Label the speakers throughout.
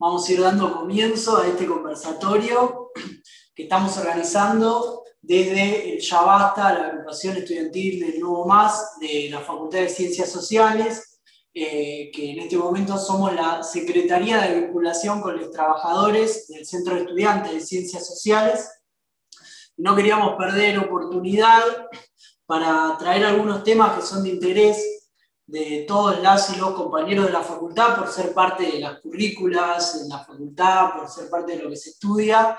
Speaker 1: vamos a ir dando comienzo a este conversatorio que estamos organizando desde el Ya Basta, la agrupación estudiantil del Nuevo Más de la Facultad de Ciencias Sociales, que en este momento somos la Secretaría de Vinculación con los Trabajadores del Centro de Estudiantes de Ciencias Sociales. No queríamos perder oportunidad para traer algunos temas que son de interés de todos las y los compañeros de la facultad por ser parte de las currículas en la facultad, por ser parte de lo que se estudia,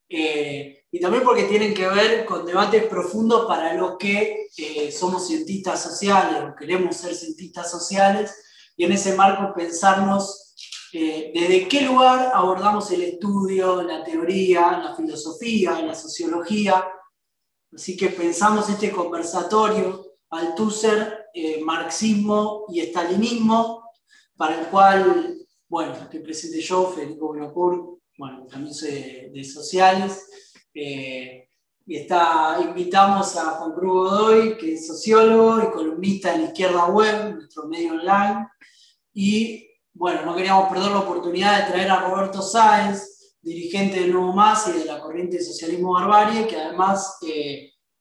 Speaker 1: y también porque tienen que ver con debates profundos para los que somos cientistas sociales o queremos ser cientistas sociales, y en ese marco pensarnos desde qué lugar abordamos el estudio, la teoría, la filosofía, la sociología. Así que pensamos este conversatorio Althusser, marxismo y estalinismo, para el cual, bueno, estoy presente yo, Federico Bonapur, bueno, también soy de sociales, y invitamos a Juan Cruz Godoy, que es sociólogo y columnista de La Izquierda Web, nuestro medio online, y bueno, no queríamos perder la oportunidad de traer a Roberto Sáenz, dirigente del Nuevo Más y de la corriente de socialismo barbarie, que además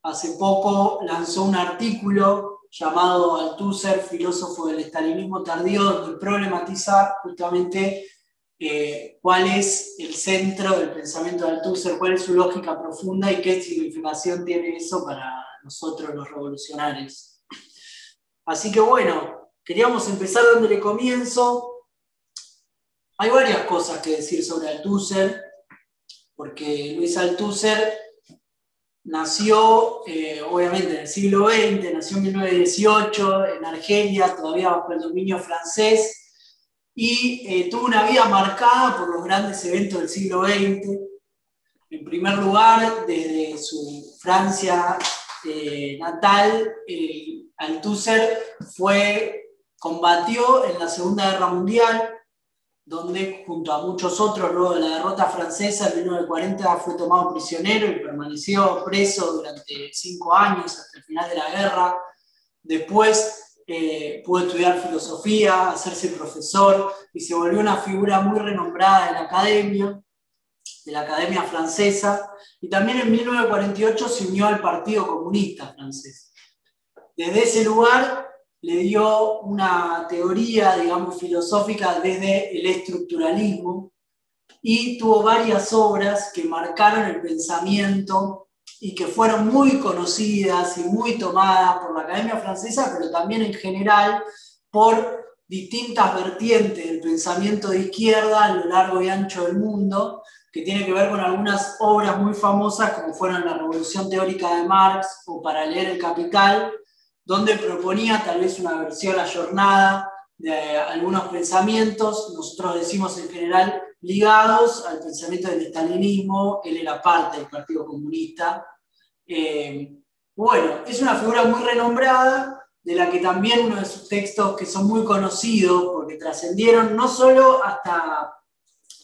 Speaker 1: hace poco lanzó un artículo llamado Althusser, filósofo del estalinismo tardío, donde problematiza justamente cuál es el centro del pensamiento de Althusser, cuál es su lógica profunda y qué significación tiene eso para nosotros los revolucionarios. Así que bueno, queríamos empezar dándole comienzo. Hay varias cosas que decir sobre Althusser, porque Luis Althusser nació, obviamente, en el siglo XX, nació en 1918, en Argelia, todavía bajo el dominio francés, y tuvo una vida marcada por los grandes eventos del siglo XX. En primer lugar, desde su Francia natal, Althusser combatió en la Segunda Guerra Mundial, donde junto a muchos otros, luego de la derrota francesa en 1940, fue tomado prisionero y permaneció preso durante 5 años hasta el final de la guerra. Después pudo estudiar filosofía, hacerse profesor y se volvió una figura muy renombrada de la academia francesa, y también en 1948 se unió al Partido Comunista francés. Desde ese lugar le dio una teoría, digamos, filosófica desde el estructuralismo, y tuvo varias obras que marcaron el pensamiento y que fueron muy conocidas y muy tomadas por la Academia Francesa, pero también en general por distintas vertientes del pensamiento de izquierda a lo largo y ancho del mundo, que tiene que ver con algunas obras muy famosas como fueron La Revolución Teórica de Marx o Para leer el Capital, donde proponía tal vez una versión ayornada de algunos pensamientos, nosotros decimos en general ligados al pensamiento del estalinismo. Él era parte del Partido Comunista. Bueno, es una figura muy renombrada, de la que también uno de sus textos que son muy conocidos, porque trascendieron no solo hasta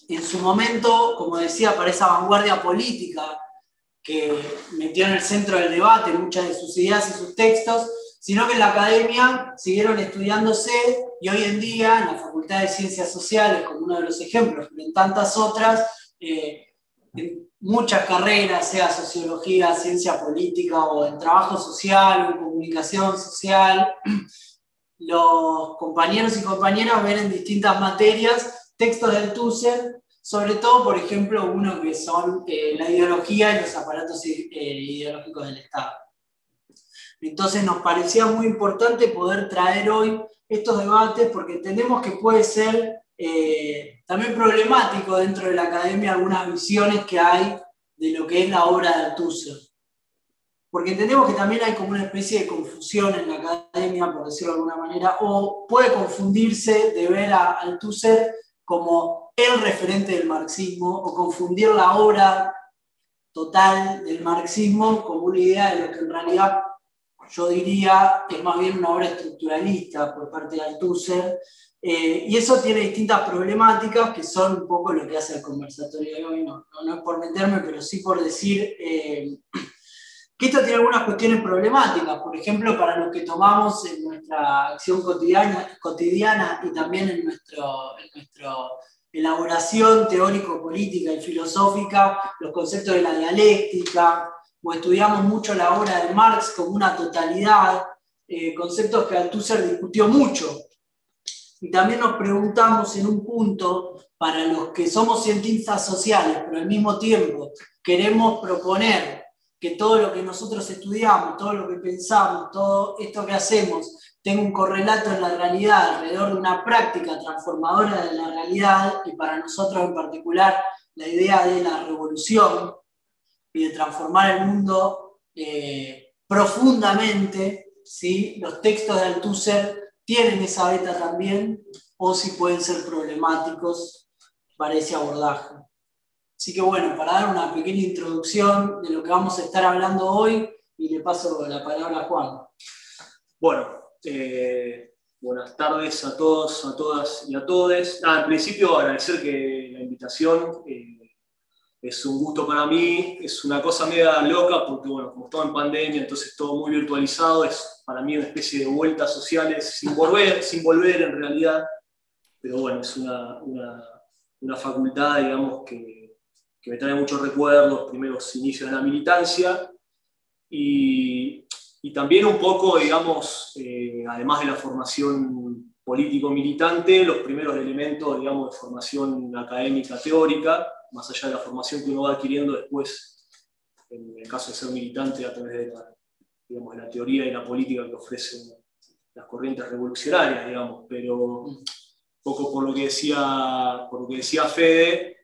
Speaker 1: en su momento, como decía, para esa vanguardia política que metió en el centro del debate muchas de sus ideas y sus textos, sino que en la academia siguieron estudiándose, y hoy en día en la Facultad de Ciencias Sociales, como uno de los ejemplos, pero en tantas otras, en muchas carreras, sea sociología, ciencia política o en trabajo social o en comunicación social, los compañeros y compañeras ven en distintas materias textos de Althusser, sobre todo, por ejemplo, uno que son la ideología y los aparatos ideológicos del Estado. Entonces nos parecía muy importante poder traer hoy estos debates, porque entendemos que puede ser también problemático dentro de la academia algunas visiones que hay de lo que es la obra de Althusser. Porque entendemos que también hay como una especie de confusión en la academia, por decirlo de alguna manera, o puede confundirse de ver a Althusser como el referente del marxismo, o confundir la obra total del marxismo como una idea de lo que en realidad yo diría es más bien una obra estructuralista por parte de Althusser, y eso tiene distintas problemáticas que son un poco lo que hace el conversatorio de hoy. No es por meterme, pero sí por decir que esto tiene algunas cuestiones problemáticas, por ejemplo, para los que tomamos en nuestra acción cotidiana y también en nuestro elaboración teórico-política y filosófica, los conceptos de la dialéctica, o estudiamos mucho la obra de Marx como una totalidad, conceptos que Althusser discutió mucho. Y también nos preguntamos en un punto, para los que somos cientistas sociales, pero al mismo tiempo queremos proponer que todo lo que nosotros estudiamos, todo lo que pensamos, todo esto que hacemos, tenga un correlato en la realidad alrededor de una práctica transformadora de la realidad, y para nosotros en particular la idea de la revolución y de transformar el mundo profundamente, ¿sí? Los textos de Althusser tienen esa beta también, o si pueden ser problemáticos para ese abordaje. Así que bueno, para dar una pequeña introducción de lo que vamos a estar hablando hoy, y le paso la palabra a Juan.
Speaker 2: Bueno, buenas tardes a todos, a todas y a todes. En principio agradecer que la invitación, es un gusto para mí, es una cosa media loca porque bueno, como estamos en pandemia, entonces todo muy virtualizado, es para mí una especie de vueltas sociales sin volver en realidad, pero bueno, es una facultad, digamos, que me trae muchos recuerdos, primeros inicios de la militancia, y también un poco, digamos, además de la formación político-militante, los primeros elementos, digamos, de formación académica teórica, más allá de la formación que uno va adquiriendo después, en el caso de ser militante, a través de digamos, de la teoría y la política que ofrecen las corrientes revolucionarias, digamos, pero un poco por lo que decía Fede,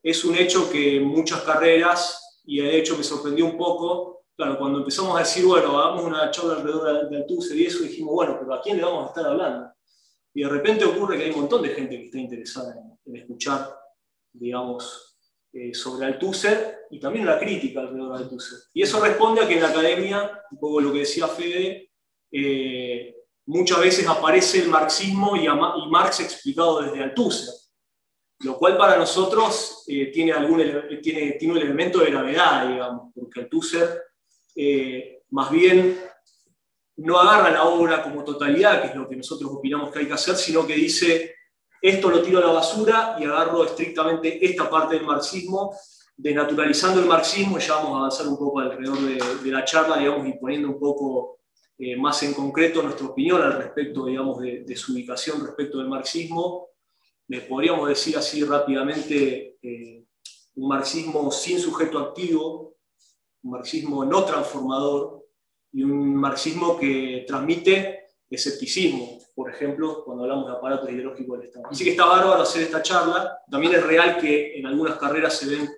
Speaker 2: es un hecho que muchas carreras, y de hecho me sorprendió un poco, claro, cuando empezamos a decir, bueno, hagamos una charla alrededor de Althusser y eso, dijimos, bueno, pero ¿a quién le vamos a estar hablando? Y de repente ocurre que hay un montón de gente que está interesada en escuchar, digamos, sobre Althusser, y también la crítica alrededor de Althusser. Y eso responde a que en la academia, un poco lo que decía Fede, muchas veces aparece el marxismo y Marx explicado desde Althusser, lo cual para nosotros tiene un elemento de gravedad, digamos, porque Althusser más bien no agarra la obra como totalidad, que es lo que nosotros opinamos que hay que hacer, sino que dice, esto lo tiro a la basura y agarro estrictamente esta parte del marxismo, desnaturalizando el marxismo, y ya vamos a avanzar un poco alrededor de la charla, digamos, y poniendo un poco más en concreto nuestra opinión al respecto, digamos, de su ubicación respecto del marxismo. Podríamos decir así rápidamente, un marxismo sin sujeto activo, un marxismo no transformador, y un marxismo que transmite escepticismo, por ejemplo, cuando hablamos de aparato ideológico del Estado. Así que está bárbaro hacer esta charla. También es real que en algunas carreras se ven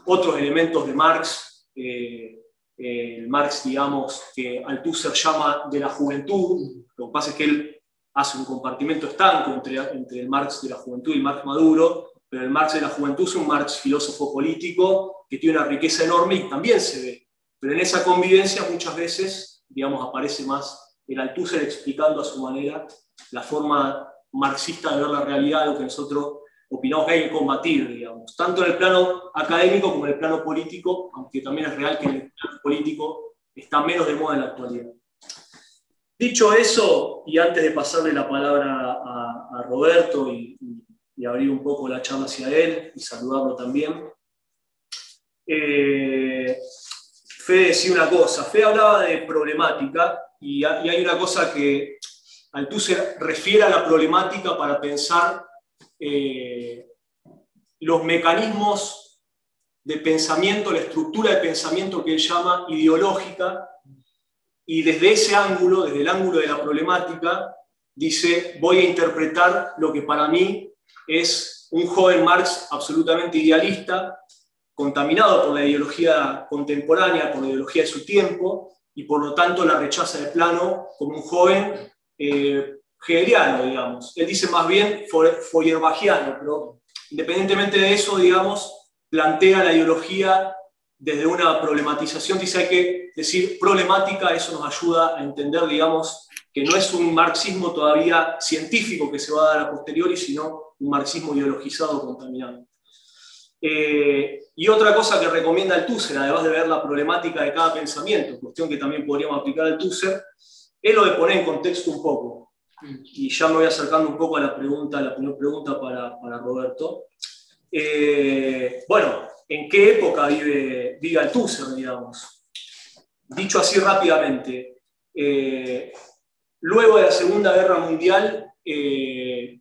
Speaker 2: otros elementos de Marx, el Marx, digamos, que Althusser llama de la juventud. Lo que pasa es que él hace un compartimento estanco entre el Marx de la juventud y el Marx maduro, pero el Marx de la juventud es un Marx filósofo político que tiene una riqueza enorme y también se ve. Pero en esa convivencia muchas veces, digamos, aparece más el Althusser explicando a su manera la forma marxista de ver la realidad, lo que nosotros opinamos que hay que combatir, digamos, tanto en el plano académico como en el plano político, aunque también es real que en el plano político está menos de moda en la actualidad. Dicho eso, y antes de pasarle la palabra a Roberto y abrir un poco la charla hacia él y saludarlo también, Fede decía una cosa. Fede hablaba de problemática, y hay una cosa que Althusser refiere a la problemática para pensar los mecanismos de pensamiento, la estructura de pensamiento que él llama ideológica, y desde ese ángulo, desde el ángulo de la problemática, dice, voy a interpretar lo que para mí es un joven Marx absolutamente idealista, contaminado por la ideología contemporánea, por la ideología de su tiempo, y por lo tanto la rechaza de plano como un joven hegeliano, digamos. Él dice más bien feuerbachiano, pero independientemente de eso, digamos, plantea la ideología desde una problematización. Dice, hay que decir problemática, eso nos ayuda a entender, digamos, que no es un marxismo todavía científico que se va a dar a posteriori, sino un marxismo ideologizado, contaminado. Y otra cosa que recomienda Althusser, además de ver la problemática de cada pensamiento, cuestión que también podríamos aplicar a Althusser, es lo de poner en contexto un poco. y ya me voy acercando un poco a la primera pregunta para Roberto. Bueno, ¿en qué época vive Althusser, digamos? Dicho así rápidamente, luego de la Segunda Guerra Mundial, el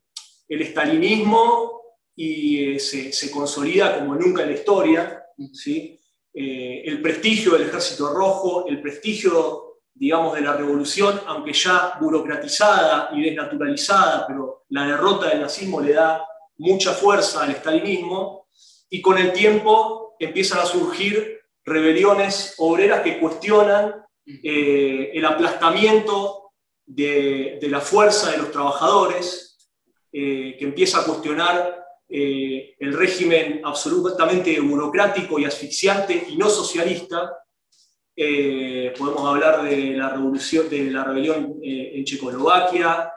Speaker 2: estalinismo se consolida como nunca en la historia, ¿sí? El prestigio del Ejército Rojo, el prestigio, digamos, de la revolución, aunque ya burocratizada y desnaturalizada, pero la derrota del nazismo le da mucha fuerza al estalinismo, y con el tiempo empiezan a surgir rebeliones obreras que cuestionan el aplastamiento de la fuerza de los trabajadores, que empieza a cuestionar el régimen absolutamente burocrático y asfixiante y no socialista. Podemos hablar de la rebelión en Checoslovaquia,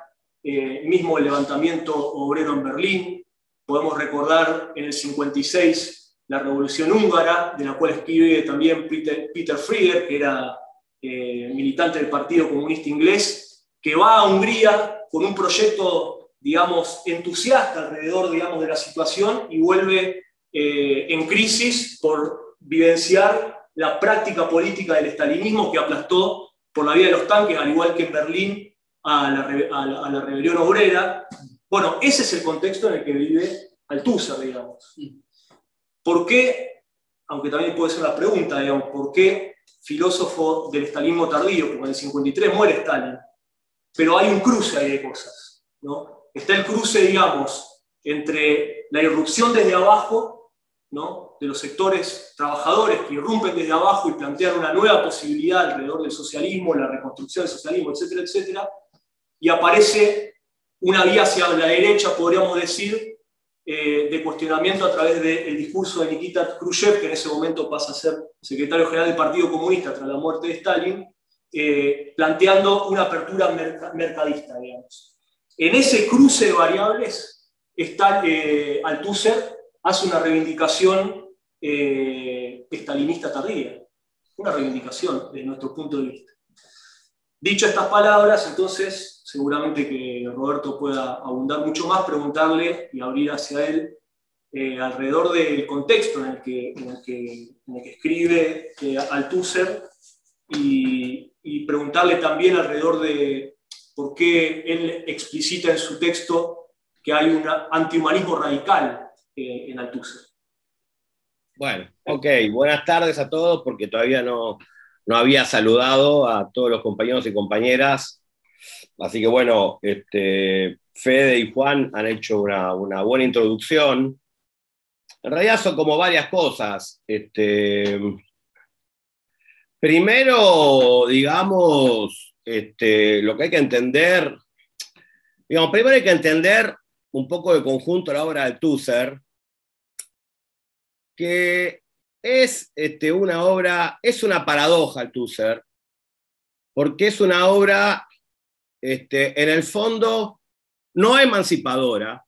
Speaker 2: mismo el levantamiento obrero en Berlín. Podemos recordar en el 56 la revolución húngara, de la cual escribe también Peter Frieger, que era militante del Partido Comunista Inglés, que va a Hungría con un proyecto, digamos, entusiasta alrededor, digamos, de la situación, y vuelve en crisis por vivenciar la práctica política del estalinismo, que aplastó por la vía de los tanques, al igual que en Berlín, a la rebelión obrera. Bueno, ese es el contexto en el que vive Althusser, digamos. ¿Por qué, aunque también puede ser una pregunta, digamos, por qué filósofo del estalinismo tardío, como en el 53 muere Stalin? Pero hay un cruce ahí de cosas, ¿no? Está el cruce, digamos, entre la irrupción desde abajo, ¿no?, de los sectores trabajadores que irrumpen desde abajo y plantean una nueva posibilidad alrededor del socialismo, la reconstrucción del socialismo, etcétera, etcétera, y aparece una vía hacia la derecha, podríamos decir, de cuestionamiento a través del discurso de Nikita Khrushchev, que en ese momento pasa a ser secretario general del Partido Comunista tras la muerte de Stalin, planteando una apertura mercadista, digamos. En ese cruce de variables, Althusser hace una reivindicación estalinista tardía, una reivindicación desde nuestro punto de vista. Dicho estas palabras, entonces, seguramente que Roberto pueda abundar mucho más, preguntarle y abrir hacia él alrededor del contexto en el que escribe Althusser, y preguntarle también alrededor de por qué él explicita en su texto que hay un antihumanismo radical en Althusser.
Speaker 3: Bueno, ok, buenas tardes a todos, porque todavía no había saludado a todos los compañeros y compañeras. Así que bueno, Fede y Juan han hecho una buena introducción. En realidad son como varias cosas. Primero, digamos, lo que hay que entender, primero hay que entender un poco de conjunto la obra de Althusser, que es una obra, es una paradoja Althusser, porque es una obra, en el fondo, no emancipadora,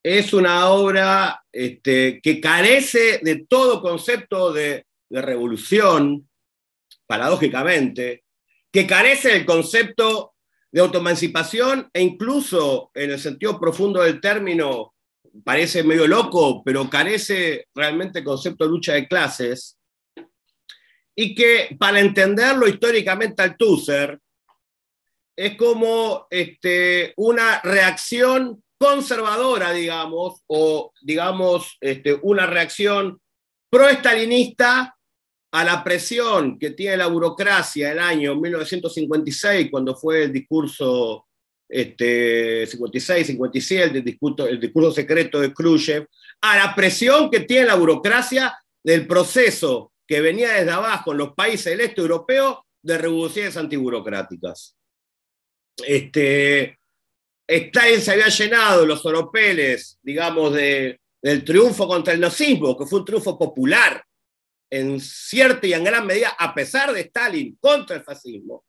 Speaker 3: es una obra que carece de todo concepto de revolución, paradójicamente, que carece del concepto de autoemancipación, e incluso, en el sentido profundo del término, parece medio loco, pero carece realmente del concepto de lucha de clases, y que, para entenderlo históricamente Althusser, es como una reacción conservadora, digamos, o digamos una reacción pro-estalinista a la presión que tiene la burocracia el año 1956, cuando fue el discurso 56-57, el discurso secreto de Khrushchev, a la presión que tiene la burocracia del proceso que venía desde abajo en los países del este europeo de revoluciones antiburocráticas. Stalin se había llenado los oropeles, digamos, del triunfo contra el nazismo, que fue un triunfo popular, en cierta y en gran medida, a pesar de Stalin, contra el fascismo.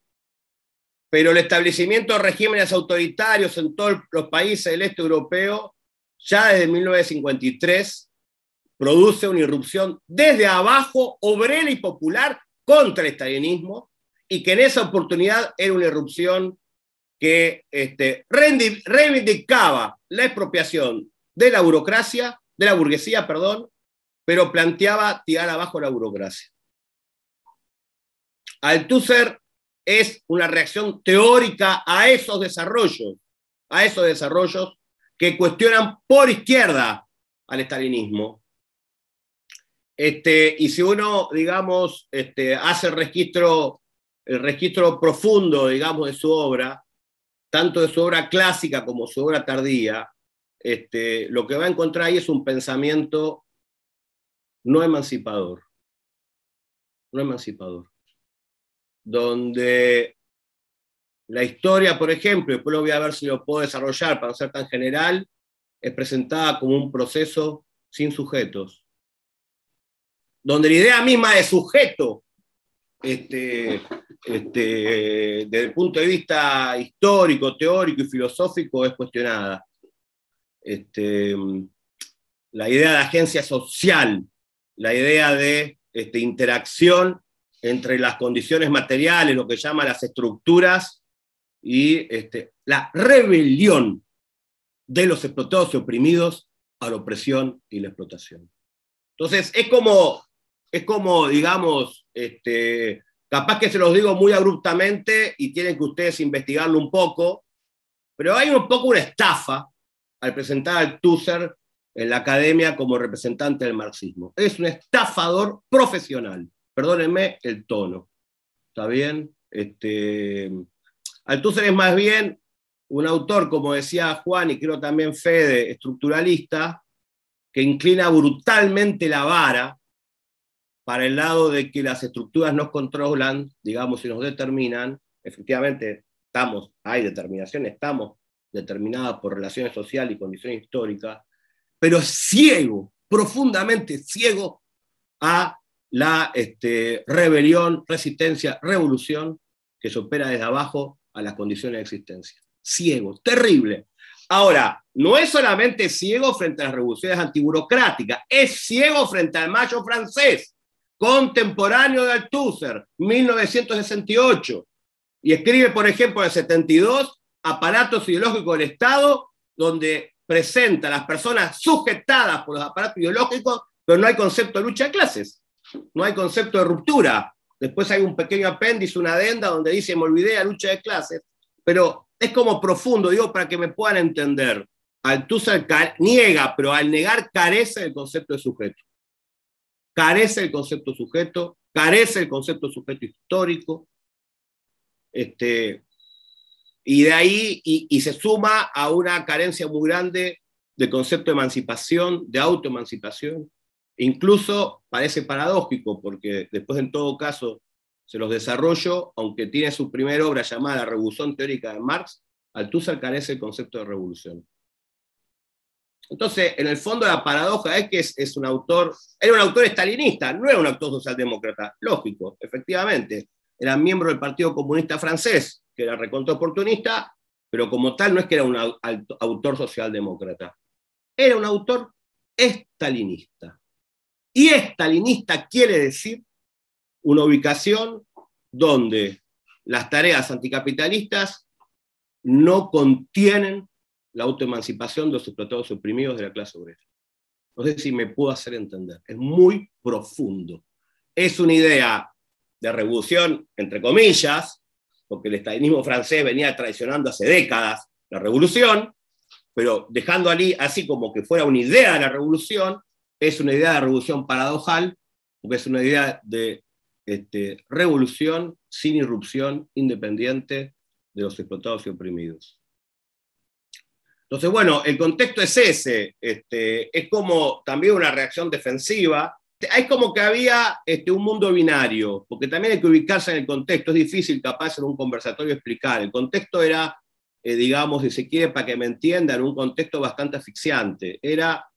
Speaker 3: Pero el establecimiento de regímenes autoritarios en todos los países del este europeo, ya desde 1953, produce una irrupción desde abajo, obrera y popular, contra el estalinismo, y que en esa oportunidad era una irrupción que reivindicaba la expropiación de la burocracia, de la burguesía, perdón, pero planteaba tirar abajo la burocracia. Althusser es una reacción teórica a esos desarrollos que cuestionan por izquierda al estalinismo. Y si uno, digamos, hace el registro profundo, digamos, de su obra, tanto de su obra clásica como su obra tardía, lo que va a encontrar ahí es un pensamiento no emancipador, donde la historia, por ejemplo, después lo voy a ver si lo puedo desarrollar para no ser tan general, es presentada como un proceso sin sujetos, donde la idea misma de sujeto, desde el punto de vista histórico, teórico y filosófico, es cuestionada. La idea de agencia social, la idea de interacción entre las condiciones materiales, lo que llaman las estructuras, y la rebelión de los explotados y oprimidos a la opresión y la explotación. Entonces, es como digamos, capaz que se los digo muy abruptamente y tienen que ustedes investigarlo un poco, pero hay un poco una estafa al presentar a Althusser en la academia como representante del marxismo. Es un estafador profesional, perdónenme el tono, ¿está bien? Althusser es más bien un autor, como decía Juan y creo también Fede, estructuralista, que inclina brutalmente la vara para el lado de que las estructuras nos controlan, digamos, y nos determinan. Efectivamente, hay determinación, estamos determinadas por relaciones sociales y condiciones históricas, pero es ciego, profundamente ciego a la rebelión, resistencia, revolución que se opera desde abajo a las condiciones de existencia. Ciego, terrible. Ahora, no es solamente ciego frente a las revoluciones antiburocráticas, es ciego frente al Mayo francés, contemporáneo de Althusser, 1968, y escribe, por ejemplo, en el 72, Aparatos ideológicos del Estado, donde presenta a las personas sujetadas por los aparatos ideológicos, pero no hay concepto de lucha de clases, no hay concepto de ruptura. Después hay un pequeño apéndice, una adenda, donde dice, me olvidé de la lucha de clases, pero es como profundo, digo, para que me puedan entender. Althusser niega, pero al negar carece del concepto de sujeto. Carece el concepto sujeto, carece el concepto sujeto histórico, y de ahí y se suma a una carencia muy grande de concepto de emancipación, de autoemancipación. Incluso parece paradójico, porque después en todo caso se los desarrollo, aunque tiene su primera obra llamada La Revolución Teórica de Marx, Althusser carece del concepto de revolución. Entonces, en el fondo la paradoja es que era un autor estalinista, no era un autor socialdemócrata, lógico, efectivamente. Era miembro del Partido Comunista Francés, que era recontra oportunista, pero como tal no es que era un autor socialdemócrata. Era un autor estalinista. Y estalinista quiere decir una ubicación donde las tareas anticapitalistas no contienen la autoemancipación de los explotados y oprimidos de la clase obrera. No sé si me puedo hacer entender. Es muy profundo. Es una idea de revolución, entre comillas, porque el estalinismo francés venía traicionando hace décadas la revolución, pero dejando así como que fuera una idea de la revolución, es una idea de revolución paradojal, porque es una idea de revolución sin irrupción, independiente de los explotados y oprimidos. Entonces, bueno, el contexto es ese, es como también una reacción defensiva. Es como que había un mundo binario, porque también hay que ubicarse en el contexto, es difícil capaz en un conversatorio explicar. El contexto era, digamos, si se quiere, para que me entiendan, un contexto bastante asfixiante. Era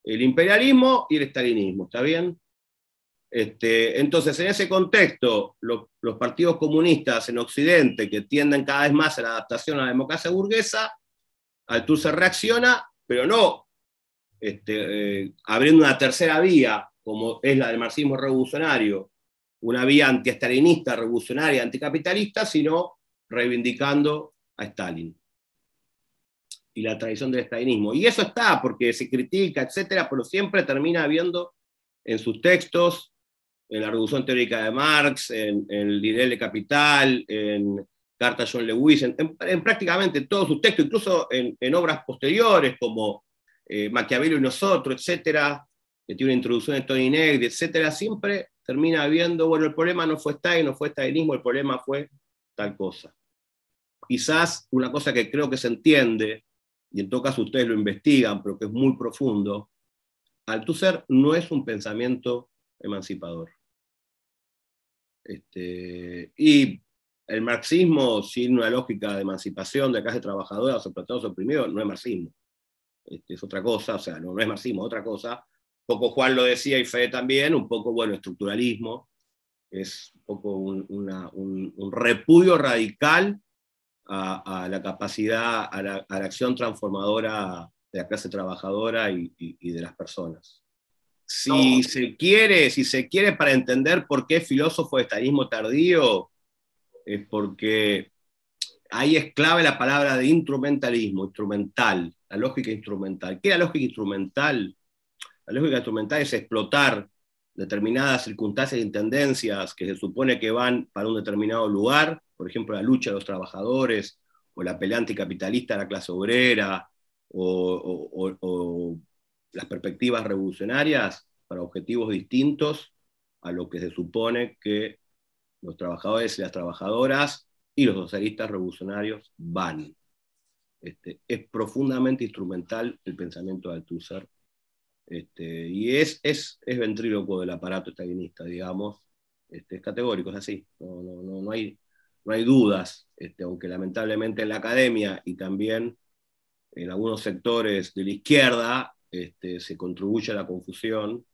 Speaker 3: el imperialismo y el estalinismo, ¿está bien? Entonces, en ese contexto, los partidos comunistas en Occidente, que tienden cada vez más a la adaptación a la democracia burguesa, Althusser reacciona, pero no abriendo una tercera vía, como es la del marxismo revolucionario, una vía antiestalinista, revolucionaria, anticapitalista, sino reivindicando a Stalin y la tradición del estalinismo. Y eso está, porque se critica, etcétera, pero siempre termina habiendo en sus textos, en la Revolución Teórica de Marx, en el Ideal de Capital, en Carta a John Lewis, en prácticamente todos sus textos, incluso en obras posteriores como Maquiavelo y nosotros, etcétera, que tiene una introducción de Tony Negri, etcétera, siempre termina habiendo, bueno, el problema no fue Stalin, no fue estalinismo, el problema fue tal cosa. Quizás una cosa que creo que se entiende, y en todo caso ustedes lo investigan, pero que es muy profundo, Althusser no es un pensamiento emancipador. Y el marxismo, sin una lógica de emancipación de clase trabajadora, explotados, oprimidos, no es marxismo. Es otra cosa, o sea, no es marxismo, otra cosa. Un poco Juan lo decía y Fede también, un poco, bueno, estructuralismo, es un poco un repudio radical a la capacidad, a la acción transformadora de la clase trabajadora y de las personas. Si se quiere para entender por qué filósofo de estalinismo tardío, es porque ahí es clave la palabra de instrumentalismo, instrumental, la lógica instrumental. ¿Qué es la lógica instrumental? La lógica instrumental es explotar determinadas circunstancias y tendencias que se supone que van para un determinado lugar, por ejemplo, la lucha de los trabajadores, o la pelea anticapitalista de la clase obrera, o las perspectivas revolucionarias para objetivos distintos a lo que se supone que los trabajadores y las trabajadoras y los socialistas revolucionarios van. Es profundamente instrumental el pensamiento de Althusser, y es ventrílocuo del aparato estalinista, digamos, es categórico, es así, no hay dudas, aunque lamentablemente en la academia y también en algunos sectores de la izquierda se contribuye a la confusión,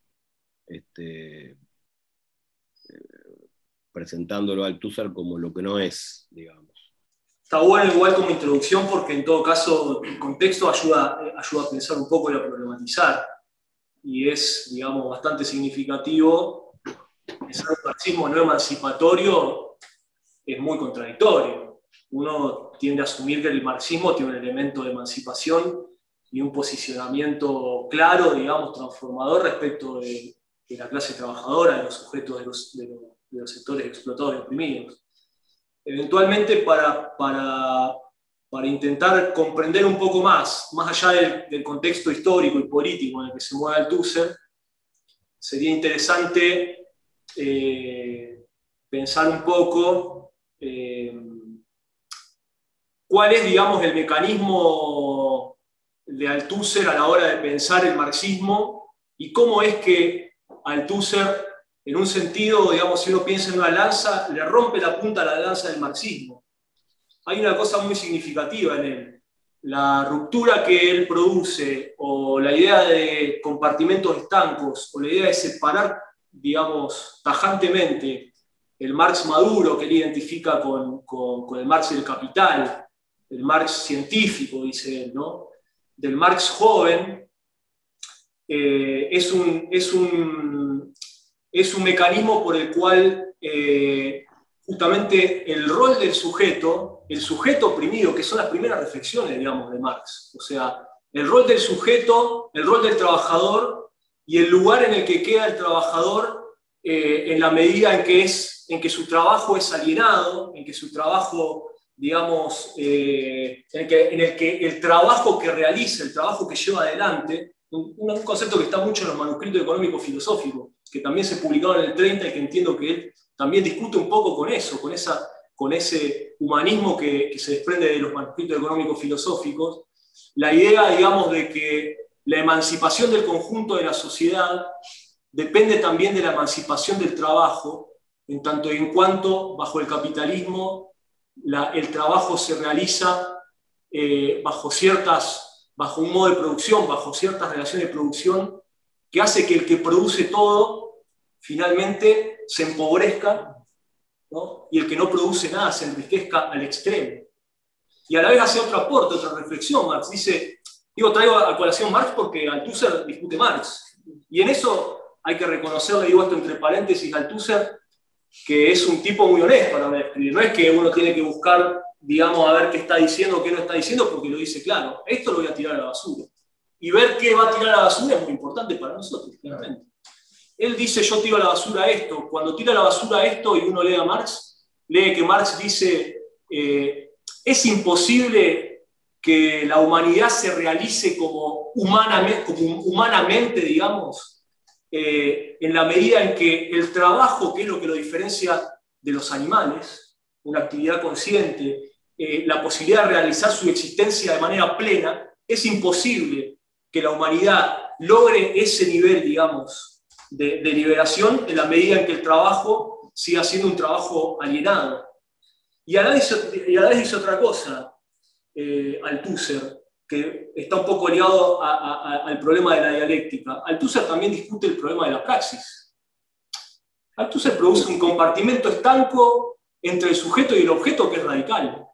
Speaker 3: presentándolo a Althusser como lo que no es, digamos.
Speaker 2: Está bueno igual como introducción porque en todo caso el contexto ayuda a pensar un poco y a problematizar. Y es, digamos, bastante significativo. Pensar un marxismo no emancipatorio es muy contradictorio. Uno tiende a asumir que el marxismo tiene un elemento de emancipación y un posicionamiento claro, digamos, transformador respecto de la clase trabajadora, de los sujetos de los sectores explotados y oprimidos. Eventualmente, para intentar comprender un poco más allá del contexto histórico y político en el que se mueve Althusser, sería interesante pensar un poco cuál es, digamos, el mecanismo de Althusser a la hora de pensar el marxismo y cómo es que Althusser, en un sentido, digamos, si uno piensa en una lanza, le rompe la punta a la lanza del marxismo. Hay una cosa muy significativa en él. La ruptura que él produce, o la idea de compartimentos estancos, o la idea de separar, digamos, tajantemente el Marx maduro que él identifica con el Marx del capital, el Marx científico, dice él, ¿no? Del Marx joven, es un mecanismo por el cual justamente el rol del sujeto, el sujeto oprimido, que son las primeras reflexiones, digamos, de Marx, o sea, el rol del sujeto, el rol del trabajador y el lugar en el que queda el trabajador en la medida en que su trabajo es alienado, en que su trabajo, digamos, en el que el trabajo que realiza, el trabajo que lleva adelante, un concepto que está mucho en los manuscritos económicos filosóficos, que también se publicaron en el 30 y que entiendo que él también discute un poco con eso, con ese humanismo que se desprende de los manuscritos económicos filosóficos, la idea, digamos, de que la emancipación del conjunto de la sociedad depende también de la emancipación del trabajo, en tanto y en cuanto, bajo el capitalismo, el trabajo se realiza bajo un modo de producción, bajo ciertas relaciones de producción, que hace que el que produce todo finalmente se empobrezca, ¿no? Y el que no produce nada se enriquezca al extremo. Y a la vez hace otro aporte, otra reflexión. Marx dice, traigo a colación Marx porque Althusser discute Marx. Y en eso hay que reconocerle, digo esto entre paréntesis, Althusser que es un tipo muy honesto a la hora de escribir. No es que uno tiene que buscar, digamos, a ver qué está diciendo o qué no está diciendo, porque lo dice claro. Esto lo voy a tirar a la basura. Y ver qué va a tirar a la basura es muy importante para nosotros, claramente. Él dice, yo tiro a la basura esto. Cuando tira a la basura esto y uno lee a Marx, lee que Marx dice, es imposible que la humanidad se realice como humanamente, digamos, en la medida en que el trabajo, que es lo que lo diferencia de los animales, una actividad consciente, la posibilidad de realizar su existencia de manera plena, es imposible que la humanidad logre ese nivel, digamos, de liberación en la medida en que el trabajo siga siendo un trabajo alienado. Y a la vez dice otra cosa, Althusser, que está un poco ligado al problema de la dialéctica. Althusser también discute el problema de la praxis. Althusser produce un compartimento estanco entre el sujeto y el objeto que es radical.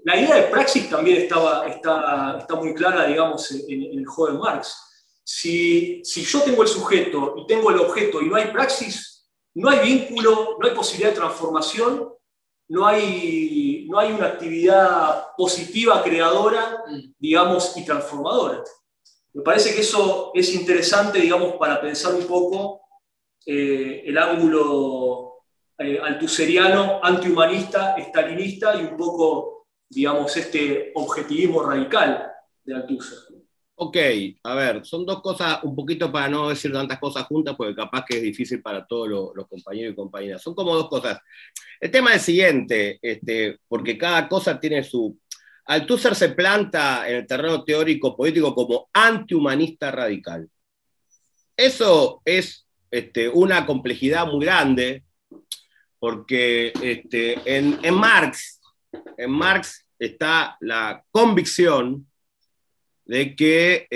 Speaker 2: La idea de praxis también está muy clara, digamos, en el juego de Marx. Si yo tengo el sujeto y tengo el objeto y no hay praxis, no hay vínculo, no hay posibilidad de transformación, no hay una actividad positiva, creadora, digamos, y transformadora. Me parece que eso es interesante, digamos, para pensar un poco el ángulo althusseriano, antihumanista, stalinista y un poco, digamos, este objetivismo radical de Althusser.
Speaker 3: Ok, a ver, son dos cosas, un poquito para no decir tantas cosas juntas, porque capaz que es difícil para todos los compañeros y compañeras. Son como dos cosas. El tema es el siguiente, porque cada cosa tiene su... Althusser se planta en el terreno teórico político como antihumanista radical. Eso es una complejidad muy grande, porque en Marx está la convicción de que,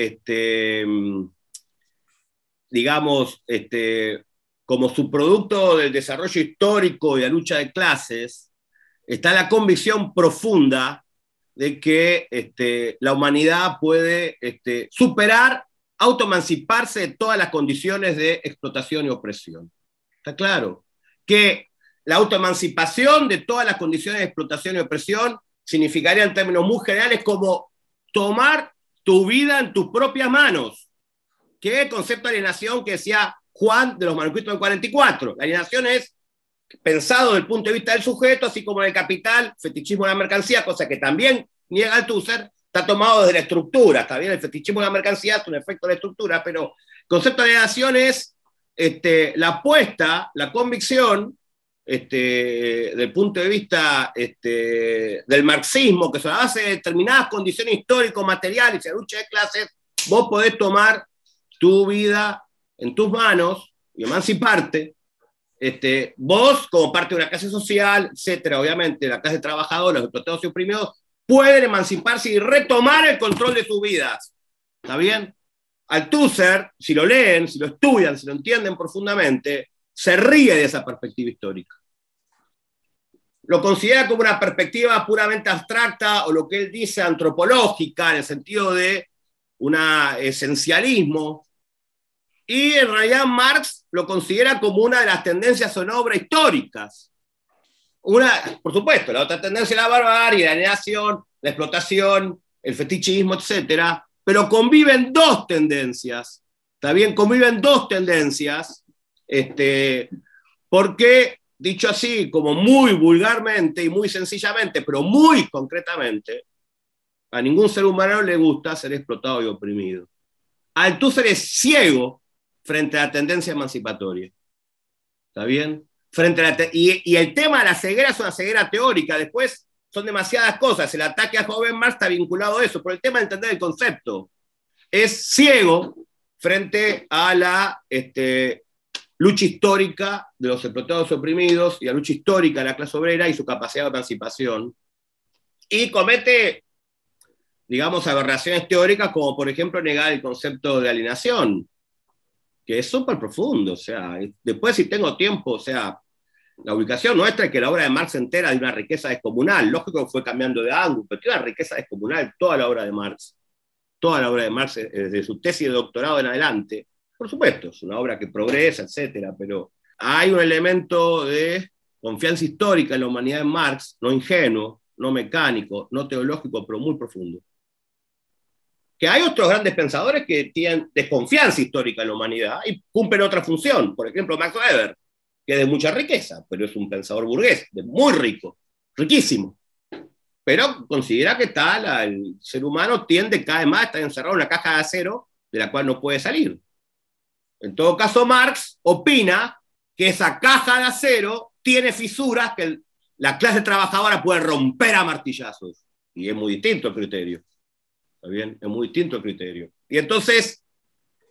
Speaker 3: digamos, como subproducto del desarrollo histórico y la lucha de clases, está la convicción profunda de que la humanidad puede superar, autoemanciparse de todas las condiciones de explotación y opresión. ¿Está claro? Que la autoemancipación de todas las condiciones de explotación y opresión significaría en términos muy generales como tomar tu vida en tus propias manos, que es el concepto de alienación que decía Juan de los manuscritos del 44. La alienación es pensado desde el punto de vista del sujeto, así como en el Capital, fetichismo de la mercancía, cosa que también niega Althusser, está tomado desde la estructura. Está bien, el fetichismo de la mercancía es un efecto de la estructura, pero el concepto de alienación es la apuesta, la convicción, desde el punto de vista del marxismo, que sobre la base de determinadas condiciones histórico-materiales y la lucha de clases, vos podés tomar tu vida en tus manos y emanciparte, vos como parte de una clase social, etcétera, obviamente la clase trabajadora, los explotados y oprimidos, pueden emanciparse y retomar el control de sus vidas. ¿Está bien? Althusser, si lo leen, si lo estudian, si lo entienden profundamente, se ríe de esa perspectiva histórica. Lo considera como una perspectiva puramente abstracta o lo que él dice antropológica, en el sentido de un esencialismo, y en realidad Marx lo considera como una de las tendencias en obra históricas. Por supuesto, la otra tendencia es la barbarie, la alienación, la explotación, el fetichismo, etcétera, pero conviven dos tendencias, ¿está bien? Conviven dos tendencias, porque, dicho así, como muy vulgarmente y muy sencillamente, pero muy concretamente, a ningún ser humano le gusta ser explotado y oprimido. Althusser es ciego frente a la tendencia emancipatoria. ¿Está bien? Y el tema de la ceguera es una ceguera teórica. Después son demasiadas cosas. El ataque a joven Marx está vinculado a eso, pero el tema de entender el concepto es ciego frente a la lucha histórica de los explotados y oprimidos y la lucha histórica de la clase obrera y su capacidad de emancipación. Y comete, digamos, aberraciones teóricas como, por ejemplo, negar el concepto de alienación, que es súper profundo. O sea, después, si tengo tiempo, o sea, la ubicación nuestra es que la obra de Marx se entera de una riqueza descomunal. Lógico que fue cambiando de ángulo, pero tiene una riqueza descomunal toda la obra de Marx. Toda la obra de Marx, desde su tesis de doctorado en adelante. Por supuesto, es una obra que progresa, etcétera, pero hay un elemento de confianza histórica en la humanidad de Marx, no ingenuo, no mecánico, no teológico, pero muy profundo. Que hay otros grandes pensadores que tienen desconfianza histórica en la humanidad y cumplen otra función. Por ejemplo, Max Weber, que es de mucha riqueza, pero es un pensador burgués, muy rico, riquísimo. Pero considera que el ser humano tiende cada vez más a estar encerrado en una caja de acero de la cual no puede salir. En todo caso, Marx opina que esa caja de acero tiene fisuras que la clase trabajadora puede romper a martillazos. Y es muy distinto el criterio. ¿Está bien? Es muy distinto el criterio. Y entonces,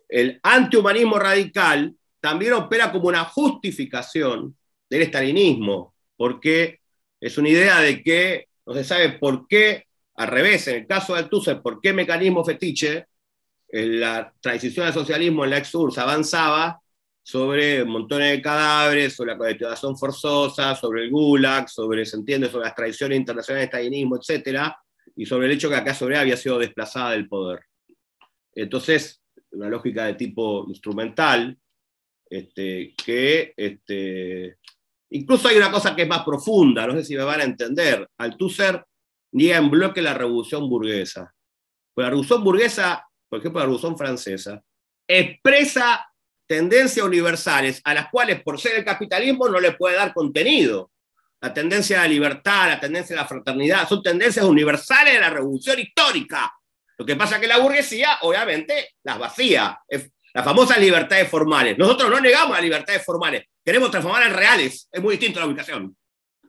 Speaker 3: el antihumanismo radical también opera como una justificación del estalinismo, porque es una idea de que no se sabe por qué, al revés, en el caso de Althusser, por qué mecanismo fetiche, en la transición al socialismo en la ex-URSS avanzaba sobre montones de cadáveres, sobre la colectivización forzosa, sobre el Gulag, sobre, ¿se entiende?, sobre las tradiciones internacionales del estalinismo, etc., y sobre el hecho que la clase obrera había sido desplazada del poder. Entonces, una lógica de tipo instrumental, incluso hay una cosa que es más profunda, no sé si me van a entender. Althusser niega en bloque la revolución burguesa. Pues la revolución burguesa, por ejemplo la revolución francesa, expresa tendencias universales a las cuales por ser el capitalismo no le puede dar contenido. La tendencia a la libertad, la tendencia a la fraternidad, son tendencias universales de la revolución histórica. Lo que pasa es que la burguesía, obviamente, las vacía. Las famosas libertades formales. Nosotros no negamos las libertades formales, queremos transformarlas en reales. Es muy distinto la ubicación.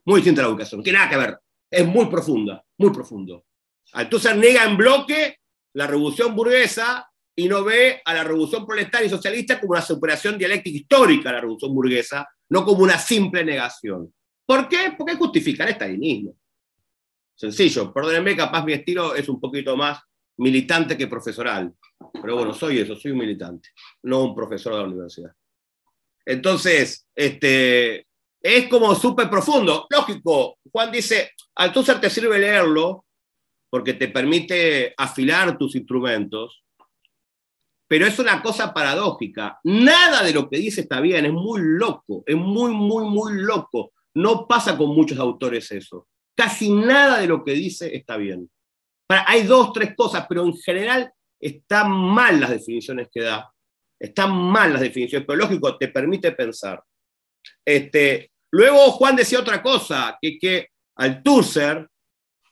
Speaker 3: Muy distinta la ubicación, no tiene nada que ver. Es muy profunda, muy profundo. Althusser niega en bloque la revolución burguesa y no ve a la revolución proletaria y socialista como una superación dialéctica histórica de la revolución burguesa, no como una simple negación. ¿Por qué? Porque justifica el estalinismo. Sencillo, perdónenme, capaz mi estilo es un poquito más militante que profesoral. Pero bueno, soy eso, soy un militante, no un profesor de la universidad. Entonces, es como súper profundo. Lógico, Juan dice, Althusser te sirve leerlo porque te permite afilar tus instrumentos, pero es una cosa paradójica. Nada de lo que dice está bien, es muy loco, es muy, muy, muy loco. No pasa con muchos autores eso. Casi nada de lo que dice está bien. Hay 2, 3 cosas, pero en general están mal las definiciones que da. Están mal las definiciones, pero lógico, te permite pensar. Luego Juan decía otra cosa, que Althusser,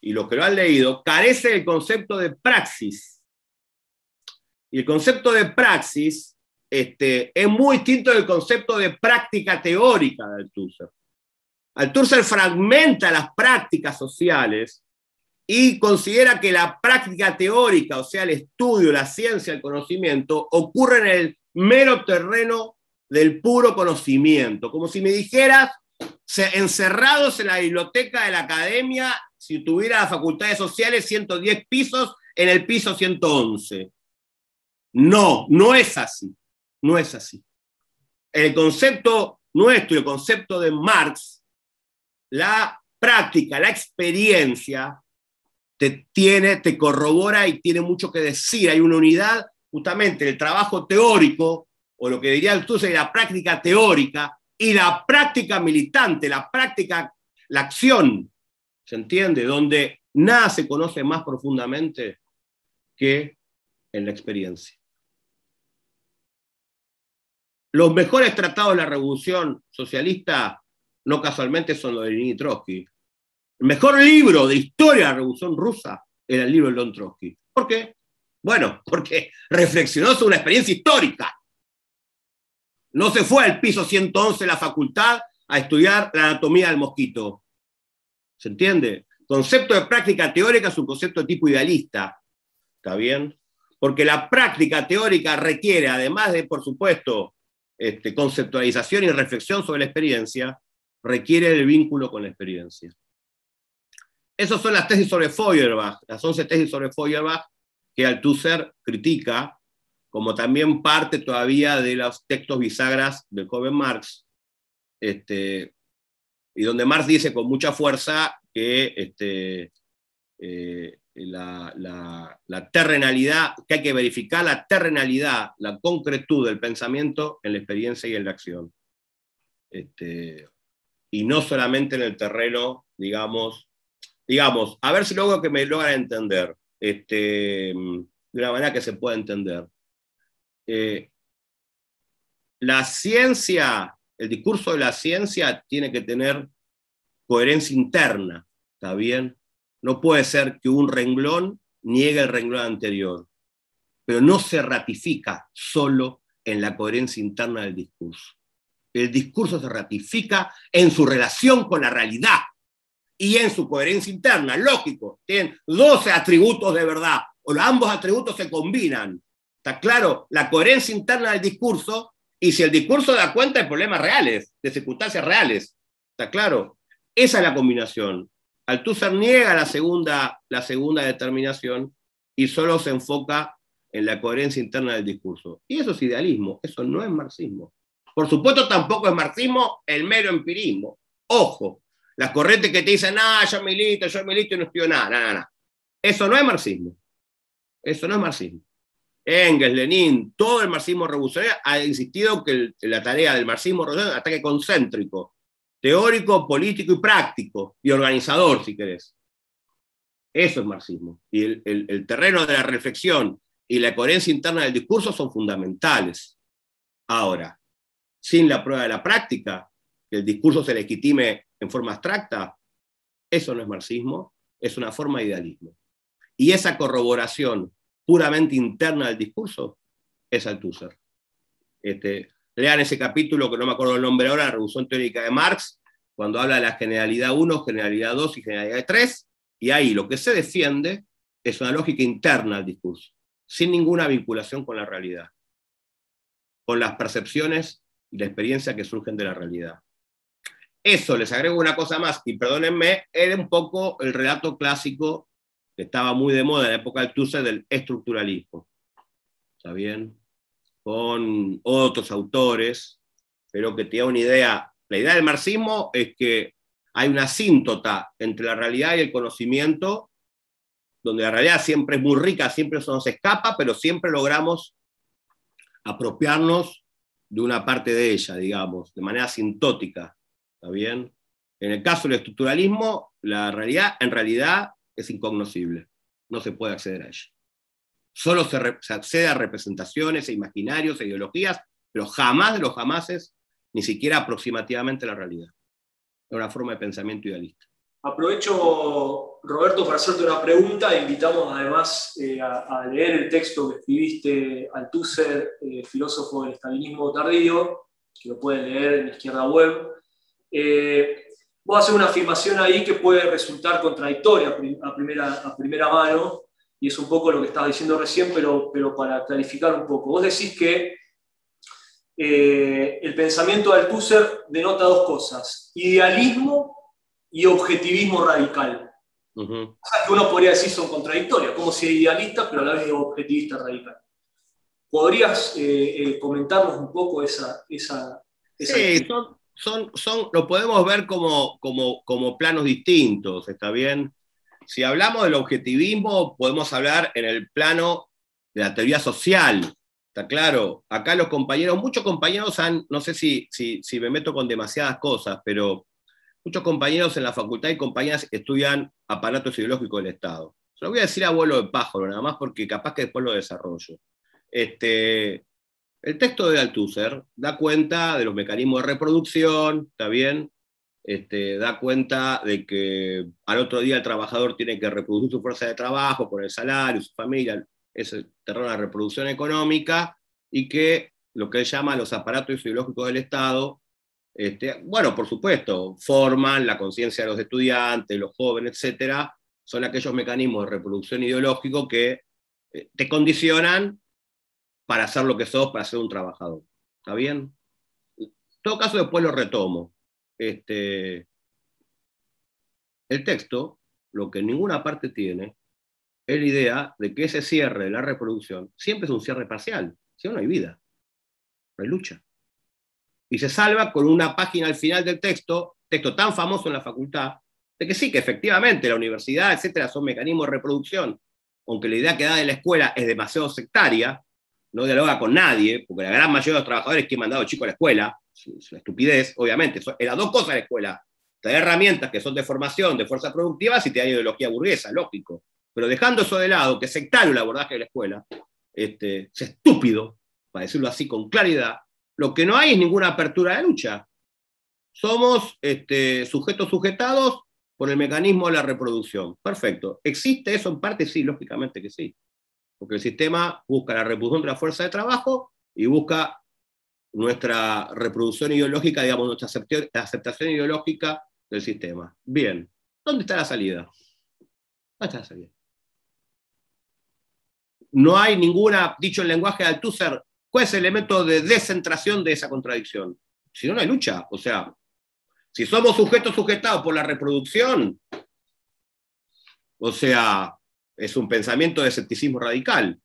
Speaker 3: y los que lo han leído, carece del concepto de praxis. Y el concepto de praxis es muy distinto del concepto de práctica teórica de Althusser. Althusser fragmenta las prácticas sociales y considera que la práctica teórica, o sea, el estudio, la ciencia, el conocimiento, ocurre en el mero terreno del puro conocimiento. Como si me dijeras, encerrados en la biblioteca de la academia, si tuviera las facultades sociales 110 pisos, en el piso 111. No, no es así. No es así. El concepto nuestro y el concepto de Marx, la práctica, la experiencia, te corrobora y tiene mucho que decir. Hay una unidad justamente del trabajo teórico, o lo que diría Althusser, la práctica teórica, y la práctica militante, la práctica, la acción, ¿se entiende? Donde nada se conoce más profundamente que en la experiencia. Los mejores tratados de la revolución socialista, no casualmente, son los de Lenin y Trotsky. El mejor libro de historia de la Revolución Rusa era el libro de León Trotsky. ¿Por qué? Bueno, porque reflexionó sobre una experiencia histórica. No se fue al piso 111 de la facultad a estudiar la anatomía del mosquito. ¿Se entiende? El concepto de práctica teórica es un concepto de tipo idealista. ¿Está bien? Porque la práctica teórica requiere, además de, por supuesto, conceptualización y reflexión sobre la experiencia, requiere el vínculo con la experiencia. Esas son las tesis sobre Feuerbach, las 11 tesis sobre Feuerbach que Althusser critica, como también parte todavía de los textos bisagras del joven Marx, y donde Marx dice con mucha fuerza que la terrenalidad, que hay que verificar la terrenalidad, la concretud del pensamiento en la experiencia y en la acción. y no solamente en el terreno, digamos, a ver si logro que me logran entender, de una manera que se pueda entender. La ciencia, el discurso de la ciencia tiene que tener coherencia interna, ¿está bien? No puede ser que un renglón niegue el renglón anterior, pero no se ratifica solo en la coherencia interna del discurso. El discurso se ratifica en su relación con la realidad y en su coherencia interna, lógico. Tienen 12 atributos de verdad, o ambos atributos se combinan. ¿Está claro? La coherencia interna del discurso, y si el discurso da cuenta de problemas reales, de circunstancias reales. ¿Está claro? Esa es la combinación. Althusser niega la segunda determinación y solo se enfoca en la coherencia interna del discurso. Y eso es idealismo, eso no es marxismo. Por supuesto, tampoco es marxismo el mero empirismo. Ojo, las corrientes que te dicen, yo milito y no estudio nada, no. Eso no es marxismo. Eso no es marxismo. Engels, Lenin, todo el marxismo revolucionario ha insistido que la tarea del marxismo revolucionario es un ataque concéntrico, teórico, político y práctico, y organizador, si querés. Eso es marxismo. Y el terreno de la reflexión y la coherencia interna del discurso son fundamentales. Ahora, sin la prueba de la práctica, que el discurso se legitime en forma abstracta, eso no es marxismo, es una forma de idealismo. Y esa corroboración puramente interna del discurso es Althusser. Lean ese capítulo, que no me acuerdo el nombre ahora, la Revolución Teórica de Marx, cuando habla de la generalidad 1, generalidad 2 y generalidad 3, y ahí lo que se defiende es una lógica interna al discurso, sin ninguna vinculación con la realidad, con las percepciones y la experiencia que surgen de la realidad. Eso, les agrego una cosa más, y perdónenme, era un poco el relato clásico que estaba muy de moda en la época de Althusser del estructuralismo. ¿Está bien? Con otros autores, pero que tenía una idea. La idea del marxismo es que hay una asíntota entre la realidad y el conocimiento, donde la realidad siempre es muy rica, siempre se nos escapa, pero siempre logramos apropiarnos de una parte de ella, digamos, de manera asintótica. ¿Está bien? En el caso del estructuralismo, la realidad en realidad es incognoscible, no se puede acceder a ella. Solo se accede a representaciones, a imaginarios, a ideologías, pero jamás de los jamases, ni siquiera aproximativamente la realidad. Es una forma de pensamiento idealista.
Speaker 2: Aprovecho, Roberto, para hacerte una pregunta. Invitamos además a leer el texto que escribiste, Althusser, filósofo del estalinismo tardío, que lo pueden leer en la Izquierda Web. Voy a hacer una afirmación ahí que puede resultar contradictoria a primera mano, y es un poco lo que estabas diciendo recién, pero para clarificar un poco. Vos decís que el pensamiento de Althusser denota dos cosas: idealismo y objetivismo radical.
Speaker 3: Uh-huh.
Speaker 2: Cosas que uno podría decir son contradictorias, como si es idealista, pero a la vez es objetivista radical. ¿Podrías comentarnos un poco esa
Speaker 3: sí, lo podemos ver como planos distintos, ¿está bien? Si hablamos del objetivismo, podemos hablar en el plano de la teoría social, ¿está claro? Acá muchos compañeros no sé si me meto con demasiadas cosas, pero muchos compañeros en la facultad y compañeras estudian aparatos ideológicos del Estado. Se lo voy a decir a vuelo de pájaro, nada más porque capaz que después lo desarrollo. El texto de Althusser da cuenta de los mecanismos de reproducción, ¿está bien? Da cuenta de que al otro día el trabajador tiene que reproducir su fuerza de trabajo con el salario, su familia, es el terreno de la reproducción económica, y que lo que él llama los aparatos ideológicos del Estado, bueno, por supuesto, forman la conciencia de los estudiantes, los jóvenes, etcétera, son aquellos mecanismos de reproducción ideológico que te condicionan para hacer lo que sos, para ser un trabajador. ¿Está bien? En todo caso, después lo retomo. El texto, lo que en ninguna parte tiene, es la idea de que ese cierre de la reproducción siempre es un cierre parcial. Si no, no hay vida, no hay lucha. Y se salva con una página al final del texto tan famoso en la facultad, de que sí, que efectivamente la universidad, etcétera, son mecanismos de reproducción, aunque la idea que da de la escuela es demasiado sectaria, no dialoga con nadie, porque la gran mayoría de los trabajadores que han mandado chicos a la escuela, es una estupidez, obviamente, eran dos cosas en la escuela, te da herramientas que son de formación, de fuerzas productivas, y te da ideología burguesa, lógico. Pero dejando eso de lado, que es sectario el abordaje de la escuela, es estúpido, para decirlo así con claridad, lo que no hay es ninguna apertura de lucha. Somos sujetos sujetados por el mecanismo de la reproducción. Perfecto. ¿Existe eso en parte? Sí, lógicamente que sí. Porque el sistema busca la reproducción de la fuerza de trabajo y busca nuestra reproducción ideológica, digamos, nuestra aceptación ideológica del sistema. Bien. ¿Dónde está la salida? ¿Dónde está la salida? No hay ninguna, dicho en lenguaje de Althusser, ¿cuál es el elemento de descentración de esa contradicción? Si no, no hay lucha. O sea, si somos sujetos sujetados por la reproducción, o sea, es un pensamiento de escepticismo radical.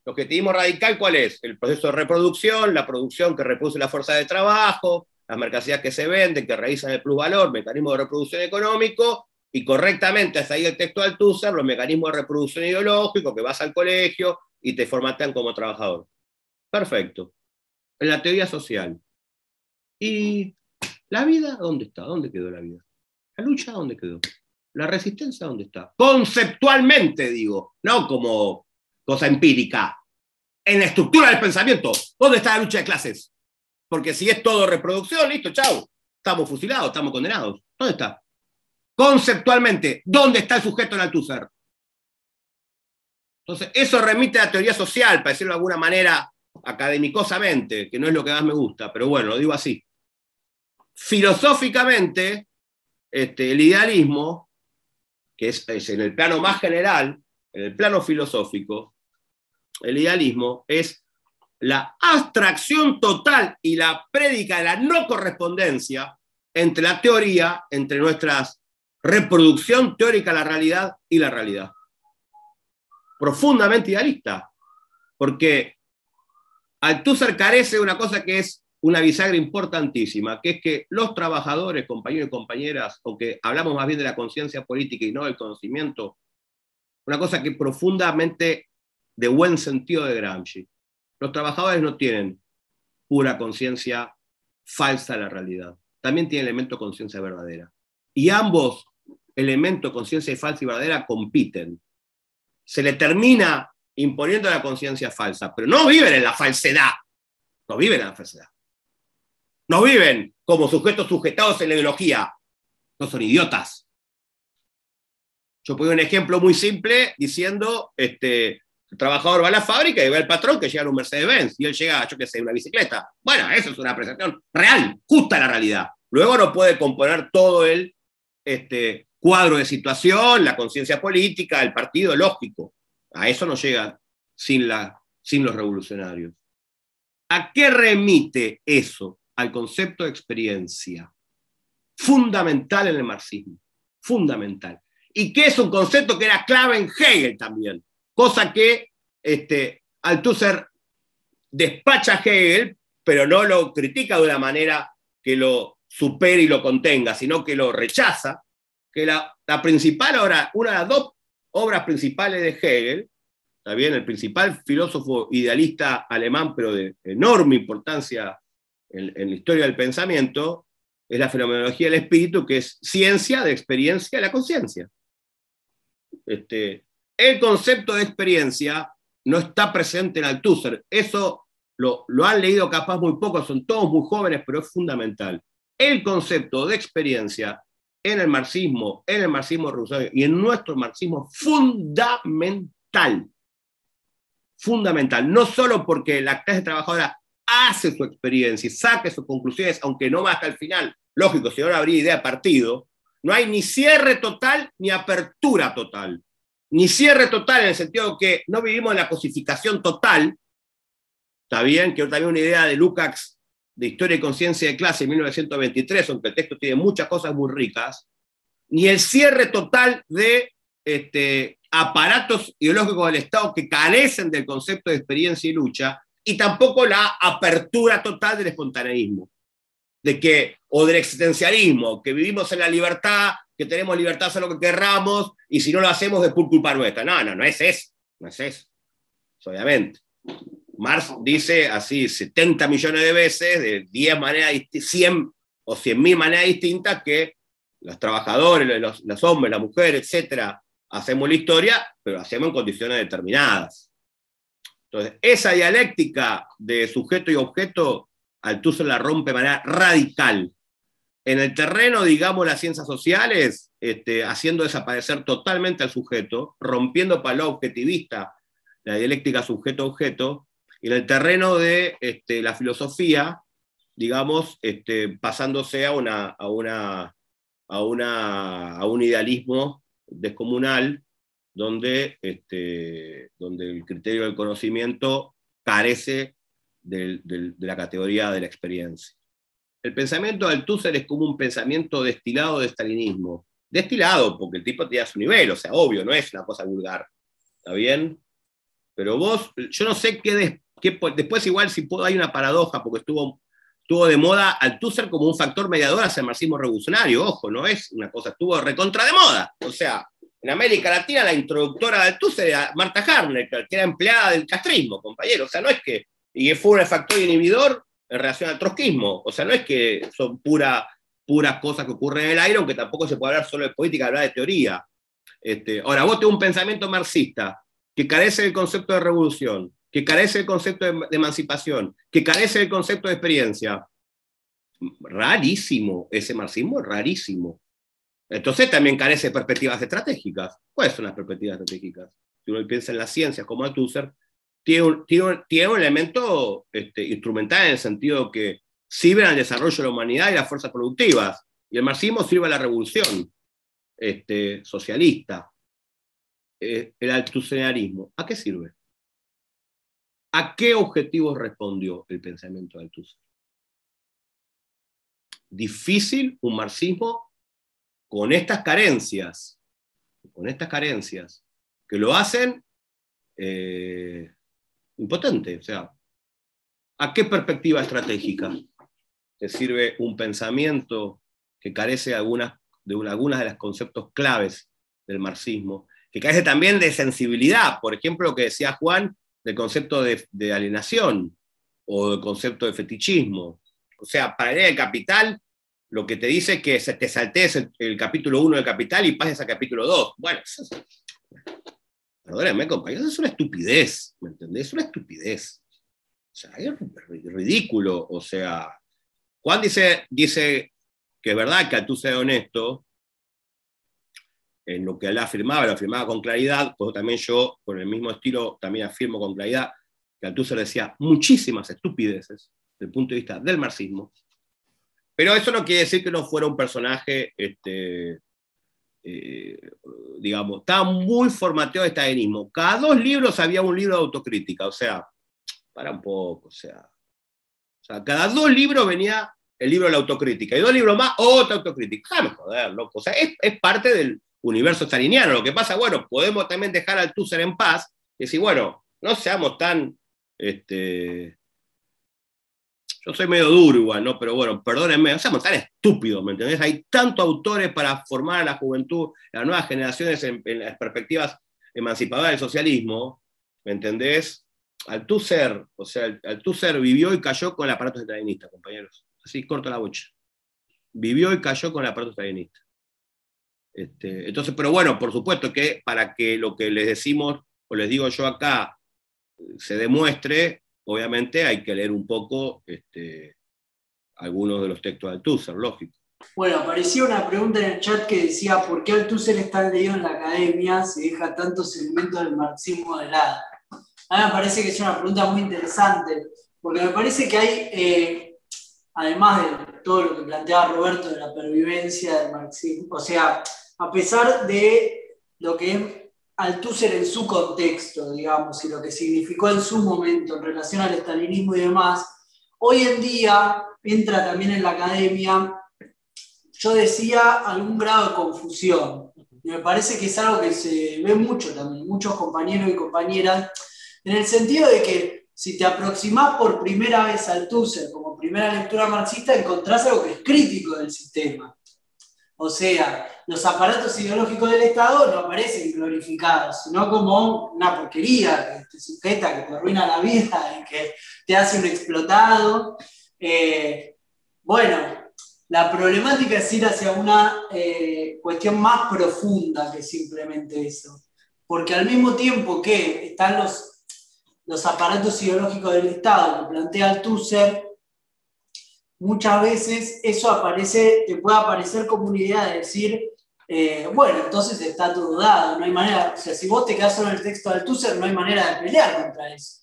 Speaker 3: El objetivismo radical, ¿cuál es? El proceso de reproducción, la producción que reproduce la fuerza de trabajo, las mercancías que se venden, que realizan el plusvalor, mecanismo de reproducción económico, y correctamente, hasta ahí el texto de Althusser, los mecanismos de reproducción ideológico, que vas al colegio y te formatean como trabajador. Perfecto. En la teoría social. ¿Y la vida dónde está? ¿Dónde quedó la vida? ¿La lucha dónde quedó? ¿La resistencia dónde está? Conceptualmente, digo, no como cosa empírica. En la estructura del pensamiento, ¿dónde está la lucha de clases? Porque si es todo reproducción, listo, chau. Estamos fusilados, estamos condenados. ¿Dónde está? Conceptualmente, ¿dónde está el sujeto en Althusser? Entonces, eso remite a la teoría social, para decirlo de alguna manera académicosamente, que no es lo que más me gusta, pero bueno, lo digo así. Filosóficamente, el idealismo, que es en el plano más general, en el plano filosófico, el idealismo es la abstracción total y la prédica de la no correspondencia entre la teoría, entre nuestras reproducción teórica de la realidad y la realidad. Profundamente idealista, porque Althusser carece de una cosa que es una bisagra importantísima, que es que los trabajadores, compañeros y compañeras, aunque hablamos más bien de la conciencia política y no del conocimiento, una cosa que profundamente de buen sentido de Gramsci, los trabajadores no tienen pura conciencia falsa de la realidad, también tienen elemento de conciencia verdadera. Y ambos elementos, conciencia y falsa y verdadera, compiten. Se le termina imponiendo la conciencia falsa, pero no viven en la falsedad. No viven en la falsedad. No viven como sujetos sujetados en la ideología. No son idiotas. Yo pongo un ejemplo muy simple diciendo, el trabajador va a la fábrica y ve al patrón que llega en un Mercedes-Benz y él llega, yo qué sé, en una bicicleta. Bueno, eso es una apreciación real, justa a la realidad. Luego no puede componer todo el cuadro de situación, la conciencia política, el partido, lógico. A eso no llega sin los revolucionarios. ¿A qué remite eso? Al concepto de experiencia. Fundamental en el marxismo. Fundamental. Y que es un concepto que era clave en Hegel también. Cosa que Althusser despacha a Hegel, pero no lo critica de una manera que lo supere y lo contenga, sino que lo rechaza, que la principal obra, una de las dos obras principales de Hegel, está bien, el principal filósofo idealista alemán, pero de enorme importancia en la historia del pensamiento, es la fenomenología del espíritu, que es ciencia de experiencia de la conciencia. El concepto de experiencia no está presente en Althusser. Eso lo han leído capaz muy pocos, son todos muy jóvenes, pero es fundamental. El concepto de experiencia en el marxismo revolucionario y en nuestro marxismo fundamental. Fundamental. No solo porque la clase trabajadora hace su experiencia y saque sus conclusiones, aunque no va hasta el final. Lógico, si ahora habría idea de partido, no hay ni cierre total ni apertura total. Ni cierre total en el sentido que no vivimos en la cosificación total. Está bien, que también una idea de Lukács de Historia y Conciencia de Clase en 1923, aunque el texto tiene muchas cosas muy ricas, ni el cierre total de aparatos ideológicos del Estado que carecen del concepto de experiencia y lucha, y tampoco la apertura total del espontaneísmo, o del existencialismo, que vivimos en la libertad, que tenemos libertad de hacer lo que querramos, y si no lo hacemos es por culpa nuestra. No es eso, obviamente. Marx dice así 70 millones de veces, de 10 maneras, 100 o 100.000 maneras distintas, que los trabajadores, los hombres, las mujeres, etcétera, hacemos la historia, pero hacemos en condiciones determinadas. Entonces, esa dialéctica de sujeto y objeto, Althusser la rompe de manera radical. En el terreno, digamos, las ciencias sociales, haciendo desaparecer totalmente al sujeto, rompiendo para lo objetivista la dialéctica sujeto-objeto, y en el terreno de la filosofía, digamos, pasándose a un idealismo descomunal, donde el criterio del conocimiento carece de la categoría de la experiencia. El pensamiento de Althusser es como un pensamiento destilado de stalinismo. Destilado, porque el tipo tenía su nivel, o sea, obvio, no es una cosa vulgar. ¿Está bien? Pero yo no sé después igual si hay una paradoja, porque estuvo de moda Althusser como un factor mediador hacia el marxismo revolucionario. Ojo, no es una cosa, estuvo recontra de moda. O sea, en América Latina la introductora de Althusser era Marta Harner, que era empleada del castrismo, compañero. O sea, no es que... Y fue un factor inhibidor en relación al trotskismo. O sea, no es que son puras cosas que ocurren en el aire, aunque tampoco se puede hablar solo de política, hablar de teoría. Ahora, vos tenés un pensamiento marxista que carece del concepto de revolución, que carece del concepto de emancipación, que carece del concepto de experiencia. Rarísimo, ese marxismo es rarísimo. Entonces también carece de perspectivas estratégicas. ¿Cuáles son las perspectivas estratégicas? Si uno piensa en las ciencias como Althusser, tiene un elemento instrumental en el sentido que sirven al desarrollo de la humanidad y las fuerzas productivas. Y el marxismo sirve a la revolución socialista. El althusserianismo, ¿a qué sirve? ¿A qué objetivos respondió el pensamiento de Althusser? Difícil un marxismo con estas carencias, que lo hacen impotente. O sea, ¿a qué perspectiva estratégica te sirve un pensamiento que carece de algunas de los conceptos claves del marxismo, que carece también de sensibilidad? Por ejemplo, lo que decía Juan del concepto de alienación o del concepto de fetichismo. O sea, para leer el Capital, lo que te dice es que te saltees el capítulo 1 del Capital y pases al capítulo 2. Bueno, perdónenme, compañeros, es una estupidez, ¿me entendés? Es una estupidez. O sea, es ridículo. O sea, Juan dice que es verdad que Althusser era honesto en lo que él afirmaba, lo afirmaba con claridad, pues también yo, con el mismo estilo, también afirmo con claridad que Althusser decía muchísimas estupideces desde el punto de vista del marxismo, pero eso no quiere decir que no fuera un personaje, digamos, estaba muy formateado de stalinismo. Cada 2 libros había un libro de autocrítica, o sea, para un poco, o sea, cada 2 libros venía el libro de la autocrítica, y 2 libros más, otra autocrítica. Déjame joder, loco. O sea, es parte del universo staliniano. Lo que pasa, bueno, podemos también dejar a Althusser en paz y decir, bueno, no seamos tan... yo soy medio duro igual, ¿no? Pero bueno, perdónenme, no seamos tan estúpidos, ¿me entendés? Hay tantos autores para formar a la juventud, a las nuevas generaciones en las perspectivas emancipadoras del socialismo, ¿me entendés? Althusser vivió y cayó con el aparato stalinista, compañeros. Así corto la bocha. Vivió y cayó con el aparato stalinista. Entonces, pero bueno, por supuesto que para que lo que les decimos, o les digo yo acá, se demuestre, obviamente hay que leer un poco algunos de los textos de Althusser, lógico.
Speaker 1: Bueno, aparecía una pregunta en el chat que decía ¿por qué Althusser es tan leído en la academia? Se deja tantos elementos del marxismo de lado. A mí me parece que es una pregunta muy interesante, porque me parece que hay, además de todo lo que planteaba Roberto de la pervivencia del marxismo, o sea, a pesar de lo que es Althusser en su contexto, digamos, y lo que significó en su momento en relación al estalinismo y demás, hoy en día entra también en la academia, yo decía, algún grado de confusión. Y me parece que es algo que se ve mucho también, muchos compañeros y compañeras, en el sentido de que si te aproximás por primera vez a Althusser como primera lectura marxista, encontrás algo que es crítico del sistema. O sea, los aparatos ideológicos del Estado no aparecen glorificados, sino como una porquería que te sujeta, que te arruina la vida y que te hace un explotado. Bueno, la problemática es ir hacia una cuestión más profunda que simplemente eso. Porque al mismo tiempo que están los aparatos ideológicos del Estado que plantea Althusser, muchas veces eso te puede aparecer como una idea de decir, bueno, entonces está todo dado, no hay manera, o sea, si vos te quedás solo en el texto de Althusser, no hay manera de pelear contra eso,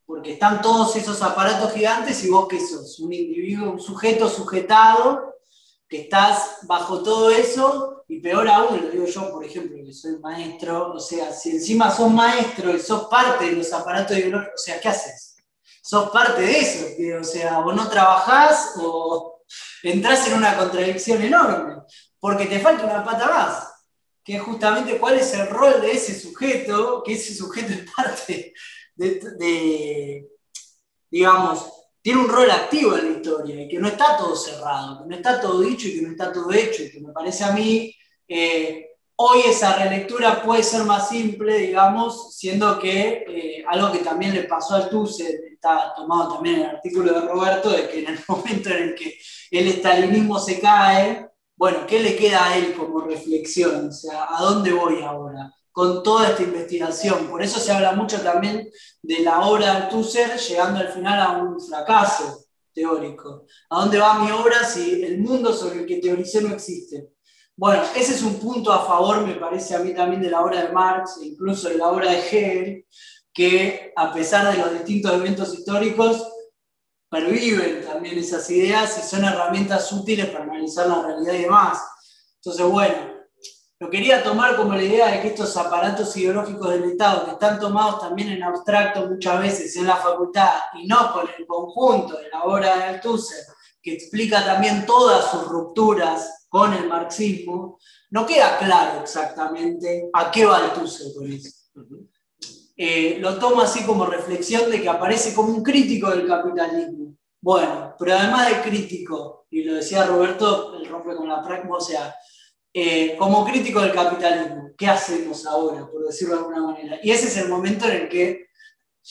Speaker 1: porque están todos esos aparatos gigantes y vos que sos un individuo, un sujeto sujetado, que estás bajo todo eso, y peor aún, lo digo yo, por ejemplo, que soy maestro, o sea, si encima sos maestro y sos parte de los aparatos ideológicos, o sea, ¿qué haces? Sos parte de eso, que, o sea, o no trabajás o entrás en una contradicción enorme, porque te falta una pata más, que es justamente cuál es el rol de ese sujeto, que ese sujeto es parte digamos, tiene un rol activo en la historia y que no está todo cerrado, que no está todo dicho y que no está todo hecho, y que me parece a mí, hoy esa relectura puede ser más simple, digamos, siendo que algo que también le pasó a Althusser, está tomado también en el artículo de Roberto, de que en el momento en el que el estalinismo se cae, bueno, ¿qué le queda a él como reflexión? O sea, ¿a dónde voy ahora con toda esta investigación? Por eso se habla mucho también de la obra de Althusser llegando al final a un fracaso teórico. ¿A dónde va mi obra si el mundo sobre el que teoricé no existe? Bueno, ese es un punto a favor, me parece a mí también, de la obra de Marx e incluso de la obra de Hegel, que a pesar de los distintos eventos históricos, perviven también esas ideas y son herramientas útiles para analizar la realidad y demás. Entonces, bueno, lo quería tomar como la idea de que estos aparatos ideológicos del Estado, que están tomados también en abstracto muchas veces en la facultad y no con el conjunto de la obra de Althusser, que explica también todas sus rupturas con el marxismo, no queda claro exactamente a qué va Althusser con eso. Lo tomo así como reflexión de que aparece como un crítico del capitalismo. Bueno, pero además de crítico, y lo decía Roberto, él rompe con la práctica, o sea, como crítico del capitalismo, ¿qué hacemos ahora, por decirlo de alguna manera? Y ese es el momento en el que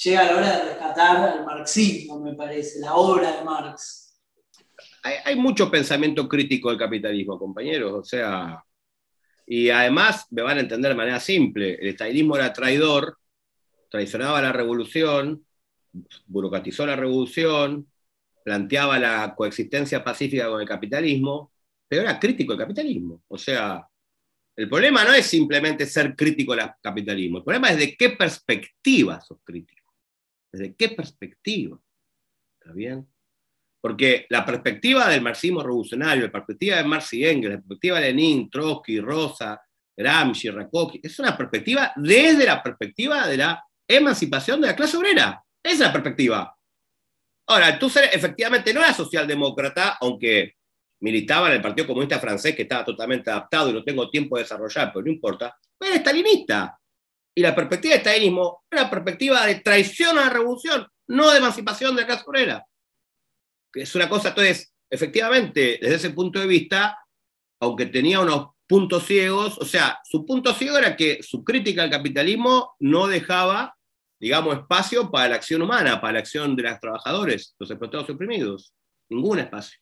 Speaker 1: llega la hora de rescatar al marxismo, me parece, la obra de Marx.
Speaker 3: Hay mucho pensamiento crítico del capitalismo, compañeros, o sea, y además me van a entender de manera simple, el estalinismo era traidor, traicionaba la revolución, burocratizó la revolución, planteaba la coexistencia pacífica con el capitalismo, pero era crítico del capitalismo. O sea, el problema no es simplemente ser crítico del capitalismo, el problema es de qué perspectiva sos crítico. ¿Desde qué perspectiva? ¿Está bien? Porque la perspectiva del marxismo revolucionario, la perspectiva de Marx y Engels, la perspectiva de Lenin, Trotsky, Rosa, Gramsci, Rakowski, es una perspectiva desde la perspectiva de la emancipación de la clase obrera. Esa es la perspectiva. Ahora, Althusser efectivamente no era socialdemócrata, aunque militaba en el Partido Comunista Francés, que estaba totalmente adaptado y no tengo tiempo de desarrollar, pero no importa. Era estalinista. Y la perspectiva del estalinismo era una perspectiva de traición a la revolución, no de emancipación de la clase obrera. Que es una cosa, entonces, efectivamente, desde ese punto de vista, aunque tenía unos puntos ciegos, o sea, su punto ciego era que su crítica al capitalismo no dejaba, digamos, espacio para la acción humana, para la acción de los trabajadores, los explotados y oprimidos. Ningún espacio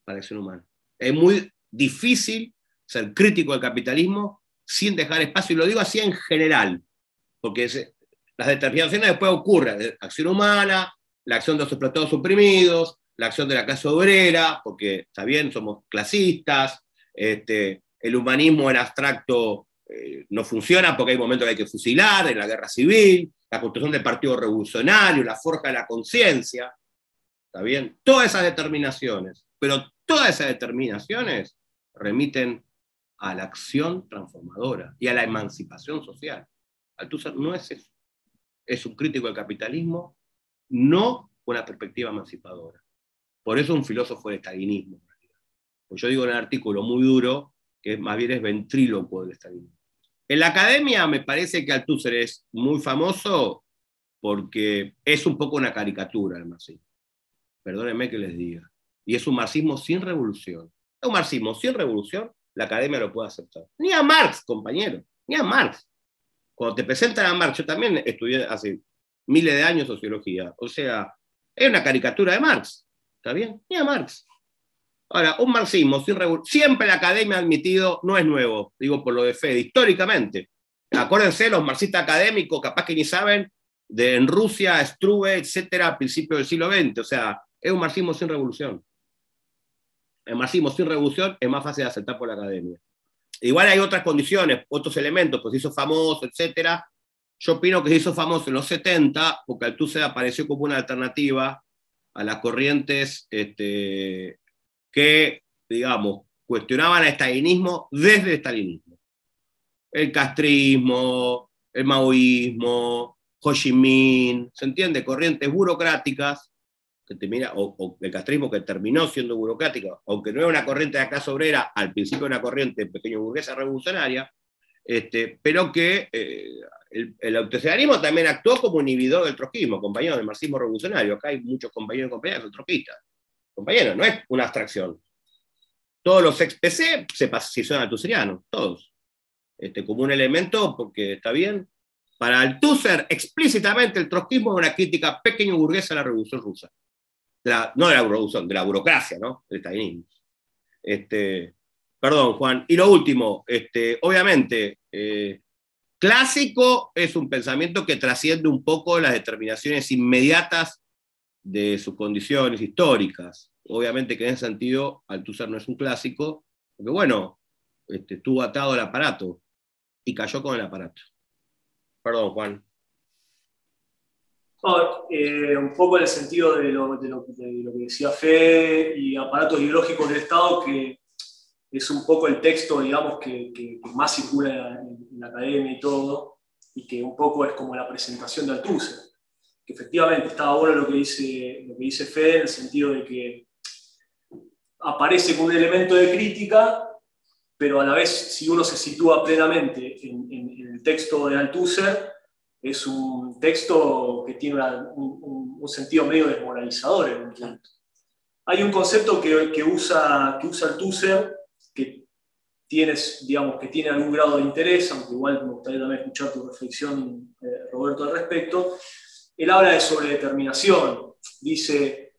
Speaker 3: para la acción humana. Es muy difícil ser crítico del capitalismo sin dejar espacio, y lo digo así en general, porque las determinaciones después ocurren, acción humana, la acción de los explotados oprimidos, la acción de la clase obrera, porque está bien, somos clasistas, el humanismo en abstracto no funciona porque hay momentos que hay que fusilar, en la guerra civil, la construcción del partido revolucionario, la forja de la conciencia, está bien, todas esas determinaciones, pero todas esas determinaciones remiten a la acción transformadora y a la emancipación social. Althusser no es eso, es un crítico del capitalismo, no con una perspectiva emancipadora. Por eso un filósofo del estalinismo. Pues yo digo en el artículo muy duro que más bien es ventrílocuo del estalinismo. En la academia me parece que Althusser es muy famoso porque es un poco una caricatura del marxismo. Perdónenme que les diga. Y es un marxismo sin revolución. Es un marxismo sin revolución, la academia lo puede aceptar. Ni a Marx, compañero, ni a Marx. Cuando te presentan a Marx, yo también estudié hace miles de años sociología, o sea, es una caricatura de Marx, ¿está bien? Ni a Marx. Ahora, un marxismo sin revolución, siempre la academia ha admitido, no es nuevo, digo por lo de Fede, históricamente. Acuérdense, los marxistas académicos, capaz que ni saben, en Rusia, Struve, etcétera, a principios del siglo XX, o sea, es un marxismo sin revolución. El marxismo sin revolución es más fácil de aceptar por la academia. Igual hay otras condiciones, otros elementos, pues se hizo famoso, etcétera. Yo opino que se hizo famoso en los 70, porque Althusser apareció como una alternativa a las corrientes que, digamos, cuestionaban el estalinismo desde el estalinismo. El castrismo, el maoísmo, Ho Chi Minh, ¿se entiende? Corrientes burocráticas, que termina, o el castrismo que terminó siendo burocrática, aunque no era una corriente de la clase obrera, al principio era una corriente pequeño burguesa revolucionaria, pero que el autoritarismo también actuó como inhibidor del trotskismo, compañero del marxismo revolucionario. Acá hay muchos compañeros y compañeras que son trotskistas. Compañeros, no es una abstracción. Todos los ex-PC se son althusserianos, todos. Como un elemento, porque está bien. Para Althusser, explícitamente el trotskismo es una crítica pequeño burguesa a la revolución rusa. No de la revolución, de la burocracia, ¿no? Del estalinismo. Perdón, Juan. Y lo último, obviamente, clásico es un pensamiento que trasciende un poco las determinaciones inmediatas de sus condiciones históricas. Obviamente que en ese sentido Althusser no es un clásico, porque bueno, estuvo atado al aparato y cayó con el aparato. Perdón, Juan.
Speaker 2: Un poco en el sentido de lo que decía Fede y aparatos ideológicos del Estado, que es un poco el texto, digamos, que más circula en la academia y todo, y que un poco es como la presentación de Althusser. Que efectivamente estaba bueno lo que dice Fede, en el sentido de que aparece como un elemento de crítica, pero a la vez, si uno se sitúa plenamente en el texto de Althusser, es un texto que tiene un sentido medio desmoralizador en un punto. Hay un concepto que usa Althusser, que tiene algún grado de interés, aunque igual me gustaría también escuchar tu reflexión, Roberto, al respecto. Él habla de sobredeterminación. Dice,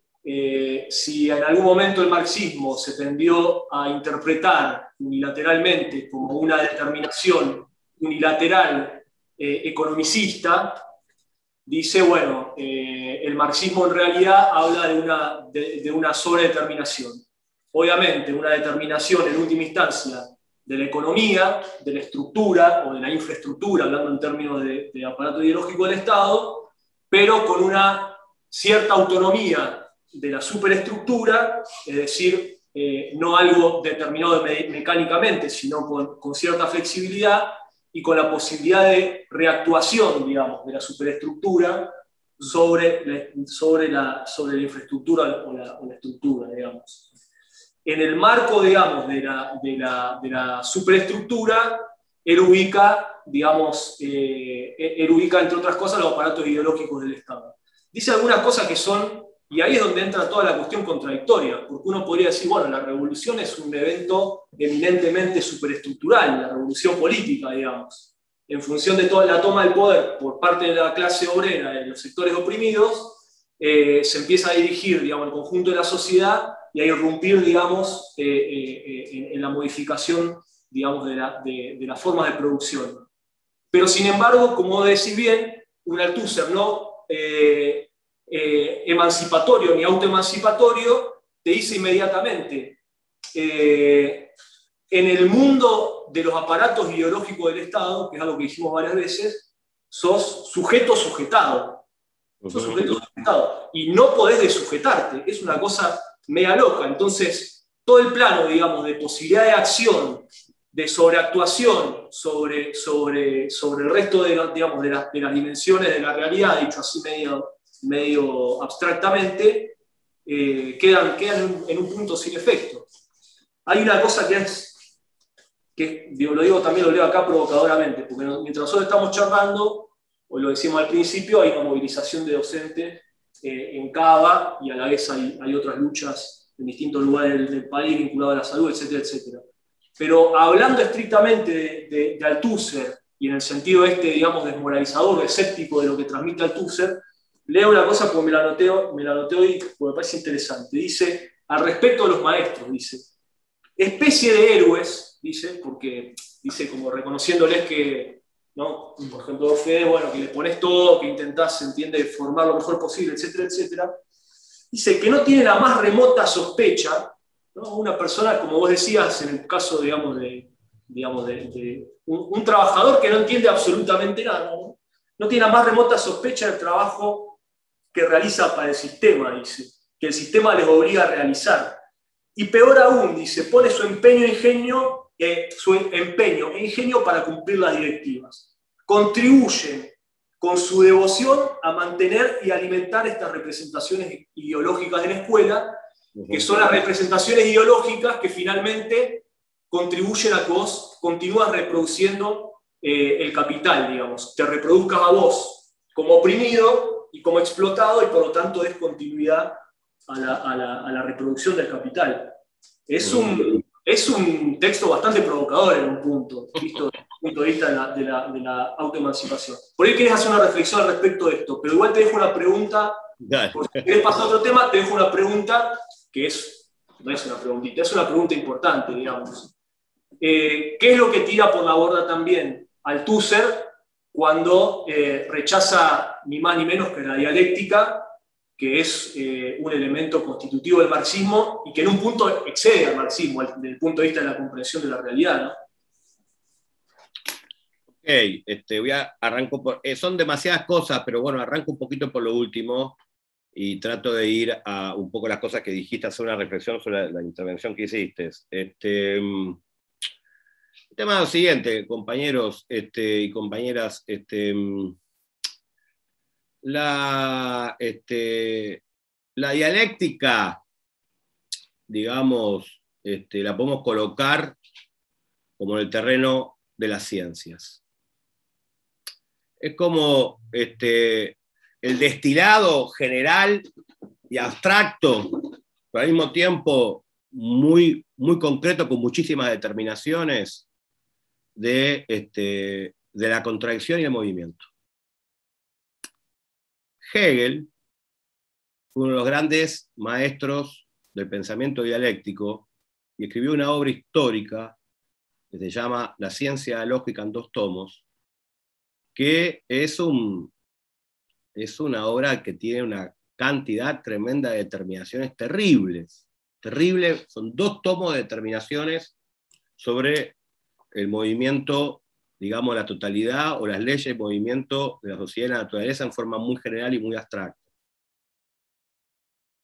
Speaker 2: si en algún momento el marxismo se tendió a interpretar unilateralmente como una determinación unilateral economicista, dice, bueno, el marxismo en realidad habla de una sobredeterminación. Obviamente, una determinación en última instancia de la economía, de la estructura o de la infraestructura, hablando en términos de aparato ideológico del Estado, pero con una cierta autonomía de la superestructura, es decir, no algo determinado mecánicamente, sino con cierta flexibilidad y con la posibilidad de reactuación, digamos, de la superestructura sobre la infraestructura o la estructura, digamos. En el marco, digamos, de la superestructura, él ubica, digamos, entre otras cosas, los aparatos ideológicos del Estado. Dice algunas cosas que son, y ahí es donde entra toda la cuestión contradictoria, porque uno podría decir, bueno, la revolución es un evento eminentemente superestructural, la revolución política, digamos, en función de toda la toma del poder por parte de la clase obrera, de los sectores oprimidos, se empieza a dirigir, digamos, el conjunto de la sociedad y a irrumpir, digamos, en la modificación, digamos, de las formas de producción. Pero, sin embargo, como decís bien, un Althusser no emancipatorio ni autoemancipatorio te dice inmediatamente, en el mundo de los aparatos ideológicos del Estado, que es algo que dijimos varias veces, sos sujeto sujetado. Sos sujeto sujetado. Y no podés desujetarte. Es una cosa media loca. Entonces, todo el plano, digamos, de posibilidad de acción, de sobreactuación sobre el resto digamos, de las dimensiones de la realidad, dicho así medio abstractamente, quedan en un punto sin efecto. Hay una cosa lo leo acá provocadoramente, porque mientras nosotros estamos charlando, o lo decimos al principio, hay una movilización de docentes en Cava, y a la vez hay otras luchas en distintos lugares del país vinculadas a la salud, etcétera, etcétera. Pero hablando estrictamente de Althusser, y en el sentido digamos, desmoralizador, escéptico de lo que transmite Althusser, leo una cosa porque me la anoté hoy porque me parece interesante. Dice, al respecto de los maestros, dice, especie de héroes, dice, porque dice como reconociéndoles que, ¿no? Por ejemplo, Fede, bueno, que le pones todo, que intentás, se entiende, formar lo mejor posible, etcétera, etcétera. Dice que no tiene la más remota sospecha, ¿no? Una persona, como vos decías, en el caso, digamos, de un trabajador que no entiende absolutamente nada, ¿no? No tiene la más remota sospecha del trabajo que realiza para el sistema, dice, que el sistema les obliga a realizar. Y peor aún, dice, pone su empeño e ingenio para cumplir las directivas. Contribuyen con su devoción a mantener y alimentar estas representaciones ideológicas de la escuela, que son las representaciones ideológicas que finalmente contribuyen a que vos continúas reproduciendo el capital, digamos, te reproduzcas a vos como oprimido y como explotado, y por lo tanto des continuidad a la reproducción del capital. Es un texto bastante provocador en un punto, visto desde el punto de vista de la autoemancipación. Por ahí querés hacer una reflexión al respecto de esto, pero igual te dejo una pregunta, por si querés pasar a otro tema, te dejo una pregunta que no es una preguntita, es una pregunta importante, digamos. ¿Qué es lo que tira por la borda también Althusser cuando rechaza ni más ni menos que la dialéctica, que es un elemento constitutivo del marxismo y que en un punto excede al marxismo desde el punto de vista de la comprensión de la realidad, ¿no?
Speaker 3: Ok, arranco son demasiadas cosas, pero bueno, arranco un poquito por lo último y trato de ir a un poco las cosas que dijiste, hacer una reflexión sobre la intervención que hiciste. El tema es lo siguiente, compañeros y compañeras. La dialéctica, digamos, la podemos colocar como en el terreno de las ciencias. Es como el destilado general y abstracto, pero al mismo tiempo muy, muy concreto, con muchísimas determinaciones de la contradicción y el movimiento. Hegel fue uno de los grandes maestros del pensamiento dialéctico y escribió una obra histórica que se llama La ciencia de la lógica en 2 tomos, que es una obra que tiene una cantidad tremenda de determinaciones terribles. Terribles, son 2 tomos de determinaciones sobre el movimiento, digamos, la totalidad o las leyes de movimiento de la sociedad y la naturaleza en forma muy general y muy abstracta.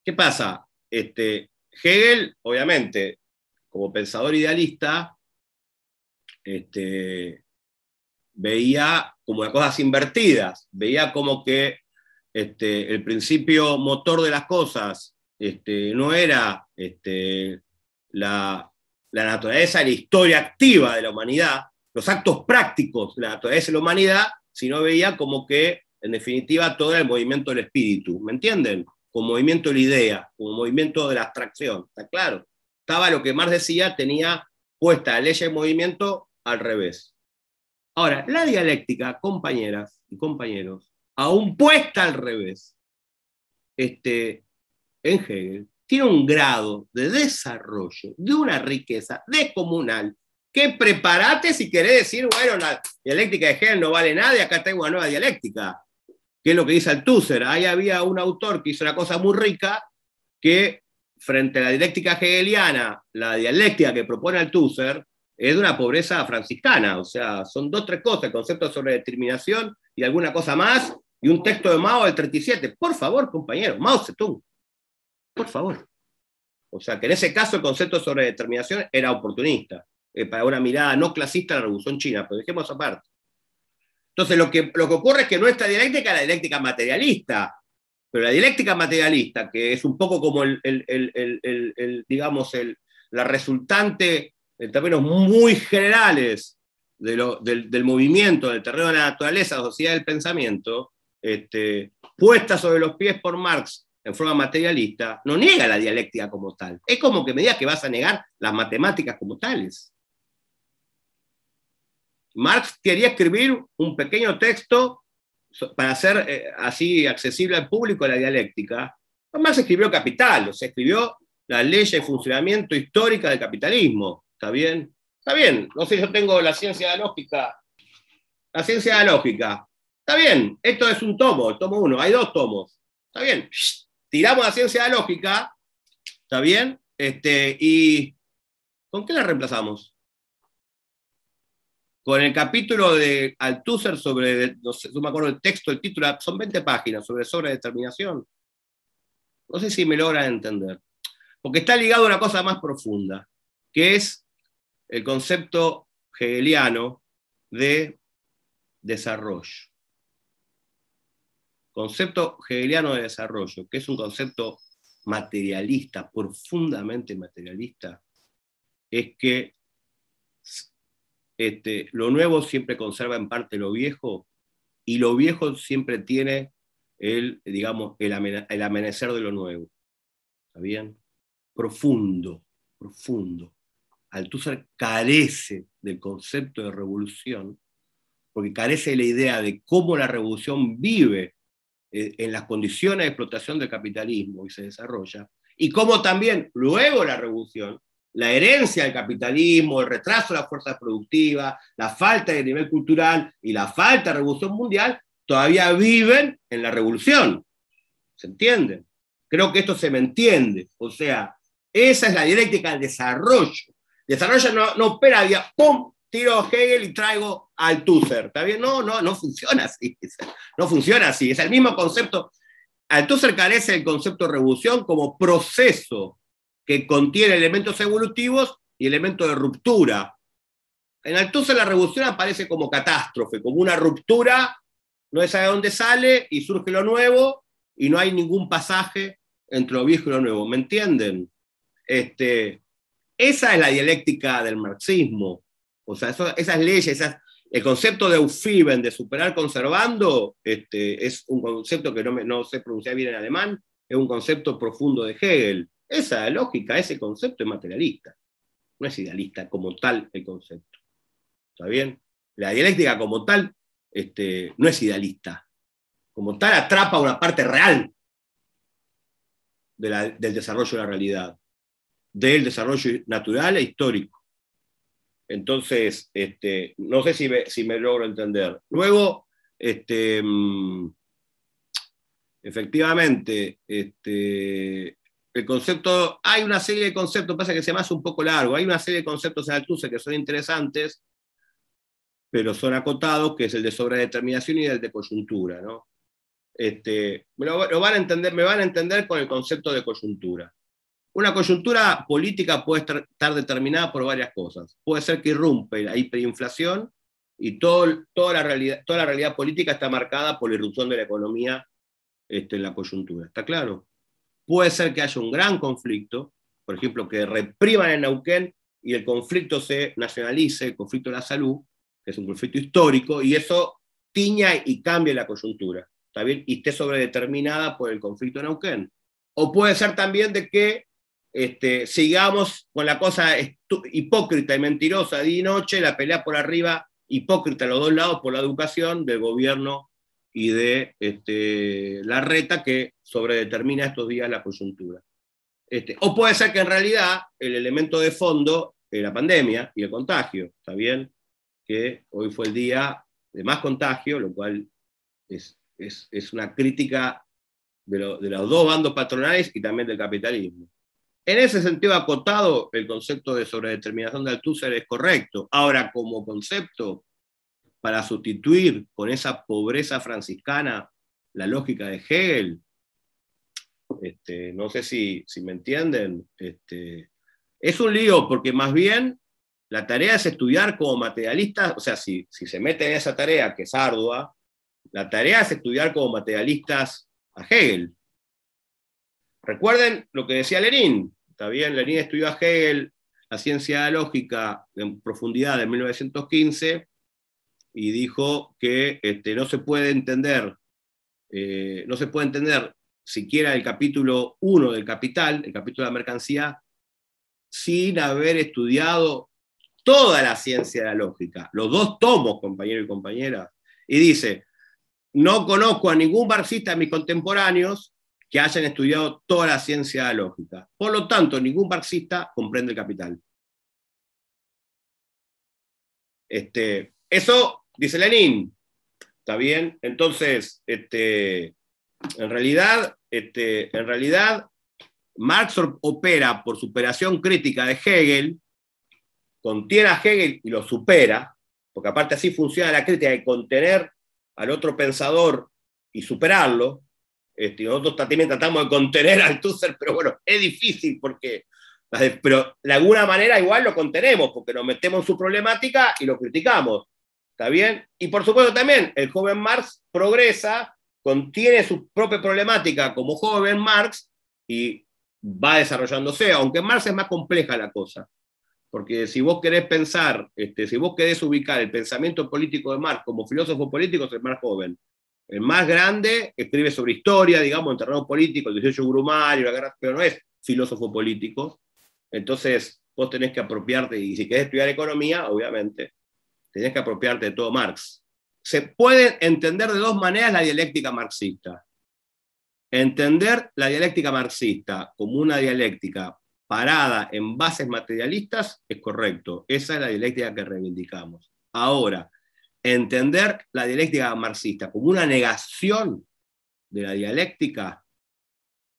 Speaker 3: ¿Qué pasa? Hegel, obviamente, como pensador idealista, veía como las cosas invertidas, veía como que el principio motor de las cosas no era la naturaleza y la historia activa de la humanidad, los actos prácticos de la naturaleza y la humanidad, sino veía como que, en definitiva, todo era el movimiento del espíritu, ¿me entienden? Como movimiento de la idea, como movimiento de la abstracción, ¿está claro? Estaba lo que Marx decía, tenía puesta la ley del movimiento al revés. Ahora, la dialéctica, compañeras y compañeros, aún puesta al revés, en Hegel, tiene un grado de desarrollo, de una riqueza descomunal, que preparate si querés decir, bueno, la dialéctica de Hegel no vale nada y acá tengo una nueva dialéctica, que es lo que dice Althusser. Ahí había un autor que hizo una cosa muy rica, que frente a la dialéctica hegeliana, la dialéctica que propone Althusser es de una pobreza franciscana, o sea, son 2 o 3 cosas, el concepto sobre determinación y alguna cosa más, y un texto de Mao del 37. Por favor, compañero, Mao Zedong, por favor. O sea, que en ese caso el concepto sobre determinación era oportunista, para una mirada no clasista a la Revolución China, pero dejemos aparte. Entonces, lo que ocurre es que nuestra dialéctica es la dialéctica materialista, pero la dialéctica materialista, que es un poco como digamos, la resultante, en términos muy generales, del movimiento, del terreno de la naturaleza, la sociedad del pensamiento, puesta sobre los pies por Marx en forma materialista, no niega la dialéctica como tal. Es como que me digas que vas a negar las matemáticas como tales. Marx quería escribir un pequeño texto para hacer así accesible al público la dialéctica. Marx escribió Capital, o sea, escribió la ley de funcionamiento histórica del capitalismo. ¿Está bien? Está bien. No sé, yo tengo la ciencia de la lógica. La ciencia de la lógica. Está bien, esto es un tomo, el tomo 1, hay 2 tomos. Está bien. Tiramos la ciencia de la lógica. ¿Está bien? ¿Y con qué la reemplazamos? Con el capítulo de Althusser sobre, no sé, no me acuerdo el texto, el título, son 20 páginas sobre sobredeterminación. No sé si me logran entender. Porque está ligado a una cosa más profunda, que es el concepto hegeliano de desarrollo. Concepto hegeliano de desarrollo, que es un concepto materialista, profundamente materialista, es que lo nuevo siempre conserva en parte lo viejo, y lo viejo siempre tiene digamos, el amanecer de lo nuevo. ¿Está bien? Profundo, profundo. Althusser carece del concepto de revolución, porque carece de la idea de cómo la revolución vive en las condiciones de explotación del capitalismo y se desarrolla, y cómo también luego la revolución, la herencia del capitalismo, el retraso de las fuerzas productivas, la falta de nivel cultural y la falta de revolución mundial, todavía viven en la revolución. ¿Se entiende? Creo que esto se me entiende. O sea, esa es la dialéctica del desarrollo. El desarrollo no opera vía, ¡pum!, tiro a Hegel y traigo a Althusser. ¿Está bien? No funciona así. No funciona así. Es el mismo concepto. Althusser carece del concepto de revolución como proceso que contiene elementos evolutivos y elementos de ruptura. En Althusser la revolución aparece como catástrofe, como una ruptura, no se sabe de dónde sale y surge lo nuevo y no hay ningún pasaje entre lo viejo y lo nuevo. ¿Me entienden? Esa es la dialéctica del marxismo. O sea, esas leyes, el concepto de Euphoeben, de superar conservando, es un concepto que no sé pronunciar bien en alemán, es un concepto profundo de Hegel. Esa lógica, ese concepto es materialista. No es idealista como tal el concepto. ¿Está bien? La dialéctica como tal no es idealista. Como tal atrapa una parte real del desarrollo de la realidad, del desarrollo natural e histórico. Entonces, no sé si me logro entender. Luego, efectivamente, el concepto, hay una serie de conceptos, pasa que se me hace un poco largo, hay una serie de conceptos en Althusser que son interesantes, pero son acotados, que es el de sobredeterminación y el de coyuntura, ¿no? Me van a entender con el concepto de coyuntura. Una coyuntura política puede estar determinada por varias cosas. Puede ser que irrumpe la hiperinflación y toda la realidad política está marcada por la irrupción de la economía en la coyuntura. ¿Está claro? Puede ser que haya un gran conflicto, por ejemplo, que repriman en Neuquén y el conflicto se nacionalice, el conflicto de la salud, que es un conflicto histórico, y eso tiña y cambie la coyuntura, ¿está bien? Y esté sobredeterminada por el conflicto de Neuquén. O puede ser también de que sigamos con la cosa hipócrita y mentirosa día y noche, la pelea por arriba, hipócrita a los dos lados por la educación del gobierno y de Larreta, que sobredetermina estos días la coyuntura. O puede ser que en realidad el elemento de fondo es la pandemia y el contagio, ¿está bien? Que hoy fue el día de más contagio, lo cual es una crítica de los dos bandos patronales y también del capitalismo. En ese sentido acotado, el concepto de sobredeterminación de Althusser es correcto. Ahora, como concepto, para sustituir con esa pobreza franciscana la lógica de Hegel, no sé si me entienden, es un lío, porque más bien la tarea es estudiar como materialistas, o sea, si se meten en esa tarea, que es ardua, la tarea es estudiar como materialistas a Hegel. Recuerden lo que decía Lenin. Está bien, Lenin estudió a Hegel, la ciencia de la lógica en profundidad en 1915, y dijo que no se puede entender siquiera el capítulo 1 del Capital, el capítulo de la mercancía, sin haber estudiado toda la ciencia de la lógica, los 2 tomos, compañeros y compañeras, y dice, no conozco a ningún marxista de mis contemporáneos que hayan estudiado toda la ciencia de la lógica. Por lo tanto, ningún marxista comprende el Capital. Eso dice Lenin. ¿Está bien? Entonces, en realidad, Marx opera por superación crítica de Hegel, contiene a Hegel y lo supera, porque aparte así funciona la crítica, de contener al otro pensador y superarlo. Nosotros también tratamos de contener al Althusser, pero bueno, es difícil porque, pero de alguna manera igual lo contenemos, porque nos metemos en su problemática y lo criticamos. ¿Está bien? Y por supuesto también el joven Marx progresa, contiene su propia problemática como joven Marx y va desarrollándose, aunque en Marx es más compleja la cosa. Porque si vos querés pensar, si vos querés ubicar el pensamiento político de Marx como filósofo político, es el más joven. El más grande escribe sobre historia, digamos, en terreno político, el 18 Brumario, la guerra, pero no es filósofo político. Entonces, vos tenés que apropiarte, y si querés estudiar economía, obviamente, tenés que apropiarte de todo Marx. Se puede entender de 2 maneras la dialéctica marxista. Entender la dialéctica marxista como una dialéctica parada en bases materialistas es correcto. Esa es la dialéctica que reivindicamos. Ahora, entender la dialéctica marxista como una negación de la dialéctica,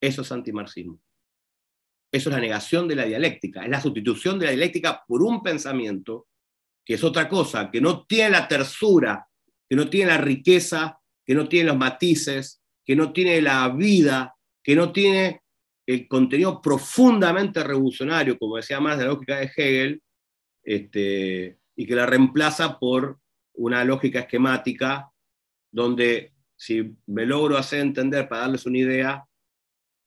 Speaker 3: eso es antimarxismo. Eso es la negación de la dialéctica, es la sustitución de la dialéctica por un pensamiento que es otra cosa, que no tiene la tersura, que no tiene la riqueza, que no tiene los matices, que no tiene la vida, que no tiene el contenido profundamente revolucionario, como decía más de la lógica de Hegel, y que la reemplaza por una lógica esquemática, donde, si me logro hacer entender para darles una idea,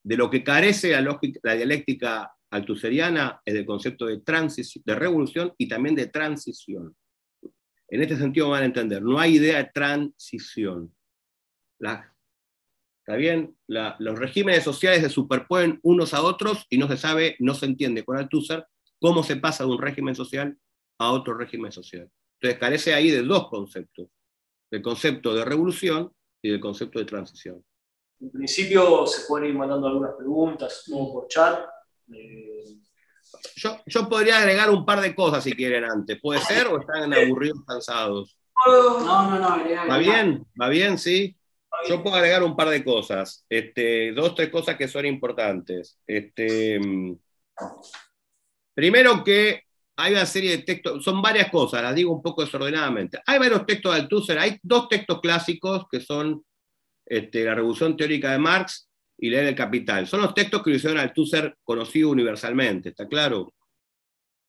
Speaker 3: de lo que carece la dialéctica althusseriana es del concepto de revolución y también de transición. En este sentido van a entender, no hay idea de transición. ¿Está bien? Los regímenes sociales se superponen unos a otros y no se sabe, no se entiende con Althusser cómo se pasa de un régimen social a otro régimen social. Entonces carece ahí de 2 conceptos, del concepto de revolución y del concepto de transición.
Speaker 2: En principio se pueden ir mandando algunas preguntas por chat.
Speaker 3: Yo podría agregar un par de cosas si quieren antes. ¿Puede ser o están aburridos, cansados?
Speaker 1: No, agrega.
Speaker 3: ¿Va bien? ¿Va bien? ¿Sí? Yo puedo agregar un par de cosas. 2, 3 cosas que son importantes. Primero que hay una serie de textos, son varias cosas, las digo un poco desordenadamente. Hay varios textos de Althusser, hay 2 textos clásicos que son La Revolución Teórica de Marx y Leer el Capital. Son los textos que lo hicieron Althusser conocido universalmente, ¿está claro?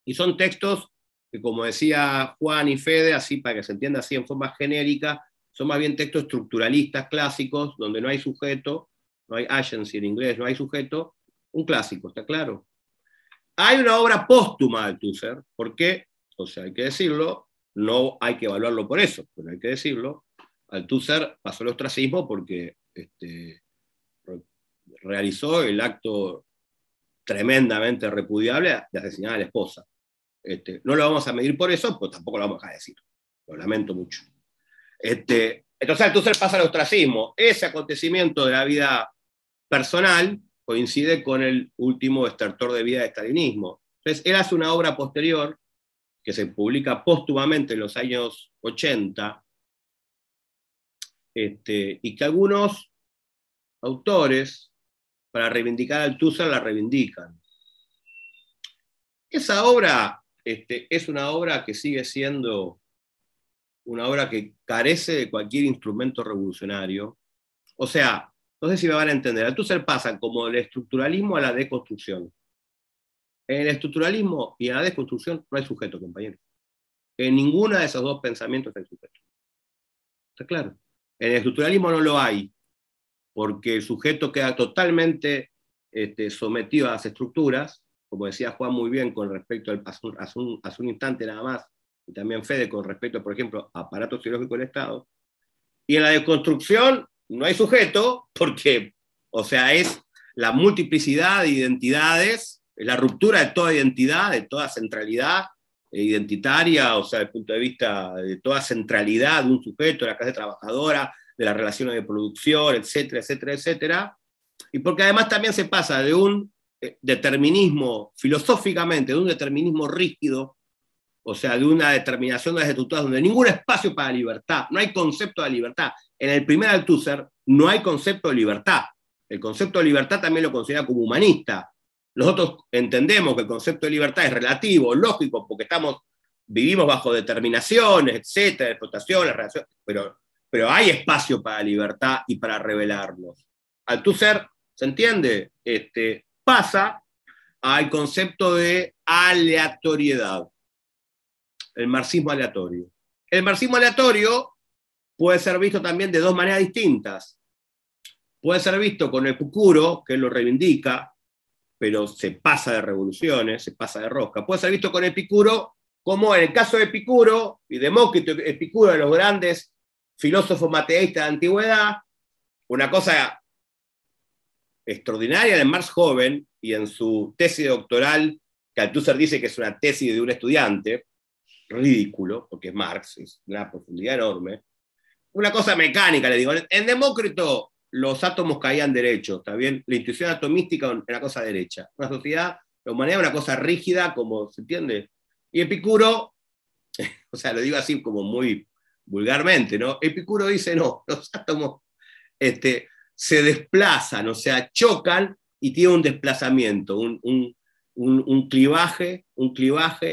Speaker 3: Y son textos que, como decía Juan y Fede, así para que se entienda así en forma genérica, son más bien textos estructuralistas clásicos, donde no hay sujeto, no hay agency en inglés, no hay sujeto, un clásico, ¿está claro? Hay una obra póstuma de Althusser, porque, o sea, hay que decirlo, no hay que evaluarlo por eso, pero hay que decirlo, Althusser pasó el ostracismo porque realizó el acto tremendamente repudiable de asesinar a la esposa. No lo vamos a medir por eso, pero tampoco lo vamos a decir. Lo lamento mucho. Entonces Althusser pasa al ostracismo. Ese acontecimiento de la vida personal coincide con el último estertor de vida del stalinismo. Entonces él hace una obra posterior que se publica póstumamente en los años 80, y que algunos autores, para reivindicar a Althusser, la reivindican. Esa obra es una obra que sigue siendo una obra que carece de cualquier instrumento revolucionario. O sea, no sé si me van a entender, Althusser pasa como del estructuralismo a la deconstrucción. En el estructuralismo y en la deconstrucción no hay sujeto, compañeros. En ninguna de esos 2 pensamientos hay sujeto. ¿Está claro? En el estructuralismo no lo hay, porque el sujeto queda totalmente sometido a las estructuras, como decía Juan muy bien con respecto hace un instante nada más, y también Fede con respecto, por ejemplo, a aparato sociológico del Estado. Y en la deconstrucción no hay sujeto, porque, o sea, es la multiplicidad de identidades, es la ruptura de toda identidad, de toda centralidad, identitaria, o sea, desde el punto de vista de toda centralidad de un sujeto, de la clase trabajadora, de las relaciones de producción, etcétera, etcétera, etcétera, y porque además también se pasa de un determinismo, filosóficamente, de un determinismo rígido, o sea, de una determinación de las estructuras donde ningún espacio para libertad, no hay concepto de libertad. En el primer Althusser no hay concepto de libertad. El concepto de libertad también lo considera como humanista. Nosotros entendemos que el concepto de libertad es relativo, lógico, porque vivimos bajo determinaciones, etcétera, explotación, las relaciones, pero hay espacio para la libertad y para revelarnos. Althusser, ¿se entiende? Pasa al concepto de aleatoriedad, el marxismo aleatorio. El marxismo aleatorio puede ser visto también de dos maneras distintas. Puede ser visto con Epicuro, que él lo reivindica, pero se pasa de revoluciones, se pasa de rosca. Puede ser visto con Epicuro, como en el caso de Epicuro, y Demócrito, Epicuro, de los grandes filósofos mateístas de la antigüedad, una cosa extraordinaria de Marx joven, y en su tesis doctoral, que Althusser dice que es una tesis de un estudiante, ridículo, porque es Marx, es una profundidad enorme. Una cosa mecánica, le digo, en Demócrito los átomos caían derechos, ¿está bien? La intuición atomística era cosa derecha. Una sociedad, la humanidad es una cosa rígida, como se entiende. Y Epicuro, o sea, lo digo así como muy vulgarmente, ¿no? Epicuro dice, no, los átomos se desplazan, o sea, chocan y tienen un desplazamiento, un clivaje,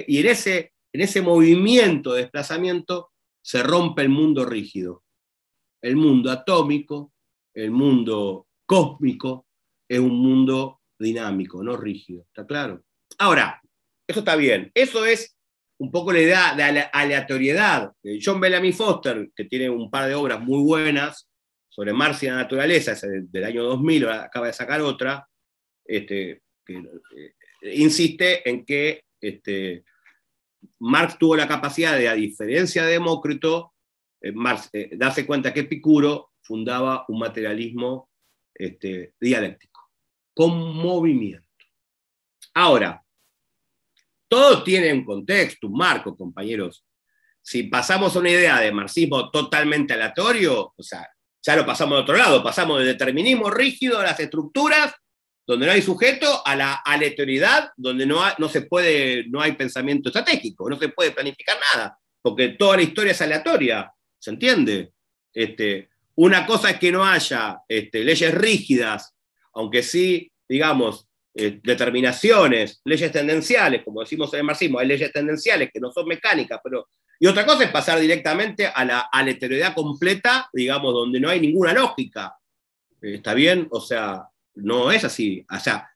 Speaker 3: y en ese movimiento de desplazamiento se rompe el mundo rígido. El mundo atómico, el mundo cósmico, es un mundo dinámico, no rígido, ¿está claro? Ahora, eso está bien, eso es un poco la idea de aleatoriedad. John Bellamy Foster, que tiene un par de obras muy buenas sobre Marx y la naturaleza, del año 2000, acaba de sacar otra, que insiste en que Marx tuvo la capacidad de, a diferencia de Demócrito, darse cuenta que Epicuro fundaba un materialismo dialéctico, con movimiento. Ahora, todo tiene un contexto, un marco, compañeros. Si pasamos a una idea de marxismo totalmente aleatorio, o sea, ya lo pasamos al otro lado, pasamos del determinismo rígido a las estructuras, donde no hay sujeto, a la aleatoriedad, donde no hay pensamiento estratégico, no se puede planificar nada, porque toda la historia es aleatoria, ¿se entiende? Una cosa es que no haya leyes rígidas, aunque sí, digamos, determinaciones, leyes tendenciales, como decimos en el marxismo, hay leyes tendenciales que no son mecánicas, y otra cosa es pasar directamente a la aleatoriedad completa, digamos, donde no hay ninguna lógica. ¿Está bien? O sea, no es así. O sea,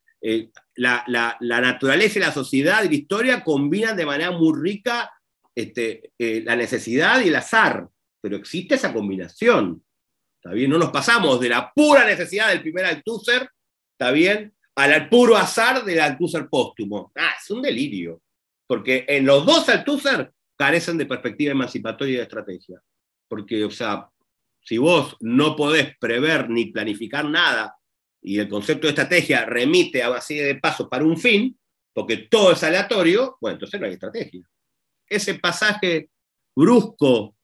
Speaker 3: la naturaleza y la sociedad y la historia combinan de manera muy rica la necesidad y el azar, pero existe esa combinación. ¿Está bien? No nos pasamos de la pura necesidad del primer Althusser, ¿está bien?, al puro azar del Althusser póstumo. Es un delirio. Porque en los dos Althusser carecen de perspectiva emancipatoria y de estrategia. Porque, o sea, si vos no podés prever ni planificar nada, y el concepto de estrategia remite a una serie de pasos para un fin, porque todo es aleatorio, bueno, entonces no hay estrategia. Ese pasaje brusco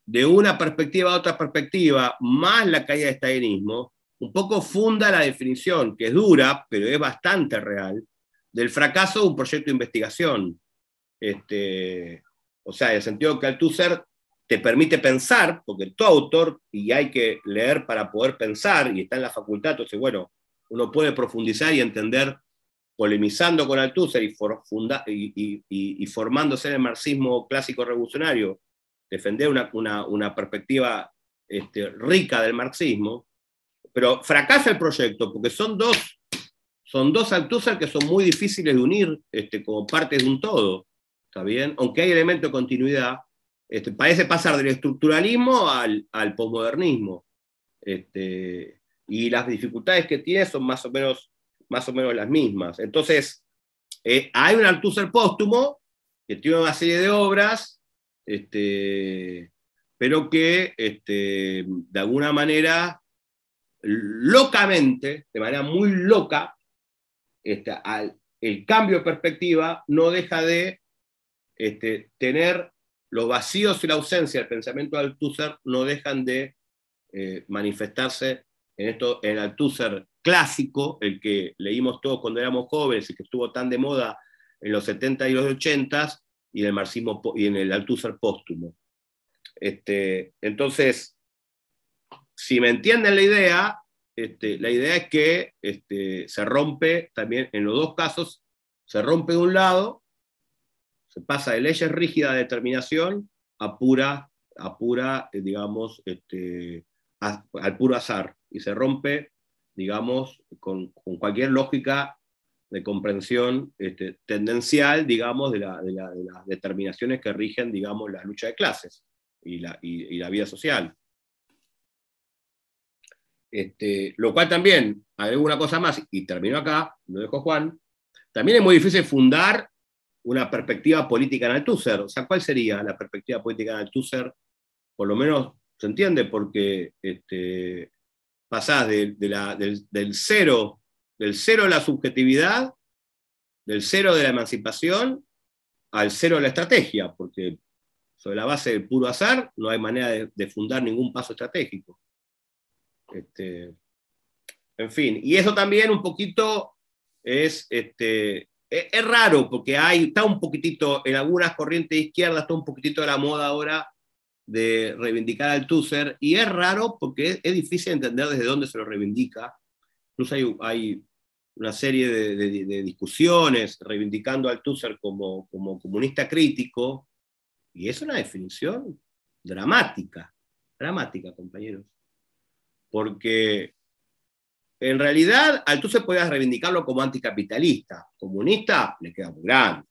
Speaker 3: de una perspectiva a otra perspectiva, más la caída del stalinismo, un poco funda la definición, que es dura, pero es bastante real, del fracaso de un proyecto de investigación. O sea, en el sentido que Althusser te permite pensar, porque todo autor, y hay que leer para poder pensar, y está en la facultad, entonces, bueno, uno puede profundizar y entender, polemizando con Althusser y formándose en el marxismo clásico revolucionario, defender una perspectiva rica del marxismo, pero fracasa el proyecto, porque son dos Althusser que son muy difíciles de unir como partes de un todo, ¿está bien? Aunque hay elementos de continuidad, parece pasar del estructuralismo al posmodernismo. Y las dificultades que tiene son más o menos las mismas. Entonces, hay un Althusser póstumo que tiene una serie de obras, pero que de alguna manera, locamente, de manera muy loca, el cambio de perspectiva no deja de tener los vacíos y la ausencia del pensamiento de Althusser no dejan de manifestarse en el Althusser clásico, el que leímos todos cuando éramos jóvenes y que estuvo tan de moda en los 70 y los 80, y en el marxismo y en el Althusser póstumo. Entonces, si me entienden la idea es que se rompe también, en los dos casos, se rompe de un lado, se pasa de leyes rígidas de determinación a pura, digamos, al puro azar, y se rompe, digamos, con cualquier lógica de comprensión tendencial, digamos, de las determinaciones que rigen, digamos, la lucha de clases y la vida social. Lo cual también, agrego una cosa más, y termino acá, lo dejo Juan, también es muy difícil fundar una perspectiva política en Althusser. O sea, ¿cuál sería la perspectiva política en Althusser? Por lo menos se entiende, porque pasás del cero de la subjetividad, del cero de la emancipación, al cero de la estrategia, porque sobre la base del puro azar no hay manera de fundar ningún paso estratégico. En fin, y eso también un poquito es raro, porque está un poquitito, en algunas corrientes de izquierda, está un poquitito de la moda ahora de reivindicar al Althusser, y es raro porque es difícil entender desde dónde se lo reivindica. Incluso hay una serie de discusiones reivindicando al Althusser como comunista crítico, y es una definición dramática, compañeros. Porque en realidad Althusser podía reivindicarlo como anticapitalista. Comunista le queda muy grande.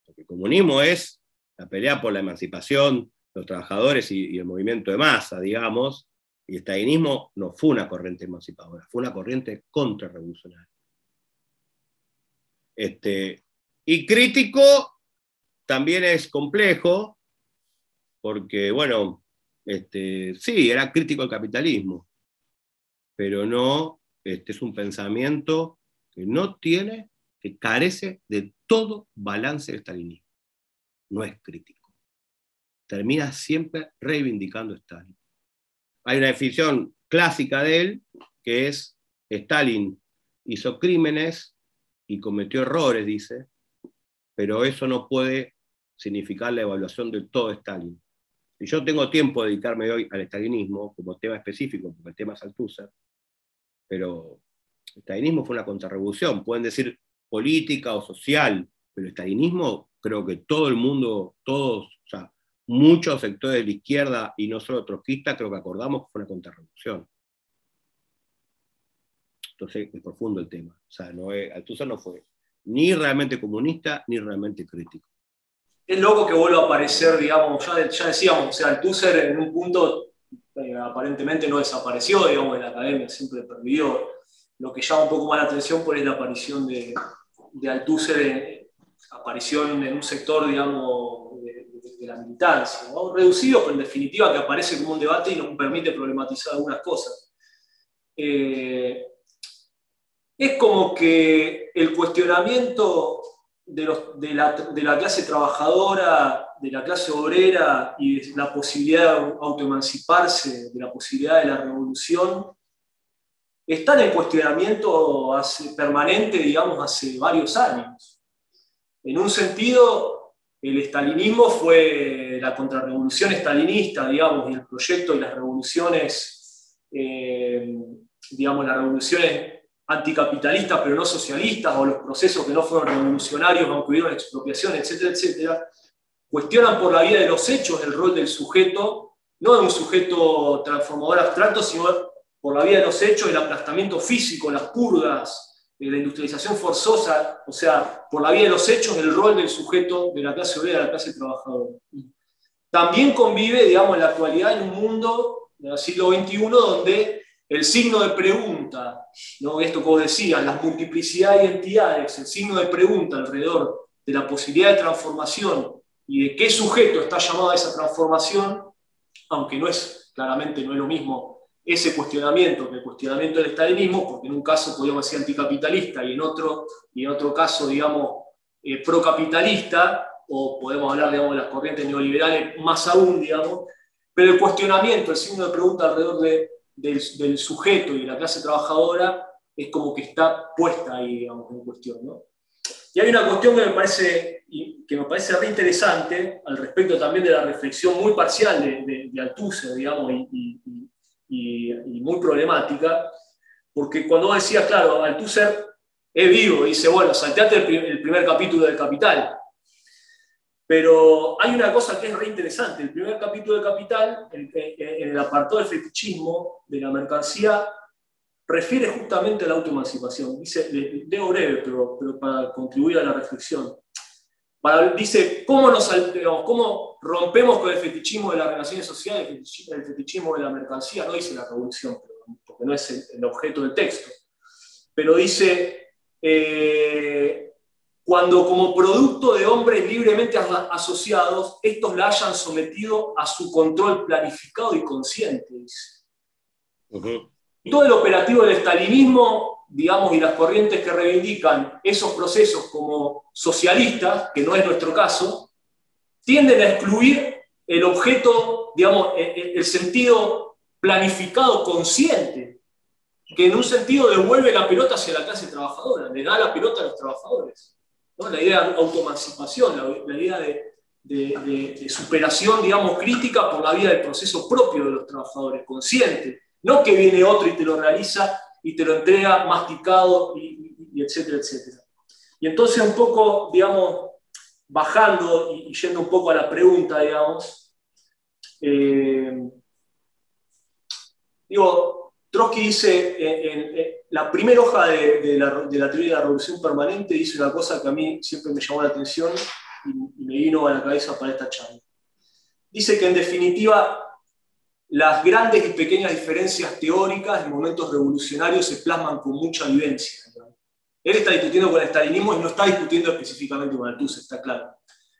Speaker 3: Porque el comunismo es la pelea por la emancipación de los trabajadores y el movimiento de masa, digamos, y el estalinismo no fue una corriente emancipadora, fue una corriente contrarrevolucionaria. Y crítico también es complejo, porque, bueno, sí, era crítico del capitalismo, pero no, es un pensamiento que carece de todo balance del estalinismo. No es crítico. Termina siempre reivindicando a Stalin. Hay una definición clásica de él, que es: Stalin hizo crímenes y cometió errores, dice, pero eso no puede significar la evaluación del todo de Stalin. Si yo tengo tiempo de dedicarme hoy al estalinismo como tema específico, porque el tema es Althusser, pero el estalinismo fue una contrarrevolución, pueden decir política o social, pero el estalinismo, creo que todo el mundo, todos, o sea, muchos sectores de la izquierda, y no solo trotskistas, creo que acordamos que fue una contrarrevolución. Entonces es profundo el tema. O sea, Althusser no fue ni realmente comunista, ni realmente crítico.
Speaker 2: Es loco que vuelva a aparecer, digamos, ya decíamos, o sea, Althusser en un punto aparentemente no desapareció, digamos, en la academia, siempre pervivió. Lo que llama un poco más la atención por es la aparición de Althusser, aparición en un sector, digamos, de la militancia, ¿no? Reducido, pero en definitiva que aparece como un debate y nos permite problematizar algunas cosas. Es como que el cuestionamiento de la clase trabajadora, de la clase obrera y de la posibilidad de autoemanciparse, de la posibilidad de la revolución, está en cuestionamiento permanente, digamos, hace varios años. En un sentido, el estalinismo fue la contrarrevolución estalinista, digamos, y el proyecto y las revoluciones, digamos, las revoluciones anticapitalistas pero no socialistas, o los procesos que no fueron revolucionarios, aunque hubieron expropiación, etcétera, etcétera, cuestionan por la vía de los hechos el rol del sujeto, no de un sujeto transformador abstracto, sino por la vía de los hechos, el aplastamiento físico, las purgas, la industrialización forzosa, o sea, por la vía de los hechos, el rol del sujeto de la clase obrera, de la clase trabajadora. También convive, digamos, en la actualidad en un mundo del siglo XXI donde el signo de pregunta, ¿no? Esto que vos decías, la multiplicidad de identidades, el signo de pregunta alrededor de la posibilidad de transformación y de qué sujeto está llamado a esa transformación, aunque claramente no es lo mismo ese cuestionamiento que el cuestionamiento del estalinismo, porque en un caso podríamos decir anticapitalista y en otro caso, digamos, procapitalista, o podemos hablar, digamos, de las corrientes neoliberales más aún, digamos, pero el cuestionamiento, el signo de pregunta alrededor del sujeto y la clase trabajadora es como que está puesta ahí, digamos, en cuestión, ¿no? Y hay una cuestión que me parece re interesante al respecto también de la reflexión muy parcial de Althusser, digamos, y muy problemática, porque cuando vos decías, claro, Althusser es vivo, dice, bueno, salteate el primer capítulo del Capital. Pero hay una cosa que es re interesante. El primer capítulo del Capital, en el apartado del fetichismo de la mercancía, refiere justamente a la autoemancipación. Dice, leo breve, pero para contribuir a la reflexión. Dice, ¿cómo rompemos con el fetichismo de las relaciones sociales, el fetichismo de la mercancía? No dice la revolución, porque no es el objeto del texto. Pero dice, cuando como producto de hombres libremente asociados, estos la hayan sometido a su control planificado y consciente, dice. Y todo el operativo del estalinismo, digamos, y las corrientes que reivindican esos procesos como socialistas, que no es nuestro caso, tienden a excluir el objeto, digamos, el sentido planificado consciente, que en un sentido devuelve la pelota hacia la clase trabajadora, le da la pelota a los trabajadores, ¿no? La idea de autoemancipación, la idea de superación, digamos, crítica por la vía del proceso propio de los trabajadores, consciente, no que viene otro y te lo realiza y te lo entrega masticado, y etcétera, etcétera. Y entonces un poco, digamos, bajando y yendo un poco a la pregunta, digamos, Trotsky dice, en la primera hoja de la teoría de la revolución permanente, dice una cosa que a mí siempre me llamó la atención y me vino a la cabeza para esta charla. Dice que en definitiva las grandes y pequeñas diferencias teóricas en momentos revolucionarios se plasman con mucha vivencia, ¿no? Él está discutiendo con el estalinismo y no está discutiendo específicamente con Althusser, está claro.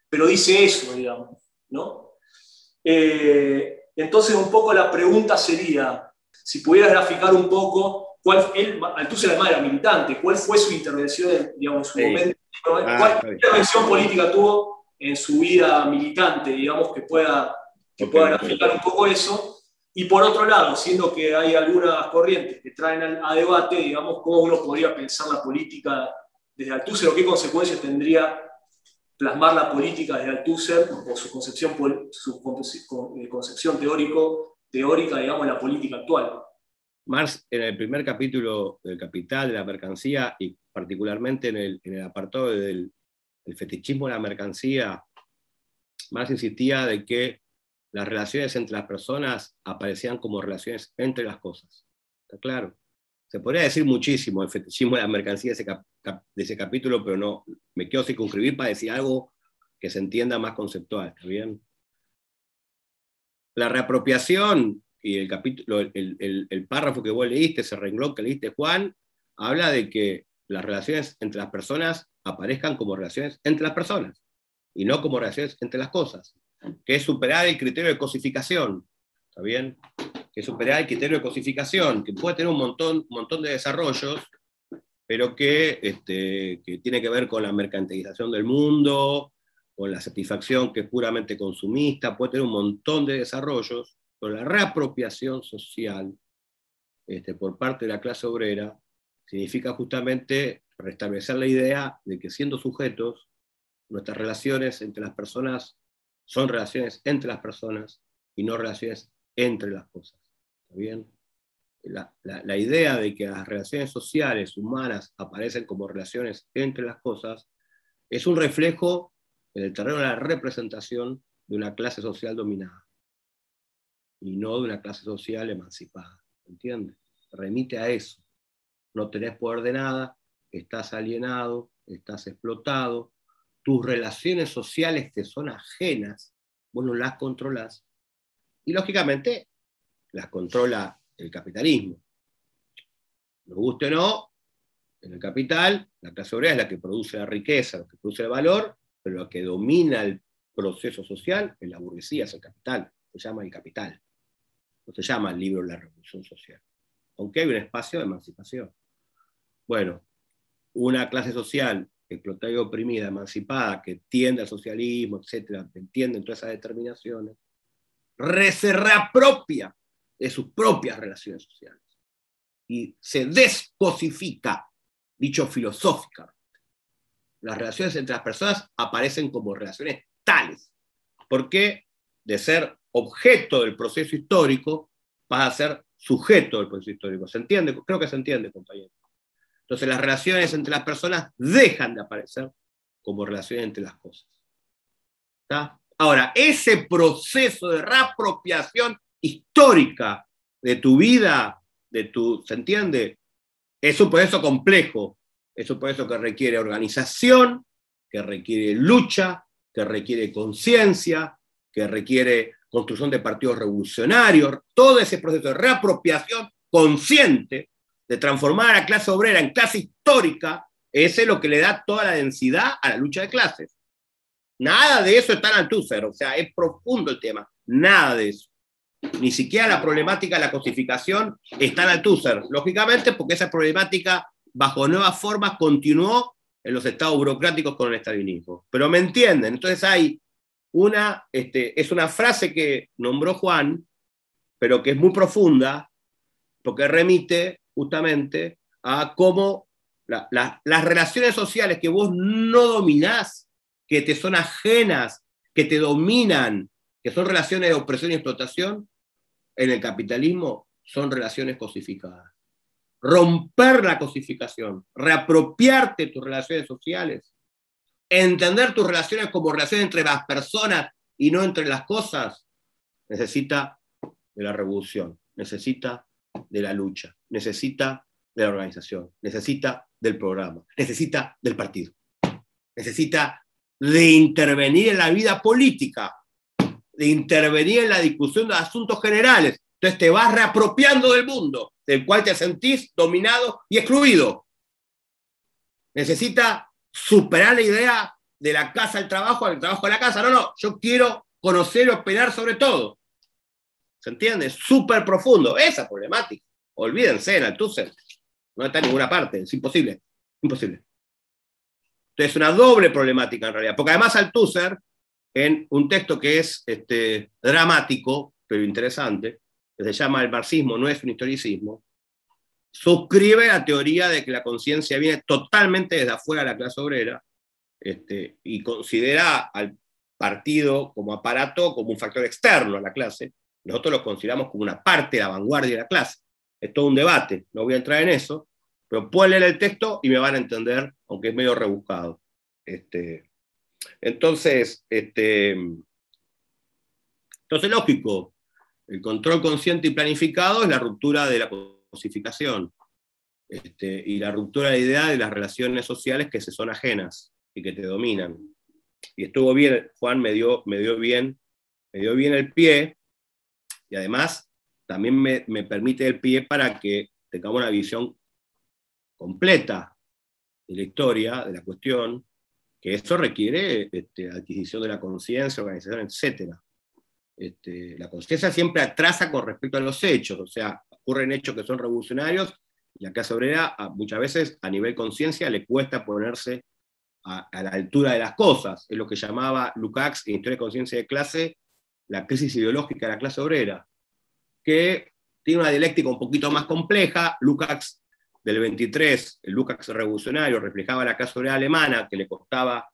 Speaker 2: Pero dice eso, digamos, ¿no? Entonces un poco la pregunta sería, si pudieras graficar un poco, Althusser además era militante, ¿cuál fue su intervención, digamos, en su momento? ¿Cuál intervención política tuvo en su vida militante, digamos, que pueda graficar un poco eso? Y por otro lado, siendo que hay algunas corrientes que traen a debate, digamos, cómo uno podría pensar la política desde Althusser o qué consecuencias tendría plasmar la política desde Althusser o su concepción teórica, digamos, en la política actual.
Speaker 3: Marx, en el primer capítulo del Capital, de la mercancía, y particularmente en el apartado del fetichismo de la mercancía, Marx insistía de que las relaciones entre las personas aparecían como relaciones entre las cosas. ¿Está claro? Se podría decir muchísimo el fetichismo de la mercancía de ese capítulo, pero no, me quiero circunscribir para decir algo que se entienda más conceptual. ¿Está bien? La reapropiación y el capítulo, el párrafo que vos leíste, ese renglón que leíste, Juan, habla de que las relaciones entre las personas aparezcan como relaciones entre las personas y no como relaciones entre las cosas, que es superar el criterio de cosificación. ¿Está bien? Que es superar el criterio de cosificación, que puede tener un montón de desarrollos, pero que tiene que ver con la mercantilización del mundo, con la satisfacción que es puramente consumista, puede tener un montón de desarrollos, pero la reapropiación social por parte de la clase obrera significa justamente restablecer la idea de que siendo sujetos, nuestras relaciones entre las personas son relaciones entre las personas y no relaciones entre las cosas. ¿Está bien? La idea de que las relaciones sociales humanas aparecen como relaciones entre las cosas es un reflejo en el terreno de la representación de una clase social dominada y no de una clase social emancipada. ¿Entiendes? Remite a eso. No tenés poder de nada, estás alienado, estás explotado, tus relaciones sociales te son ajenas, vos no las controlás, y lógicamente las controla el capitalismo. Nos guste o no, en el capital, la clase obrera es la que produce la riqueza, la que produce el valor, pero la que domina el proceso social es la burguesía, es el capital, se llama el capital. No se llama el libro de la revolución social, aunque hay un espacio de emancipación. Bueno, una clase social explotada y oprimida, emancipada, que tiende al socialismo, etcétera, entienden todas esas determinaciones, se reapropia de sus propias relaciones sociales y se descosifica, dicho filosóficamente. Las relaciones entre las personas aparecen como relaciones tales, porque de ser objeto del proceso histórico pasa a ser sujeto del proceso histórico. ¿Se entiende? Creo que se entiende, compañero. Entonces las relaciones entre las personas dejan de aparecer como relaciones entre las cosas. ¿Está? Ahora, ese proceso de reapropiación histórica de tu vida, ¿se entiende? Es un proceso complejo, es un proceso que requiere organización, que requiere lucha, que requiere conciencia, que requiere construcción de partidos revolucionarios, todo ese proceso de reapropiación consciente, de transformar a la clase obrera en clase histórica, ese es lo que le da toda la densidad a la lucha de clases. Nada de eso está en Althusser, o sea, es profundo el tema, nada de eso. Ni siquiera la problemática de la cosificación está en Althusser, lógicamente porque esa problemática bajo nuevas formas continuó en los estados burocráticos con el estalinismo. Pero me entienden, entonces hay es una frase que nombró Juan, pero que es muy profunda, porque remite justamente a cómo las relaciones sociales que vos no dominás, que te son ajenas, que te dominan, que son relaciones de opresión y explotación, en el capitalismo son relaciones cosificadas. Romper la cosificación, reapropiarte tus relaciones sociales, entender tus relaciones como relaciones entre las personas y no entre las cosas, necesita de la revolución, necesita de la lucha, necesita de la organización, necesita del programa, necesita del partido, necesita de intervenir en la vida política, de intervenir en la discusión de asuntos generales. Entonces te vas reapropiando del mundo, del cual te sentís dominado y excluido. Necesita superar la idea de la casa al trabajo a la casa. No, yo quiero conocer y operar sobre todo. ¿Se entiende? Es súper profundo. Esa problemática. Olvídense, en Althusser no está en ninguna parte, es imposible. Imposible. Entonces es una doble problemática en realidad, porque además Althusser, en un texto que es dramático, pero interesante, que se llama El marxismo no es un historicismo, suscribe la teoría de que la conciencia viene totalmente desde afuera de la clase obrera, y considera al partido como aparato, como un factor externo a la clase. Nosotros lo consideramos como una parte de la vanguardia de la clase. Es todo un debate, no voy a entrar en eso, pero pueden leer el texto y me van a entender, aunque es medio rebuscado. Entonces, lógico, el control consciente y planificado es la ruptura de la cosificación, y la ruptura de la idea de las relaciones sociales que se son ajenas y que te dominan. Y estuvo bien, Juan me dio bien el pie, y además también me permite el pie para que tengamos una visión completa de la historia, de la cuestión, que eso requiere adquisición de la conciencia, organización, etc. La conciencia siempre atrasa con respecto a los hechos, o sea, ocurren hechos que son revolucionarios, y la clase obrera muchas veces a nivel conciencia le cuesta ponerse a la altura de las cosas. Es lo que llamaba Lukács en Historia de Conciencia de Clase la crisis ideológica de la clase obrera, que tiene una dialéctica un poquito más compleja. Lukács del 23, el Lukács revolucionario, reflejaba la clase obrera alemana, que le costaba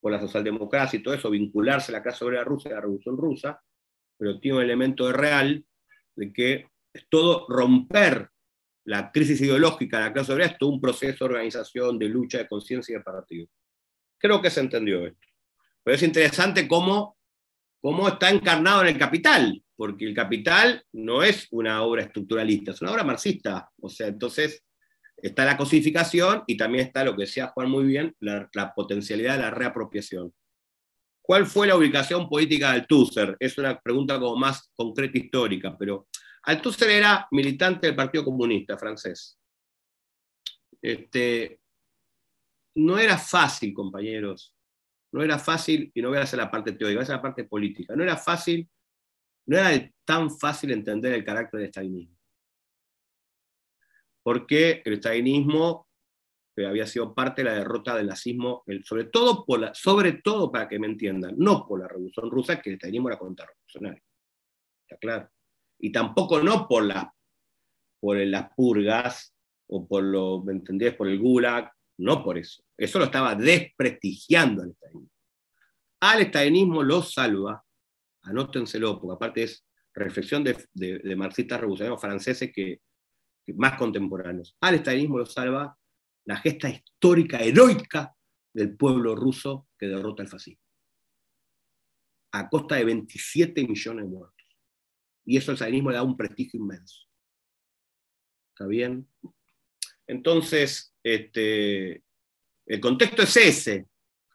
Speaker 3: por la socialdemocracia y todo eso vincularse a la clase obrera rusa y a la revolución rusa, pero tiene un elemento de real de que es todo romper la crisis ideológica de la clase obrera, es todo un proceso de organización, de lucha, de conciencia y de partido. Creo que se entendió esto. Pero es interesante cómo está encarnado en el Capital, porque el Capital no es una obra estructuralista, es una obra marxista. O sea, entonces está la cosificación y también está lo que decía Juan muy bien, la potencialidad de la reapropiación. ¿Cuál fue la ubicación política de Althusser? Es una pregunta como más concreta histórica, pero Althusser era militante del Partido Comunista francés. No era fácil, compañeros, no era fácil, y no voy a hacer la parte teórica, voy a hacer la parte política, no era tan fácil entender el carácter del estalinismo. Porque el estalinismo que había sido parte de la derrota del nazismo, sobre todo, para que me entiendan, no por la Revolución Rusa, que el estalinismo era contrarrevolucionario, está claro. Y tampoco no por las purgas, o ¿me entendés? Por el Gulag, no por eso. Eso lo estaba desprestigiando al estalinismo. Al estalinismo lo salva, anótenselo, porque aparte es reflexión de marxistas revolucionarios franceses que más contemporáneos. Al estalinismo lo salva la gesta histórica, heroica del pueblo ruso que derrota al fascismo, a costa de 27 millones de muertos. Y eso al estalinismo le da un prestigio inmenso. ¿Está bien? Entonces, el contexto es ese.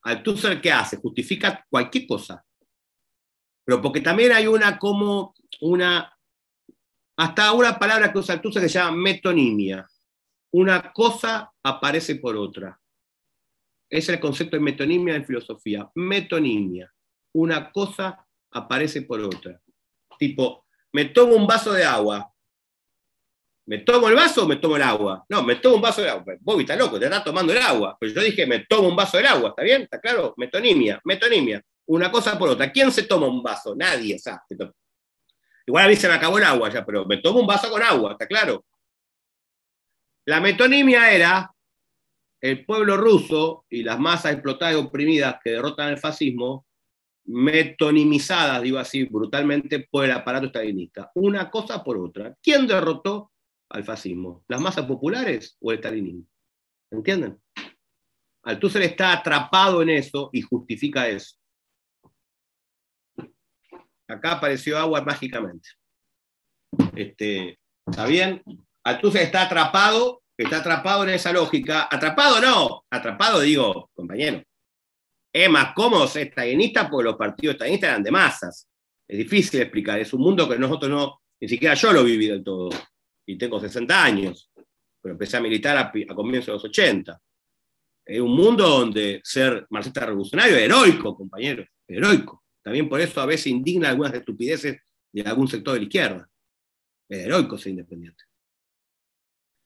Speaker 3: Althusser, ¿qué hace? Justifica cualquier cosa. Pero porque también hay hasta una palabra que usa Althusser que se llama metonimia. Una cosa aparece por otra. Ese es el concepto de metonimia en filosofía. Metonimia. Una cosa aparece por otra. Tipo, me tomo un vaso de agua. ¿Me tomo el vaso o me tomo el agua? No, me tomo un vaso de agua. Vos estás loco, te estás tomando el agua. Pero yo dije, me tomo un vaso del agua. ¿Está bien? ¿Está claro? Metonimia. Una cosa por otra. ¿Quién se toma un vaso? Nadie. O sea, igual a mí se me acabó el agua ya, pero me tomo un vaso con agua. ¿Está claro? La metonimia era el pueblo ruso y las masas explotadas y oprimidas que derrotan al fascismo, metonimizadas, digo así, brutalmente por el aparato estalinista. Una cosa por otra. ¿Quién derrotó al fascismo? ¿Las masas populares o el estalinismo? ¿Entienden? Althusser está atrapado en eso y justifica eso. Acá apareció agua mágicamente. ¿Está bien? Althusser está atrapado en esa lógica. Atrapado digo, compañero. Es más cómodo ser estalinista porque los partidos estalinistas eran de masas. Es difícil explicar, es un mundo que nosotros ni siquiera yo lo viví del todo. Y tengo 60 años, pero empecé a militar a comienzos de los 80. Es un mundo donde ser marxista revolucionario es heroico, compañeros, heroico. También por eso a veces indigna algunas estupideces de algún sector de la izquierda. Es heroico ser independiente.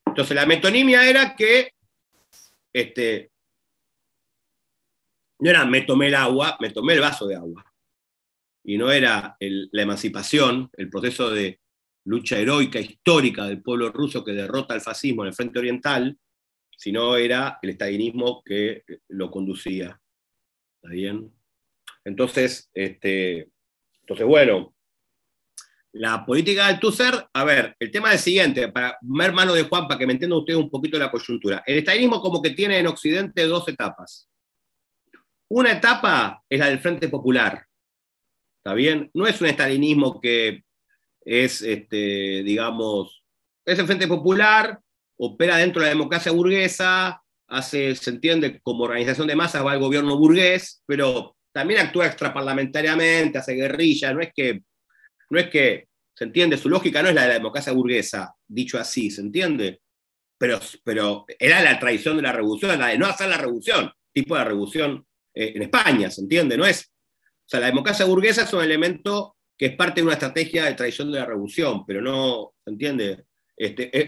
Speaker 3: Entonces la metonimia era que no era me tomé el agua, me tomé el vaso de agua. Y no era la emancipación, el proceso de lucha heroica, histórica del pueblo ruso que derrota al fascismo en el frente oriental, sino era el estalinismo que lo conducía. ¿Está bien? Entonces, bueno, la política de Althusser, a ver, el tema es el siguiente, para hermano de Juan, para que me entiendan ustedes un poquito la coyuntura. El estalinismo como que tiene en Occidente dos etapas. Una etapa es la del Frente Popular, ¿está bien? No es un estalinismo que es, digamos, es el Frente Popular, opera dentro de la democracia burguesa, se entiende como organización de masas, va al gobierno burgués, pero también actúa extraparlamentariamente, hace guerrilla, no es que, se entiende, su lógica no es la de la democracia burguesa, dicho así, ¿se entiende? Pero era la tradición de la revolución, la de no hacer la revolución, tipo de la revolución en España, ¿se entiende? No es, o sea, la democracia burguesa es un elemento que es parte de una estrategia de tradición de la revolución, pero no, ¿se entiende?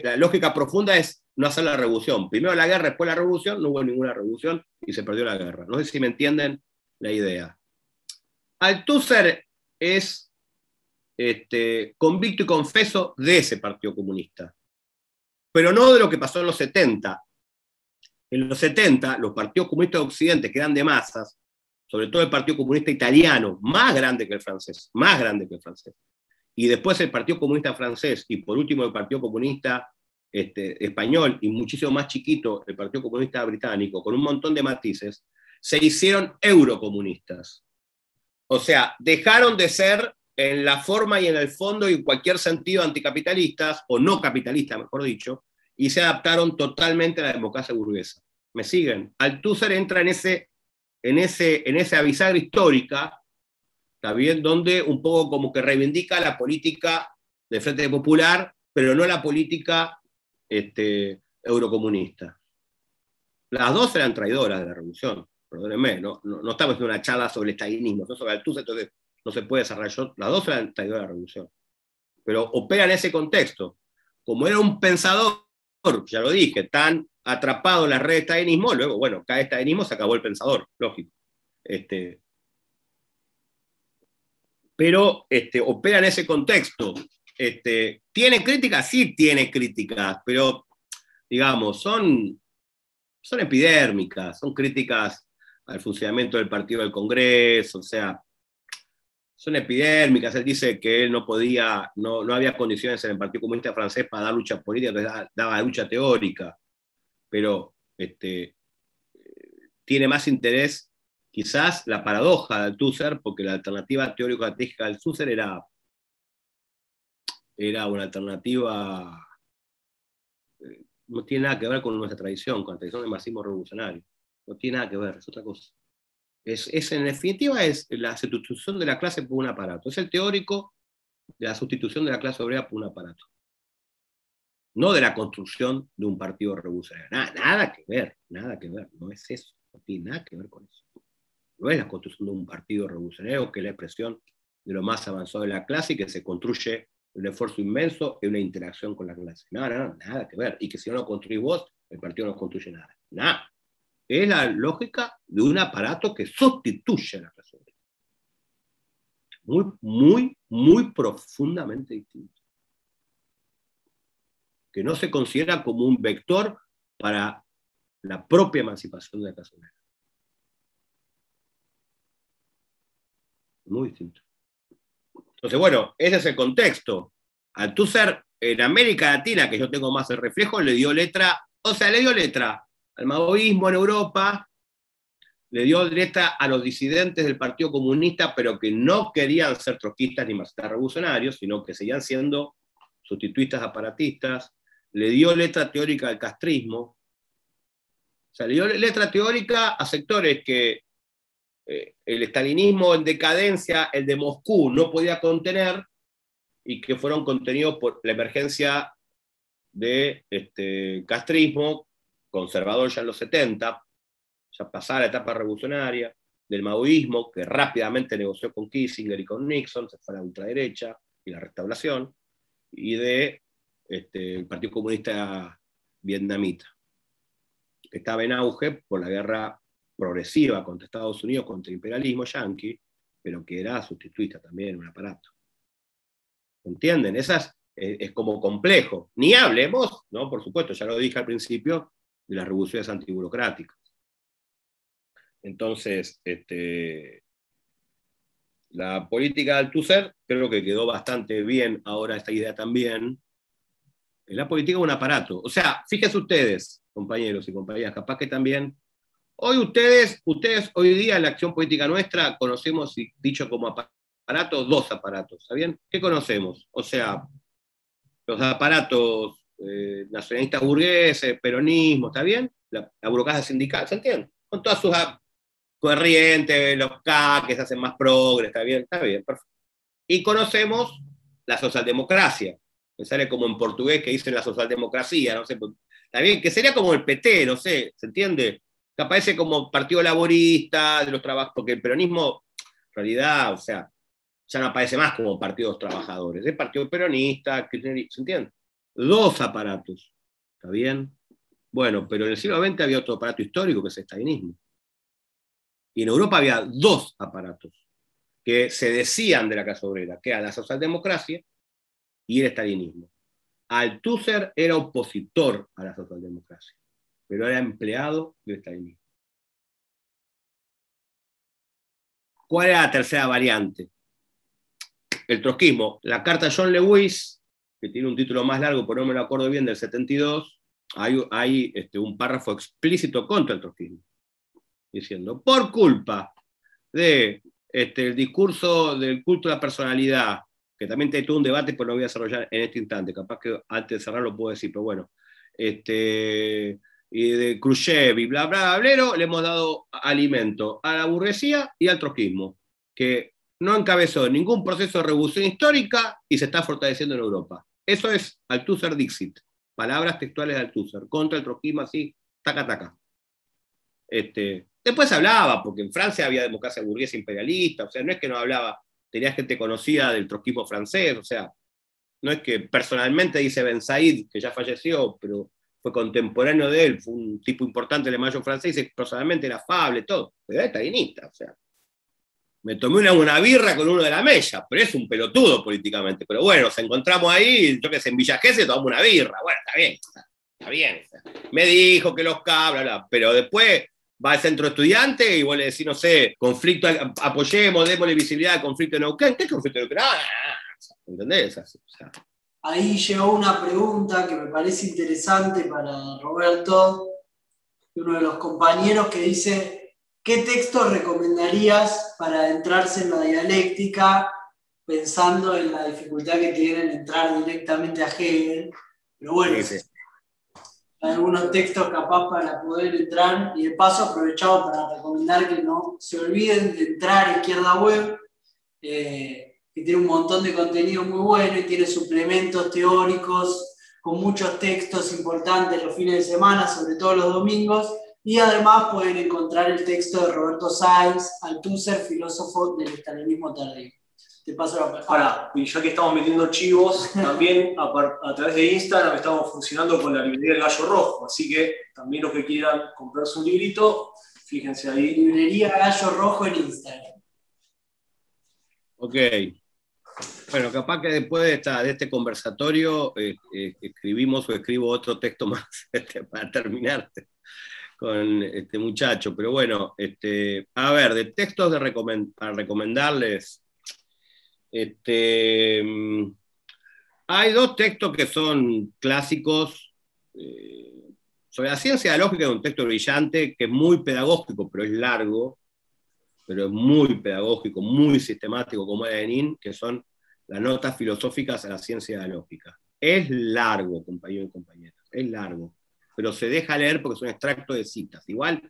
Speaker 3: La lógica profunda es no hacer la revolución. Primero la guerra, después la revolución, no hubo ninguna revolución y se perdió la guerra. No sé si me entienden la idea. Althusser es convicto y confeso de ese Partido Comunista, pero no de lo que pasó en los 70. En los 70, los partidos comunistas de Occidente, que eran de masas, sobre todo el Partido Comunista Italiano, más grande que el francés, y después el Partido Comunista francés, y por último el Partido Comunista español, y muchísimo más chiquito el Partido Comunista británico, con un montón de matices, se hicieron eurocomunistas. O sea, dejaron de ser en la forma y en el fondo y en cualquier sentido anticapitalistas, o no capitalistas, mejor dicho, y se adaptaron totalmente a la democracia burguesa. ¿Me siguen? Althusser entra en esa bisagra histórica, ¿está bien? Donde un poco como que reivindica la política del Frente Popular, pero no la política eurocomunista. Las dos eran traidoras de la revolución, perdónenme, no estamos en una charla sobre el estalinismo, no sobre Althusser, entonces no se puede desarrollar. Las dos eran traidoras de la revolución, pero opera en ese contexto. Como era un pensador, ya lo dije, tan atrapado en la red de estalinismo, luego, bueno, cae estalinismo, se acabó el pensador, lógico. Pero opera en ese contexto. ¿Tiene críticas? Sí tiene críticas, pero, digamos, son epidérmicas, son críticas al funcionamiento del partido del Congreso, o sea, son epidérmicas. Él dice que él no podía, no había condiciones en el Partido Comunista Francés para dar lucha política, entonces daba lucha teórica, pero tiene más interés quizás la paradoja de Althusser, porque la alternativa teórico-estratégica de Althusser era una alternativa, no tiene nada que ver con nuestra tradición, con la tradición del marxismo revolucionario, no tiene nada que ver, es otra cosa. En definitiva es la sustitución de la clase por un aparato, es el teórico de la sustitución de la clase obrera por un aparato, no de la construcción de un partido revolucionario. Nada que ver, no es eso, no tiene nada que ver con eso. No es la construcción de un partido revolucionario, que es la expresión de lo más avanzado de la clase y que se construye un esfuerzo inmenso y una interacción con la clase. Nada que ver. Y que si no lo construís vos, el partido no construye nada. Nada. Es la lógica de un aparato que sustituye a la clase obrera. Muy profundamente distinto. Que no se considera como un vector para la propia emancipación de la clase obrera. Muy distinto. Entonces, bueno, ese es el contexto. Althusser, en América Latina, que yo tengo más el reflejo, le dio letra al maoísmo en Europa, le dio letra a los disidentes del Partido Comunista, pero que no querían ser trotskistas ni marxistas revolucionarios, sino que seguían siendo sustituistas aparatistas, le dio letra teórica al castrismo, o sea, le dio letra teórica a sectores que el estalinismo en decadencia, el de Moscú, no podía contener, y que fueron contenidos por la emergencia de castrismo, conservador ya en los 70, ya pasada la etapa revolucionaria, del maoísmo, que rápidamente negoció con Kissinger y con Nixon, se fue a la ultraderecha y la restauración, y de el Partido Comunista Vietnamita, que estaba en auge por la guerra progresiva contra Estados Unidos, contra el imperialismo yanqui, pero que era sustituista también, un aparato. ¿Entienden? Es como complejo. Ni hablemos, ¿no? Por supuesto, ya lo dije al principio, de las revoluciones antiburocráticas. Entonces, la política de Althusser, creo que quedó bastante bien ahora esta idea también. La política es un aparato. O sea, fíjense ustedes, compañeros y compañeras, capaz que también, hoy ustedes hoy día en la acción política nuestra conocemos, dicho como aparato, dos aparatos, ¿está bien? ¿Qué conocemos? O sea, los aparatos nacionalistas burgueses, peronismo, ¿está bien? La burocracia sindical, ¿se entiende? Con todas sus corrientes, los K que se hacen más progres, ¿está bien? Está bien, perfecto. Y conocemos la socialdemocracia, me sale como en portugués que dicen la socialdemocracia, no sé, está bien, que sería como el PT, no sé, ¿se entiende? Que aparece como partido laborista de los trabajadores, porque el peronismo, en realidad, o sea, ya no aparece más como partidos trabajadores, es partido peronista, ¿se entiende? Dos aparatos, ¿está bien? Bueno, pero en el siglo XX había otro aparato histórico que es el estalinismo. Y en Europa había dos aparatos que se decían de la clase obrera, que era la socialdemocracia y el estalinismo. Althusser era opositor a la socialdemocracia, pero era empleado del estalinismo. ¿Cuál era la tercera variante? El trotskismo. La carta John Lewis, que tiene un título más largo, pero no me lo acuerdo bien, del 72, hay un párrafo explícito contra el trotskismo, diciendo, por culpa de el discurso del culto a la personalidad, que también tiene todo un debate, pero no voy a desarrollar en este instante, capaz que antes de cerrar lo puedo decir, pero bueno, y de Khrushchev y bla, bla, bla, le hemos dado alimento a la burguesía y al trotskismo, que no encabezó ningún proceso de revolución histórica y se está fortaleciendo en Europa. Eso es Althusser Dixit, palabras textuales de Althusser, contra el trotskismo así, taca, taca. Después hablaba, porque en Francia había democracia burguesa imperialista, o sea, no es que no hablaba, tenía gente conocida del trotskismo francés, o sea, no es que personalmente dice Ben Said, que ya falleció, pero fue contemporáneo de él, fue un tipo importante de mayo francés, personalmente era afable, todo, pero era stalinista, o sea. Me tomé una birra con uno de la mesa, pero es un pelotudo políticamente. Pero bueno, nos encontramos ahí, yo que sé, en Villa Gesell tomamos una birra. Bueno, está bien. Me dijo que los cabros, bla, bla. Pero después va al centro estudiante y vos le decís, no sé, conflicto, apoyemos, démosle visibilidad al conflicto de Neuquén. ¿Qué conflicto de Neuquén? ¿Entendés? O sea,
Speaker 1: ahí llegó una pregunta que me parece interesante para Roberto, de uno de los compañeros, que dice: ¿qué textos recomendarías para adentrarse en la dialéctica, pensando en la dificultad que tienen entrar directamente a Hegel? Pero bueno,
Speaker 3: sí.
Speaker 1: hay algunos textos capaz para poder entrar, y de paso aprovechado para recomendar que no se olviden de entrar a Izquierda Web, que tiene un montón de contenido muy bueno y tiene suplementos teóricos con muchos textos importantes los fines de semana, sobre todo los domingos. Y además pueden encontrar el texto de Roberto Sáenz, Althusser, filósofo del estalinismo tardío. Te paso la palabra.
Speaker 2: Y ya que estamos metiendo chivos, también a través de Instagram estamos funcionando con la librería del Gallo Rojo, así que también los que quieran comprarse un librito, fíjense ahí.
Speaker 1: Librería Gallo Rojo en Instagram.
Speaker 3: Ok. Bueno, capaz que después de este conversatorio escribimos o escribo otro texto más para terminar con este muchacho. Pero bueno, a ver, de textos para recomendarles, hay dos textos que son clásicos. Sobre la ciencia de la lógica es un texto brillante, que es muy pedagógico, pero es largo, pero es muy pedagógico, muy sistemático, como es Lenin, que son las notas filosóficas a la ciencia de la lógica. Es largo, compañeros y compañeras, es largo, pero se deja leer porque es un extracto de citas. Igual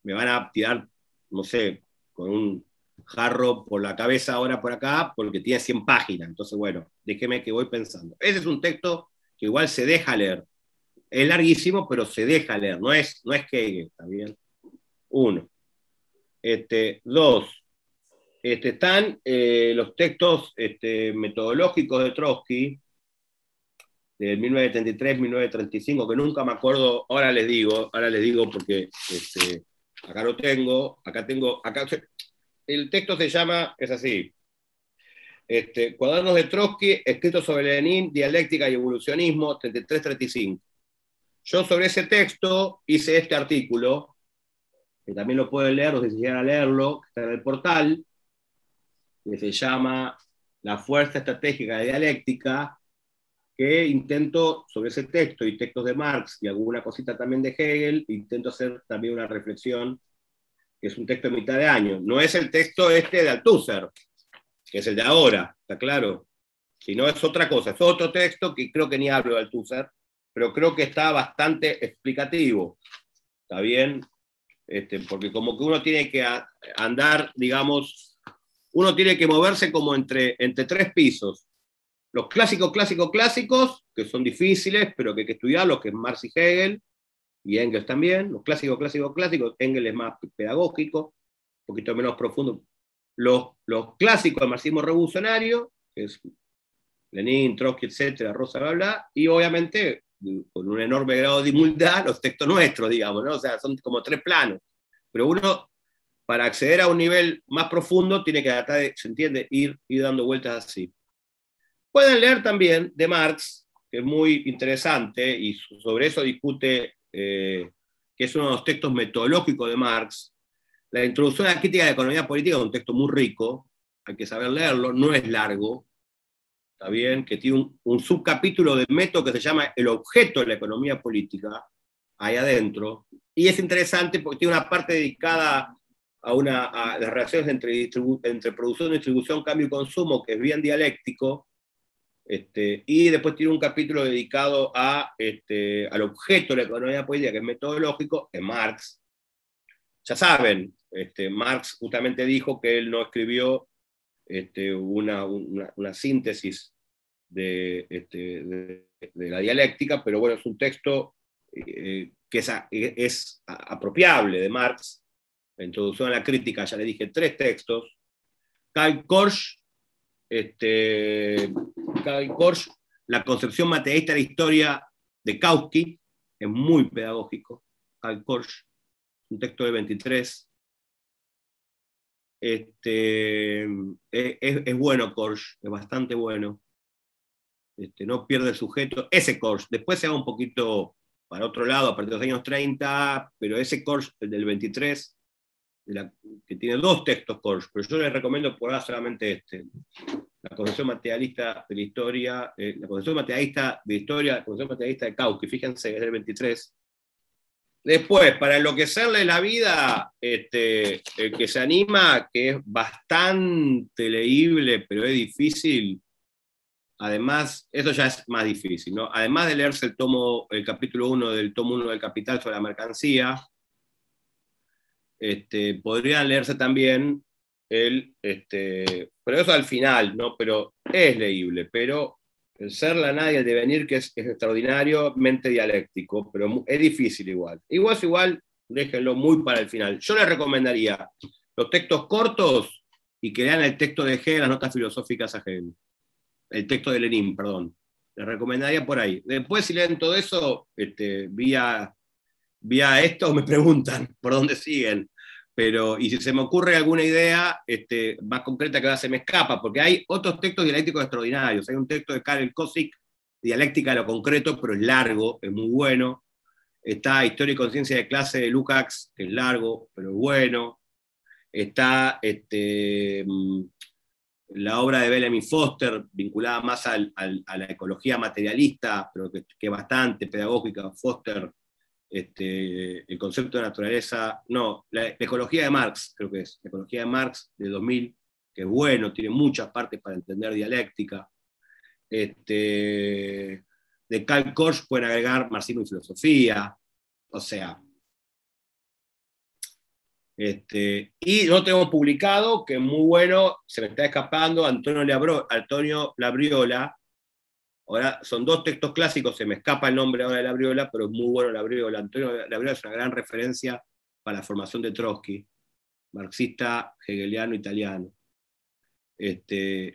Speaker 3: me van a tirar, no sé, con un jarro por la cabeza ahora por acá, porque tiene 100 páginas. Entonces, bueno, déjeme que voy pensando. Ese es un texto que igual se deja leer. Es larguísimo, pero se deja leer. No es Hegel, ¿está bien? Uno. Dos. Están los textos metodológicos de Trotsky, del 1933-1935, que nunca me acuerdo, ahora les digo porque acá lo tengo, acá el texto se llama, es así, Cuadernos de Trotsky, escritos sobre Lenin, dialéctica y evolucionismo, 33-35. Yo sobre ese texto hice este artículo, que también lo pueden leer, no sé si llegan a leerlo, que está en el portal, que se llama La fuerza estratégica de dialéctica, que intento, sobre ese texto y textos de Marx y alguna cosita también de Hegel, intento hacer también una reflexión, que es un texto de mitad de año. No es el texto de Althusser, que es el de ahora, ¿está claro? Sino es otra cosa, es otro texto que creo que ni hablo de Althusser, pero creo que está bastante explicativo, ¿está bien? Porque como que uno tiene que andar, digamos, uno tiene que moverse como entre tres pisos. Los clásicos, que son difíciles, pero que hay que estudiarlos, que es Marx y Hegel, y Engels también. Los clásicos, Engels es más pedagógico, un poquito menos profundo. Los clásicos del marxismo revolucionario, que es Lenin, Trotsky, etcétera, Rosa, bla, bla, y obviamente, con un enorme grado de humildad, los textos nuestros, digamos, ¿no? O sea, son como tres planos. Pero uno, para acceder a un nivel más profundo, tiene que tratar de, ¿se entiende?, ir dando vueltas así. Pueden leer también de Marx, que es muy interesante, y sobre eso discute, que es uno de los textos metodológicos de Marx. La introducción a la crítica de la economía política es un texto muy rico, hay que saber leerlo, no es largo, está bien, que tiene un subcapítulo de método que se llama El objeto de la economía política, ahí adentro, y es interesante porque tiene una parte dedicada a las relaciones entre producción, distribución, cambio y consumo, que es bien dialéctico. Y después tiene un capítulo dedicado al objeto de la economía política, que es metodológico, que es Marx. Ya saben, Marx justamente dijo que él no escribió una síntesis de la dialéctica, pero bueno, es un texto que es apropiable de Marx. La introducción a la crítica, ya le dije, 3 textos. Karl Korsch, La concepción materialista de la historia de Kautsky, es muy pedagógico, Karl Korsch, un texto de 23. Es bueno Korsch, es bastante bueno. No pierde el sujeto. Ese Korsch, después se va un poquito para otro lado, a partir de los años 30, pero ese Korsch, el del 23, que tiene dos textos Korsch, pero yo les recomiendo por ahora solamente la concepción materialista de la historia, la concepción materialista de historia, la concepción materialista de Kautsky, fíjense, es del 23. Después, para enloquecerle la vida, el que se anima, que es bastante leíble, pero es difícil, además, eso ya es más difícil, ¿no? Además de leerse el capítulo 1 del tomo 1 del Capital sobre la mercancía, podrían leerse también pero eso al final, ¿no? Pero es leíble, pero el ser, la nada y el devenir, que es extraordinariamente dialéctico, pero es difícil igual. Igual, déjenlo muy para el final. Yo les recomendaría los textos cortos y que lean el texto de Hegel, las notas filosóficas a Hegel. El texto de Lenin, perdón. Les recomendaría por ahí. Después, si leen todo eso, vía esto me preguntan por dónde siguen. Y si se me ocurre alguna idea más concreta que ahora se me escapa, porque hay otros textos dialécticos extraordinarios. Hay un texto de Karel Kosik, Dialéctica de lo concreto, pero es largo, es muy bueno. Está Historia y conciencia de clase de Lukács, que es largo, pero es bueno. Está la obra de Bellamy Foster, vinculada más a la ecología materialista, pero que es bastante pedagógica. Foster, el concepto de naturaleza, no, la ecología de Marx, creo que es, la ecología de Marx de 2000, que es bueno, tiene muchas partes para entender dialéctica. De Karl Korsch pueden agregar Marxismo y filosofía, o sea. Y lo tenemos publicado, que es muy bueno, se me está escapando, Antonio Labriola. Ahora son dos textos clásicos, se me escapa el nombre ahora de Labriola, pero es muy bueno Labriola. Antonio Labriola es una gran referencia para la formación de Trotsky, marxista, hegeliano, italiano.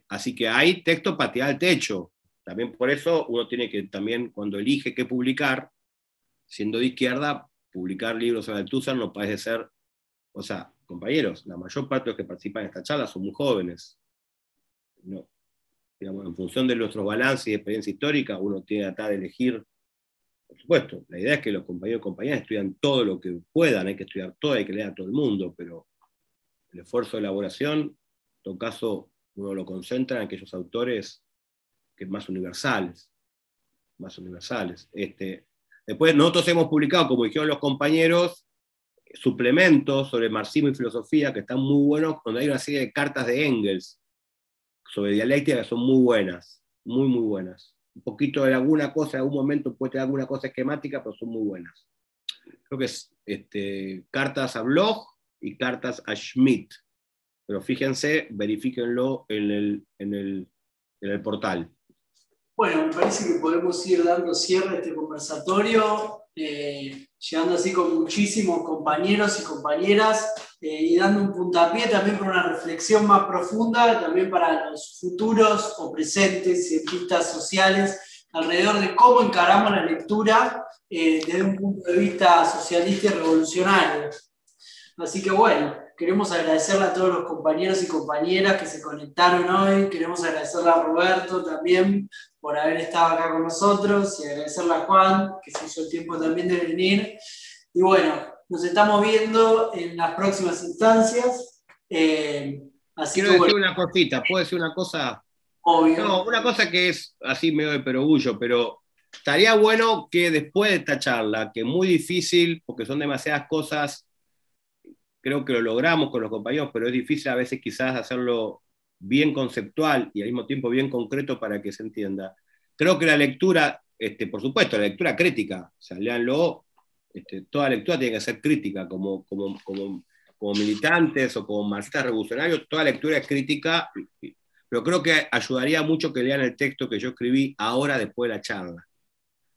Speaker 3: Así que hay texto para tirar al techo. También por eso uno tiene que también, cuando elige qué publicar, siendo de izquierda, publicar libros sobre Althusser no parece ser. O sea, compañeros, la mayor parte de los que participan en esta charla son muy jóvenes. No, digamos, en función de nuestros balances y experiencia histórica, uno tiene que tratar de elegir. Por supuesto, la idea es que los compañeros y compañeras estudian todo lo que puedan, hay que estudiar todo, hay que leer a todo el mundo, pero el esfuerzo de elaboración, en todo caso, uno lo concentra en aquellos autores que más universales. Después nosotros hemos publicado, como dijeron los compañeros, suplementos sobre marxismo y filosofía que están muy buenos, donde hay una serie de cartas de Engels sobre dialéctica que son muy buenas, muy buenas. Un poquito de alguna cosa, en algún momento puede tener alguna cosa esquemática, pero son muy buenas. Creo que es cartas a Bloch y cartas a Schmidt, pero fíjense, verifíquenlo en el portal.
Speaker 1: Bueno, me parece que podemos ir dando cierre a este conversatorio, llegando así con muchísimos compañeros y compañeras y dando un puntapié también para una reflexión más profunda, también para los futuros o presentes cientistas sociales, alrededor de cómo encaramos la lectura desde un punto de vista socialista y revolucionario. Así que bueno, queremos agradecerle a todos los compañeros y compañeras que se conectaron hoy, queremos agradecerle a Roberto también por haber estado acá con nosotros y agradecerle a Juan, que se hizo el tiempo también de venir. Y bueno, nos estamos viendo en las próximas instancias. Así
Speaker 3: Quiero
Speaker 1: que,
Speaker 3: decir una cosita, ¿puedo decir una cosa?
Speaker 1: Obvio.
Speaker 3: No, una cosa que es así medio de perogullo, pero estaría bueno que después de esta charla, que es muy difícil, porque son demasiadas cosas, creo que lo logramos con los compañeros, pero es difícil a veces quizás hacerlo bien conceptual y al mismo tiempo bien concreto para que se entienda. Creo que la lectura, por supuesto, la lectura crítica, o sea, léanlo, toda lectura tiene que ser crítica, como militantes o como marxistas revolucionarios, toda lectura es crítica, pero creo que ayudaría mucho que lean el texto que yo escribí ahora después de la charla,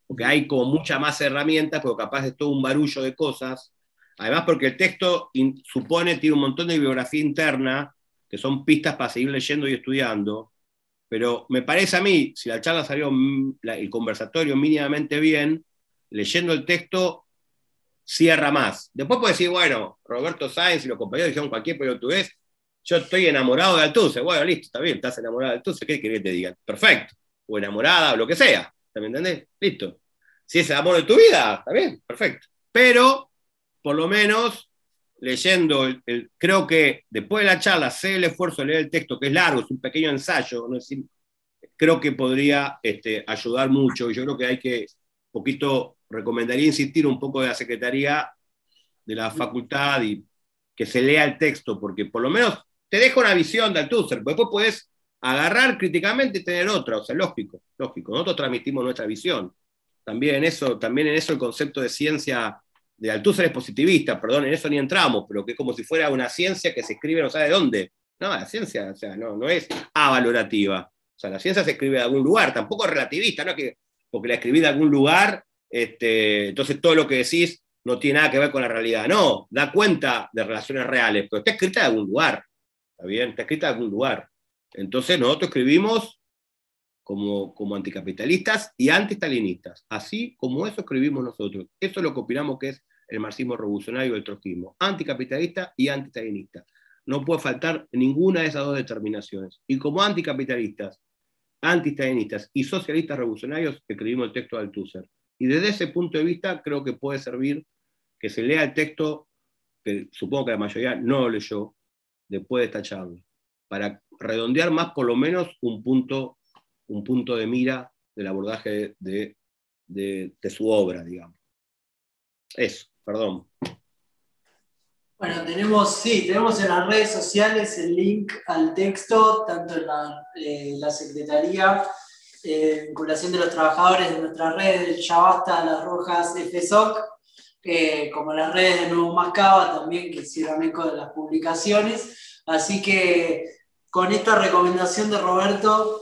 Speaker 3: porque hay como muchas más herramientas, pero capaz es todo un barullo de cosas, además porque el texto tiene un montón de bibliografía interna, que son pistas para seguir leyendo y estudiando, pero me parece a mí, si la charla salió, el conversatorio mínimamente bien, leyendo el texto, cierra más. Después puedes decir, bueno, Roberto Sáenz y los compañeros dijeron cualquier pelotudez, yo estoy enamorado de Althusser. Bueno, listo, está bien, estás enamorado de Althusser, ¿qué querés que te diga? Perfecto. O enamorada, o lo que sea. ¿Me entendés? Listo. Si es el amor de tu vida, está bien, perfecto. Pero, por lo menos, leyendo, creo que después de la charla, sé el esfuerzo de leer el texto, que es largo, es un pequeño ensayo, ¿no? Creo que podría ayudar mucho. Y yo creo que hay que, poquito, recomendaría insistir un poco de la Secretaría de la Facultad y que se lea el texto, porque por lo menos te deja una visión de Althusser, porque después puedes agarrar críticamente y tener otra, o sea, lógico. Nosotros transmitimos nuestra visión. También en eso el concepto de ciencia de Althusser es positivista, perdón, en eso ni entramos, pero que es como si fuera una ciencia que se escribe no sabe de dónde. No, la ciencia, o sea, no es avalorativa. O sea, la ciencia se escribe de algún lugar, tampoco es relativista, no es que porque la escribí de algún lugar, entonces todo lo que decís no tiene nada que ver con la realidad. No, da cuenta de relaciones reales, pero está escrita de algún lugar. ¿Está bien? Está escrita de algún lugar. Entonces nosotros escribimos como anticapitalistas y antistalinistas. Así como eso escribimos nosotros. Eso es lo que opinamos que es el marxismo revolucionario y el trotskismo. Anticapitalista y antistalinista. No puede faltar ninguna de esas dos determinaciones. Y como anticapitalistas, antistalinistas y socialistas revolucionarios, escribimos el texto de Althusser. Y desde ese punto de vista creo que puede servir que se lea el texto, que supongo que la mayoría no lo leyó, después de esta charla, para redondear más por lo menos un punto de mira del abordaje de su obra, digamos. Eso, perdón.
Speaker 1: Bueno, tenemos en las redes sociales el link al texto, tanto en la Secretaría de Vinculación de los Trabajadores de nuestras redes, del Yabasta, Las Rojas, FSOC, como las redes de Nuevo Mascaba también, que hicieron eco de las publicaciones. Así que con esta recomendación de Roberto,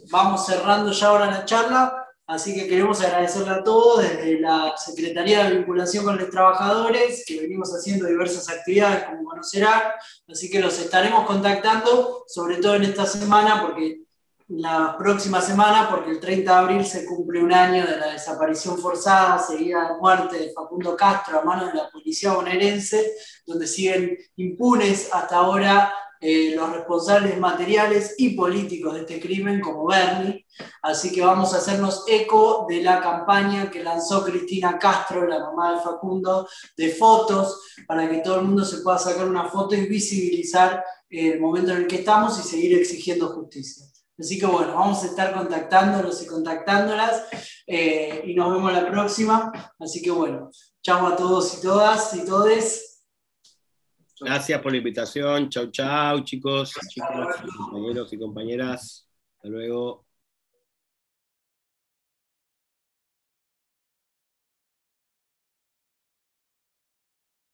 Speaker 1: vamos cerrando ya ahora la charla. Así que queremos agradecerle a todos desde la Secretaría de Vinculación con los Trabajadores, que venimos haciendo diversas actividades, como conocerán. Así que los estaremos contactando, sobre todo en esta semana, porque la próxima semana, porque el 30 de abril se cumple un año de la desaparición forzada, seguida de muerte de Facundo Castro a manos de la policía bonaerense, donde siguen impunes hasta ahora los responsables materiales y políticos de este crimen, como Bernie. Así que vamos a hacernos eco de la campaña que lanzó Cristina Castro, la mamá de Facundo, de fotos, para que todo el mundo se pueda sacar una foto y visibilizar el momento en el que estamos y seguir exigiendo justicia. Así que bueno, vamos a estar contactándolos y contactándolas y nos vemos la próxima. Así que bueno, chao a todos y todas y todes.
Speaker 3: Gracias por la invitación. Chau, chau, chicos, chicas, compañeros y compañeras. Hasta luego.